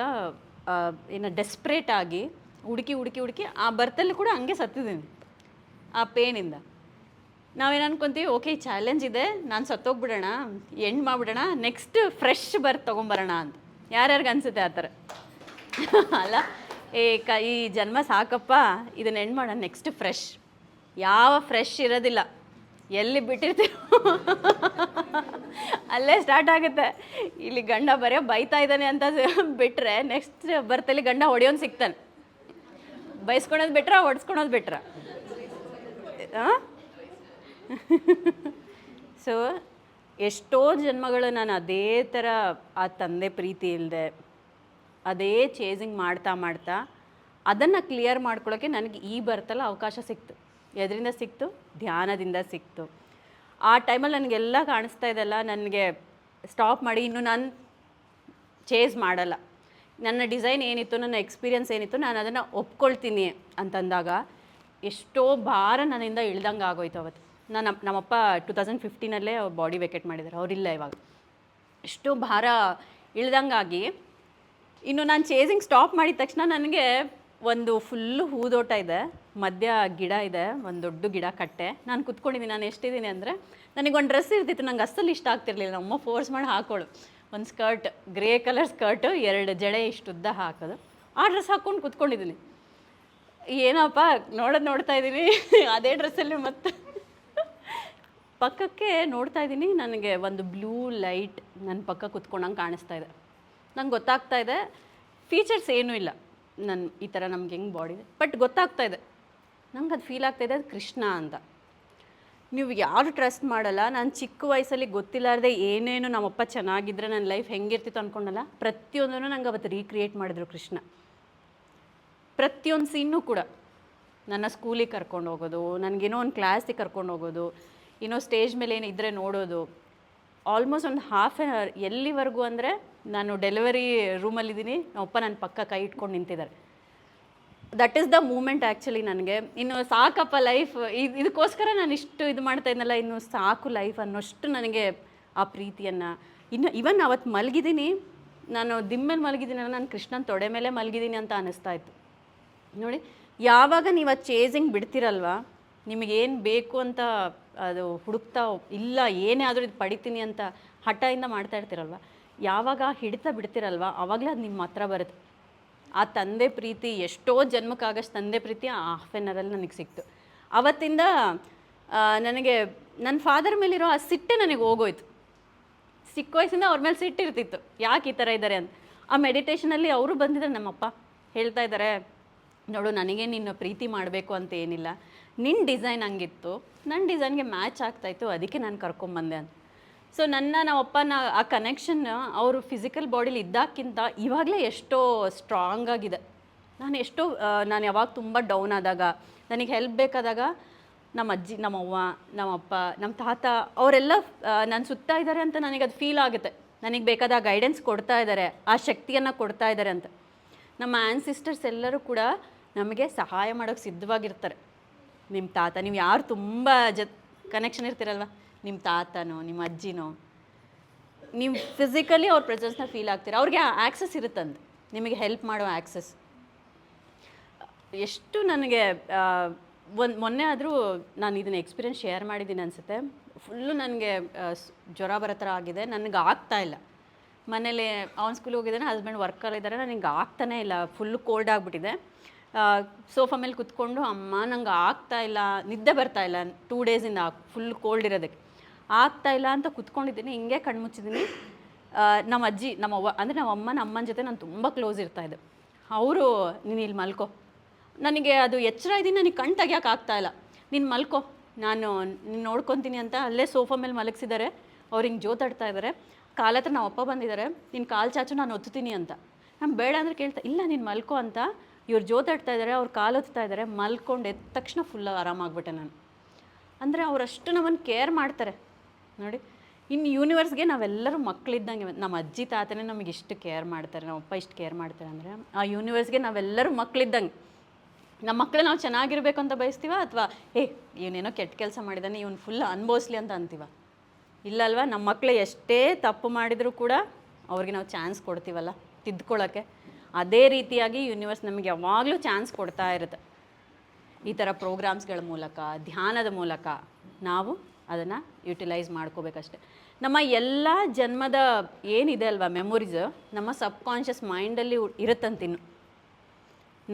Speaker 1: ಏನು ಡೆಸ್ಪ್ರೇಟ್ ಆಗಿ ಹುಡುಕಿ ಆ ಬರ್ತಲ್ಲಿ ಕೂಡ ಹಂಗೆ ಸತ್ತಿದ್ದೀನಿ ಆ ಪೇನಿಂದ. ನಾವೇನು ಅನ್ಕೊತೀವಿ, ಓಕೆ ಚಾಲೆಂಜ್ ಇದೆ, ನಾನು ಸತ್ತೋಗ್ಬಿಡೋಣ, ಎಂಡ್ ಮಾಡಿಬಿಡೋಣ, ನೆಕ್ಸ್ಟ್ ಫ್ರೆಶ್ ಬರ್ತ್ ತೊಗೊಂಬರೋಣ ಅಂತ. ಯಾರ್ಯಾರಿಗೆ ಅನಿಸುತ್ತೆ ಆ ಥರ ಅಲ್ಲ? ಈ ಜನ್ಮ ಸಾಕಪ್ಪ, ಇದನ್ನ ಎಂಡ್ ಮಾಡೋಣ, ನೆಕ್ಸ್ಟ್ ಫ್ರೆಶ್. ಯಾವ ಫ್ರೆಶ್ ಇರೋದಿಲ್ಲ, ಎಲ್ಲಿ ಬಿಟ್ಟಿರ್ತೀವಿ ಅಲ್ಲೇ ಸ್ಟಾರ್ಟ್ ಆಗುತ್ತೆ. ಇಲ್ಲಿ ಗಂಡ ಬರೆಯೋ ಬೈತಾ ಇದ್ದಾನೆ ಅಂತ ಬಿಟ್ಟರೆ ನೆಕ್ಸ್ಟ್ ಬರ್ತಲ್ಲಿ ಗಂಡ ಹೊಡೆಯೋನು ಸಿಗ್ತಾನೆ. ಬೈಸ್ಕೊಳೋದು ಬಿಟ್ರ ಹೊಡ್ಸ್ಕೊಳೋದು ಬಿಟ್ರ? ಸೊ ಎಷ್ಟೋ ಜನ್ಮಗಳು ನಾನು ಅದೇ ಥರ ಆ ತಂದೆ ಪ್ರೀತಿ ಇಲ್ಲದೆ ಅದೇ ಚೇಸಿಂಗ್ ಮಾಡ್ತಾ ಅದನ್ನು ಕ್ಲಿಯರ್ ಮಾಡ್ಕೊಳ್ಳೋಕ್ಕೆ ನನಗೆ ಈ ಬರ್ತಲ್ಲ ಅವಕಾಶ ಸಿಕ್ತು. ಎದರಿಂದ ಸಿಕ್ತು? ಧ್ಯಾನದಿಂದ ಸಿಕ್ತು. ಆ ಟೈಮಲ್ಲಿ ನನಗೆಲ್ಲ ಕಾಣಿಸ್ತಾ ಇದೆಲ್ಲ, ನನಗೆ ಸ್ಟಾಪ್ ಮಾಡಿ ಇನ್ನು ನಾನು ಚೇಸ್ ಮಾಡಲ್ಲ, ನನ್ನ ಡಿಸೈನ್ ಏನಿತ್ತು, ನನ್ನ ಎಕ್ಸ್ಪೀರಿಯನ್ಸ್ ಏನಿತ್ತು, ನಾನು ಅದನ್ನು ಒಪ್ಕೊಳ್ತೀನಿ ಅಂತಂದಾಗ ಎಷ್ಟೋ ಭಾರ ನನ್ನಿಂದ ಇಳ್ದಂಗೆ ಆಗೋಯ್ತು. ಅವತ್ತು ನಮ್ಮಪ್ಪ 2015 ಅವ್ರ ಬಾಡಿ ವೇಕೆಟ್ ಮಾಡಿದ್ದಾರೆ, ಅವರಿಲ್ಲ ಇವಾಗ. ಎಷ್ಟೋ ಭಾರ ಇಳ್ದಂಗಾಗಿ ಇನ್ನು ನಾನು ಚೇಸಿಂಗ್ ಸ್ಟಾಪ್ ಮಾಡಿದ ತಕ್ಷಣ ನನಗೆ ಒಂದು ಫುಲ್ಲು ಹೂದೋಟ ಇದೆ, ಮಧ್ಯ ಗಿಡ ಇದೆ, ಒಂದು ದೊಡ್ಡ ಗಿಡ ಕಟ್ಟೆ, ನಾನು ಕುತ್ಕೊಂಡಿದ್ದೀನಿ. ನಾನು ಎಷ್ಟಿದ್ದೀನಿ ಅಂದರೆ, ನನಗೊಂದು ಡ್ರೆಸ್ ಇರ್ತಿತ್ತು, ನಂಗೆ ಅಷ್ಟಲ್ಲಿ ಇಷ್ಟ ಆಗ್ತಿರ್ಲಿಲ್ಲ, ನಮ್ಮಮ್ಮ ಫೋರ್ಸ್ ಮಾಡಿ ಹಾಕೊಳ್ಳು. ಒಂದು ಸ್ಕರ್ಟ್, ಗ್ರೇ ಕಲರ್ ಸ್ಕರ್ಟು, 2 ಜಡೆ ಇಷ್ಟುದ್ದ ಹಾಕೋದು, ಆ ಡ್ರೆಸ್ ಹಾಕ್ಕೊಂಡು ಕುತ್ಕೊಂಡಿದ್ದೀನಿ. ಏನಪ್ಪ ನೋಡ್ತಾ ಇದ್ದೀನಿ ಅದೇ ಡ್ರೆಸ್ಸಲ್ಲಿ ಮತ್ತೆ ಪಕ್ಕಕ್ಕೆ ನೋಡ್ತಾ ಇದ್ದೀನಿ, ನನಗೆ ಒಂದು ಬ್ಲೂ ಲೈಟ್ ನನ್ನ ಪಕ್ಕ ಕುತ್ಕೊಂಡಂಗೆ ಕಾಣಿಸ್ತಾ ಇದೆ. ನಂಗೆ ಗೊತ್ತಾಗ್ತಾ ಇದೆ ಫೀಚರ್ಸ್ ಏನೂ ಇಲ್ಲ, ನನ್ನ ಈ ಥರ ನಮ್ಗೆ ಹೆಂಗೆ ಬಾಡಿ ಇದೆ, ಬಟ್ ಗೊತ್ತಾಗ್ತಾ ಇದೆ ನಂಗೆ ಅದು ಫೀಲ್ ಆಗ್ತಾಯಿದೆ, ಅದು ಕೃಷ್ಣ ಅಂತ. ನೀವು ಯಾರು ಟ್ರಸ್ಟ್ ಮಾಡಲ್ಲ, ನಾನು ಚಿಕ್ಕ ವಯಸ್ಸಲ್ಲಿ ಗೊತ್ತಿಲ್ಲಾರ್ದೆ ಏನೇನು ನಮ್ಮಪ್ಪ ಚೆನ್ನಾಗಿದ್ದರೆ ನನ್ನ ಲೈಫ್ ಹೆಂಗಿರ್ತಿತ್ತು ಅಂದ್ಕೊಂಡಲ್ಲ, ಪ್ರತಿಯೊಂದನ್ನು ನಂಗೆ ಅವತ್ತು ರೀಕ್ರಿಯೇಟ್ ಮಾಡಿದ್ರು ಕೃಷ್ಣ. ಪ್ರತಿಯೊಂದು ಸೀನ್ನೂ ಕೂಡ ನನ್ನ ಸ್ಕೂಲಿಗೆ ಕರ್ಕೊಂಡು ಹೋಗೋದು, ನನಗೇನೋ ಒಂದು ಕ್ಲಾಸಿಗೆ ಕರ್ಕೊಂಡು ಹೋಗೋದು, ಏನೋ ಸ್ಟೇಜ್ ಮೇಲೆ ಏನು ಇದ್ದರೆ ನೋಡೋದು. ಆಲ್ಮೋಸ್ಟ್ ಒಂದು ಹಾಫ್ ಆನ್ ಅವರ್, ಎಲ್ಲಿವರೆಗೂ ಅಂದರೆ ನಾನು ಡೆಲಿವರಿ ರೂಮಲ್ಲಿದ್ದೀನಿ, ನಮ್ಮಪ್ಪ ನನ್ನ ಪಕ್ಕ ಕೈ ಇಟ್ಕೊಂಡು ನಿಂತಿದ್ದಾರೆ. That is the moment actually ನನಗೆ. ಇನ್ನು ಸಾಕಪ್ಪ ಲೈಫ್, ಇದಕ್ಕೋಸ್ಕರ ನಾನು ಇಷ್ಟು ಇದು ಮಾಡ್ತಾ ಇದ್ನಲ್ಲ, ಇನ್ನು ಸಾಕು ಲೈಫ್ ಅನ್ನೋಷ್ಟು ನನಗೆ ಆ ಪ್ರೀತಿಯನ್ನು. ಇನ್ನು ಇವನ್ ಅವತ್ತು ಮಲಗಿದ್ದೀನಿ, ನಾನು ದಿಮ್ಮೇಲೆ ಮಲಗಿದ್ದೀನಲ್ಲ, ನಾನು ಕೃಷ್ಣನ ತೊಡೆ ಮೇಲೆ ಮಲಗಿದ್ದೀನಿ ಅಂತ ಅನ್ನಿಸ್ತಾ ಇತ್ತು. ನೋಡಿ, ಯಾವಾಗ ನೀವು ಅದು ಚೇಸಿಂಗ್ ಬಿಡ್ತಿರಲ್ವ, ನಿಮಗೇನು ಬೇಕು ಅಂತ ಅದು ಹುಡುಕ್ತಾ ಇಲ್ಲ, ಏನೇ ಆದರೂ ಇದು ಪಡಿತೀನಿ ಅಂತ ಹಠದಿಂದ ಮಾಡ್ತಾ ಇರ್ತೀರಲ್ವ, ಯಾವಾಗ ಹಿಡಿತಾ ಬಿಡ್ತಿರಲ್ವ, ಆವಾಗಲೇ ಅದು ನಿಮ್ಮ ಹತ್ರ ಬರುತ್ತೆ. ಆ ತಂದೆ ಪ್ರೀತಿ, ಎಷ್ಟೋ ಜನ್ಮಕ್ಕಾಗಷ್ಟು ತಂದೆ ಪ್ರೀತಿ ಆ ಹಾಫ್ ಆನ್ ಅವರಲ್ಲಿ ನನಗೆ ಸಿಕ್ತು. ಆವತ್ತಿಂದ ನನಗೆ ನನ್ನ ಫಾದರ್ ಮೇಲಿರೋ ಆ ಸಿಟ್ಟೆ ನನಗೆ ಹೋಗೋಯ್ತು. ಚಿಕ್ಕ ವಯಸ್ಸಿಂದ ಅವ್ರ ಮೇಲೆ ಸಿಟ್ಟಿರ್ತಿತ್ತು, ಯಾಕೆ ಈ ಥರ ಇದ್ದಾರೆ ಅಂತ. ಆ ಮೆಡಿಟೇಷನಲ್ಲಿ ಅವರು ಬಂದಿದ್ದಾರೆ, ನಮ್ಮಪ್ಪ ಹೇಳ್ತಾ ಇದ್ದಾರೆ, ನೋಡು ನನಗೆ ನಿನ್ನ ಪ್ರೀತಿ ಮಾಡಬೇಕು ಅಂತ ಏನಿಲ್ಲ, ನಿನ್ನ ಡಿಸೈನ್ ಹಂಗಿತ್ತು, ನನ್ನ ಡಿಸೈನ್ಗೆ ಮ್ಯಾಚ್ ಆಗ್ತಾಯಿತ್ತು, ಅದಕ್ಕೆ ನಾನು ಕರ್ಕೊಂಬಂದೆ ಅಂತ. ಸೊ ನಮ್ಮಪ್ಪನ ಆ ಕನೆಕ್ಷನ್ ಅವರು ಫಿಸಿಕಲ್ ಬಾಡಿಲಿ ಇದ್ದಾಕ್ಕಿಂತ ಇವಾಗಲೇ ಎಷ್ಟೋ ಸ್ಟ್ರಾಂಗ್ ಆಗಿದೆ. ನಾನು ಯಾವಾಗ ತುಂಬ ಡೌನ್ ಆದಾಗ, ನನಗೆ ಹೆಲ್ಪ್ ಬೇಕಾದಾಗ ನಮ್ಮ ಅಜ್ಜಿ, ನಮ್ಮವ್ವ, ನಮ್ಮಪ್ಪ, ನಮ್ಮ ತಾತ ಅವರೆಲ್ಲ ನನ್ನ ಸುತ್ತ ಇದ್ದಾರೆ ಅಂತ ನನಗೆ ಅದು ಫೀಲ್ ಆಗುತ್ತೆ. ನನಗೆ ಬೇಕಾದ ಗೈಡೆನ್ಸ್ ಕೊಡ್ತಾ ಇದ್ದಾರೆ, ಆ ಶಕ್ತಿಯನ್ನು ಕೊಡ್ತಾ ಇದ್ದಾರೆ ಅಂತ. ನಮ್ಮ ಆ್ಯನ್ಸಿಸ್ಟರ್ಸ್ ಎಲ್ಲರೂ ಕೂಡ ನಮಗೆ ಸಹಾಯ ಮಾಡೋಕ್ಕೆ ಸಿದ್ಧವಾಗಿರ್ತಾರೆ. ನಿಮ್ಮ ತಾತ, ನೀವು ಯಾರು ತುಂಬ ಕನೆಕ್ಷನ್ ಇರ್ತೀರಲ್ವ, ನಿಮ್ಮ ತಾತನೋ ನಿಮ್ಮ ಅಜ್ಜಿನೋ, ನೀವು ಫಿಸಿಕಲಿ ಅವ್ರ ಪ್ರೆಸೆನ್ಸ್ನ ಫೀಲ್ ಆಗ್ತೀರ, ಅವ್ರಿಗೆ ಆ್ಯಕ್ಸಸ್ ಇರುತ್ತಂತೆ, ನಿಮಗೆ ಹೆಲ್ಪ್ ಮಾಡೋ ಆ್ಯಕ್ಸಸ್. ಎಷ್ಟು ನನಗೆ ಮೊನ್ನೆ ಆದರೂ ನಾನು ಇದನ್ನು ಎಕ್ಸ್ಪೀರಿಯನ್ಸ್ ಶೇರ್ ಮಾಡಿದ್ದೀನಿ ಅನಿಸುತ್ತೆ. ಫುಲ್ಲು ನನಗೆ ಜ್ವರ ಬರೋ ಥರ ಆಗಿದೆ, ನನಗೆ ಆಗ್ತಾಯಿಲ್ಲ. ಮನೇಲಿ ಅವ್ನ ಸ್ಕೂಲಿಗೆ ಹೋಗಿದ್ದಾನೆ, ಹಸ್ಬೆಂಡ್ ವರ್ಕಲ್ಲಿದ್ದಾರೆ, ನನಗೆ ಆಗ್ತಾನೇ ಇಲ್ಲ, ಫುಲ್ಲು ಕೋಲ್ಡ್ ಆಗಿಬಿಟ್ಟಿದೆ. ಸೋಫಾ ಮೇಲೆ ಕುತ್ಕೊಂಡು, ಅಮ್ಮ ನಂಗೆ ಆಗ್ತಾಯಿಲ್ಲ, ನಿದ್ದೆ ಬರ್ತಾಯಿಲ್ಲ, 2 ಡೇಸಿಂದ ಫುಲ್ ಕೋಲ್ಡ್ ಇರೋದಕ್ಕೆ ಆಗ್ತಾಯಿಲ್ಲ ಅಂತ ಕುತ್ಕೊಂಡಿದ್ದೀನಿ. ಹಿಂಗೆ ಕಣ್ಮುಚ್ಚಿದ್ದೀನಿ. ನಮ್ಮ ಅಜ್ಜಿ, ನಮ್ಮವ್ವ ಅಂದರೆ ನಮ್ಮ ಅಮ್ಮನ ಜೊತೆ ನಾನು ತುಂಬ ಕ್ಲೋಸ್ ಇರ್ತಾಯಿದ್ದೆ. ಅವರು, ನೀನು ಇಲ್ಲಿ ಮಲ್ಕೋ, ನನಗೆ ಅದು ಎಚ್ಚರ ಇದ್ದೀನಿ, ನನಗೆ ಕಣ್ಣು ತೆಗಿಯೋಕೆ ಆಗ್ತಾಯಿಲ್ಲ, ನೀನು ಮಲ್ಕೋ, ನಾನು ನೋಡ್ಕೊತೀನಿ ಅಂತ ಅಲ್ಲೇ ಸೋಫಾ ಮೇಲೆ ಮಲಗಿಸಿದ್ದಾರೆ. ಅವ್ರು ಹಿಂಗೆ ಜೋತಾಡ್ತಾ ಇದ್ದಾರೆ. ಕಾಲ ಹತ್ರ ನಮ್ಮ ಅಪ್ಪ ಬಂದಿದ್ದಾರೆ, ನಿನ್ನ ಕಾಲು ಚಾಚು ನಾನು ಒತ್ತುತ್ತೀನಿ ಅಂತ. ನಾನು ಬೇಡ ಅಂದರೆ ಕೇಳ್ತಾ, ಇಲ್ಲ ನೀನು ಮಲ್ಕೋ ಅಂತ. ಇವ್ರು ಜೋತಾಡ್ತಾ ಇದ್ದಾರೆ, ಅವ್ರು ಕಾಲು ಒತ್ತಾ ಇದ್ದಾರೆ. ಮಲ್ಕೊಂಡು ಎದ್ದ ತಕ್ಷಣ ಫುಲ್ ಆರಾಮಾಗ್ಬಿಟ್ಟೆ ನಾನು. ಅಂದರೆ ಅವರಷ್ಟು ನಮ್ಮನ್ನು ಕೇರ್ ಮಾಡ್ತಾರೆ ನೋಡಿ. ಇನ್ನು ಯೂನಿವರ್ಸ್ಗೆ ನಾವೆಲ್ಲರೂ ಮಕ್ಕಳಿದ್ದಂಗೆ. ನಮ್ಮ ಅಜ್ಜಿ ತಾತನೇ ನಮಗೆ ಇಷ್ಟು ಕೇರ್ ಮಾಡ್ತಾರೆ, ನಮ್ಮ ಅಪ್ಪ ಇಷ್ಟು ಕೇರ್ ಮಾಡ್ತಾರೆ ಅಂದರೆ, ಆ ಯೂನಿವರ್ಸ್ಗೆ ನಾವೆಲ್ಲರೂ ಮಕ್ಕಳಿದ್ದಂಗೆ. ನಮ್ಮ ಮಕ್ಕಳು ನಾವು ಚೆನ್ನಾಗಿರ್ಬೇಕು ಅಂತ ಬಯಸ್ತೀವ, ಅಥವಾ ಇವನೇನೋ ಕೆಟ್ಟ ಕೆಲಸ ಮಾಡಿದ್ದಾನೆ, ಇವನು ಫುಲ್ ಅನುಭವಿಸ್ಲಿ ಅಂತ ಅಂತೀವ? ಇಲ್ಲಲ್ವ, ನಮ್ಮ ಮಕ್ಕಳು ಎಷ್ಟೇ ತಪ್ಪು ಮಾಡಿದರೂ ಕೂಡ ಅವ್ರಿಗೆ ನಾವು ಚಾನ್ಸ್ ಕೊಡ್ತೀವಲ್ಲ ತಿದ್ಕೊಳ್ಳೋಕ್ಕೆ. ಅದೇ ರೀತಿಯಾಗಿ ಯೂನಿವರ್ಸ್ ನಮಗೆ ಯಾವಾಗಲೂ ಚಾನ್ಸ್ ಕೊಡ್ತಾ ಇರುತ್ತೆ. ಈ ಥರ ಪ್ರೋಗ್ರಾಮ್ಸ್ಗಳ ಮೂಲಕ, ಧ್ಯಾನದ ಮೂಲಕ ನಾವು ಅದನ್ನು ಯುಟಿಲೈಸ್ ಮಾಡ್ಕೋಬೇಕಷ್ಟೆ. ನಮ್ಮ ಎಲ್ಲ ಜನ್ಮದ ಏನಿದೆ ಅಲ್ವಾ ಮೆಮೊರೀಸ್ ನಮ್ಮ ಸಬ್ಕಾನ್ಷಿಯಸ್ ಮೈಂಡಲ್ಲಿ ಇರುತ್ತಂತಿನ್ನು.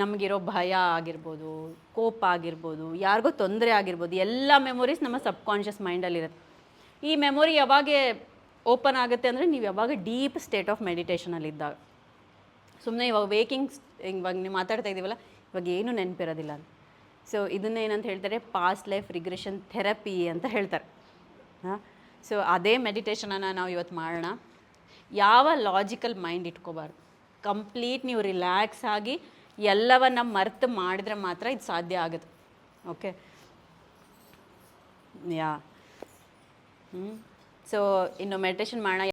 Speaker 1: ನಮಗಿರೋ ಭಯ ಆಗಿರ್ಬೋದು, ಕೋಪ ಆಗಿರ್ಬೋದು, ಯಾರಿಗೋ ತೊಂದರೆ ಆಗಿರ್ಬೋದು, ಎಲ್ಲ ಮೆಮೊರೀಸ್ ನಮ್ಮ ಸಬ್ಕಾನ್ಷಿಯಸ್ ಮೈಂಡಲ್ಲಿರುತ್ತೆ. ಈ ಮೆಮೊರಿ ಯಾವಾಗ ಓಪನ್ ಆಗುತ್ತೆ ಅಂದರೆ ನೀವು ಯಾವಾಗ ಡೀಪ್ ಸ್ಟೇಟ್ ಆಫ್ ಮೆಡಿಟೇಷನಲ್ಲಿದ್ದಾಗ. ಸುಮ್ಮನೆ ಇವಾಗ ಇವಾಗ ನೀವು ಮಾತಾಡ್ತಾ ಇದ್ದೀವಲ್ಲ, ಇವಾಗ ಏನೂ ನೆನಪಿರೋದಿಲ್ಲ ಅಂತ. ಸೊ ಇದನ್ನೇನಂತ ಹೇಳ್ತಾರೆ, ಪಾಸ್ಟ್ ಲೈಫ್ ರಿಗ್ರೆಷನ್ ಥೆರಪಿ ಅಂತ ಹೇಳ್ತಾರೆ. ಹಾಂ, ಸೊ ಅದೇ ಮೆಡಿಟೇಷನನ್ನು ನಾವು ಇವತ್ತು ಮಾಡೋಣ. ಯಾವ ಲಾಜಿಕಲ್ ಮೈಂಡ್ ಇಟ್ಕೋಬಾರ್ದು, ಕಂಪ್ಲೀಟ್ ನೀವು ರಿಲ್ಯಾಕ್ಸ್ ಆಗಿ ಎಲ್ಲವನ್ನ ಮರೆತು ಮಾಡಿದ್ರೆ ಮಾತ್ರ ಇದು ಸಾಧ್ಯ ಆಗುತ್ತೆ. ಓಕೆ, ಯಾ ಸೊ ಇನ್ನು ಮೆಡಿಟೇಷನ್ ಮಾಡೋಣ.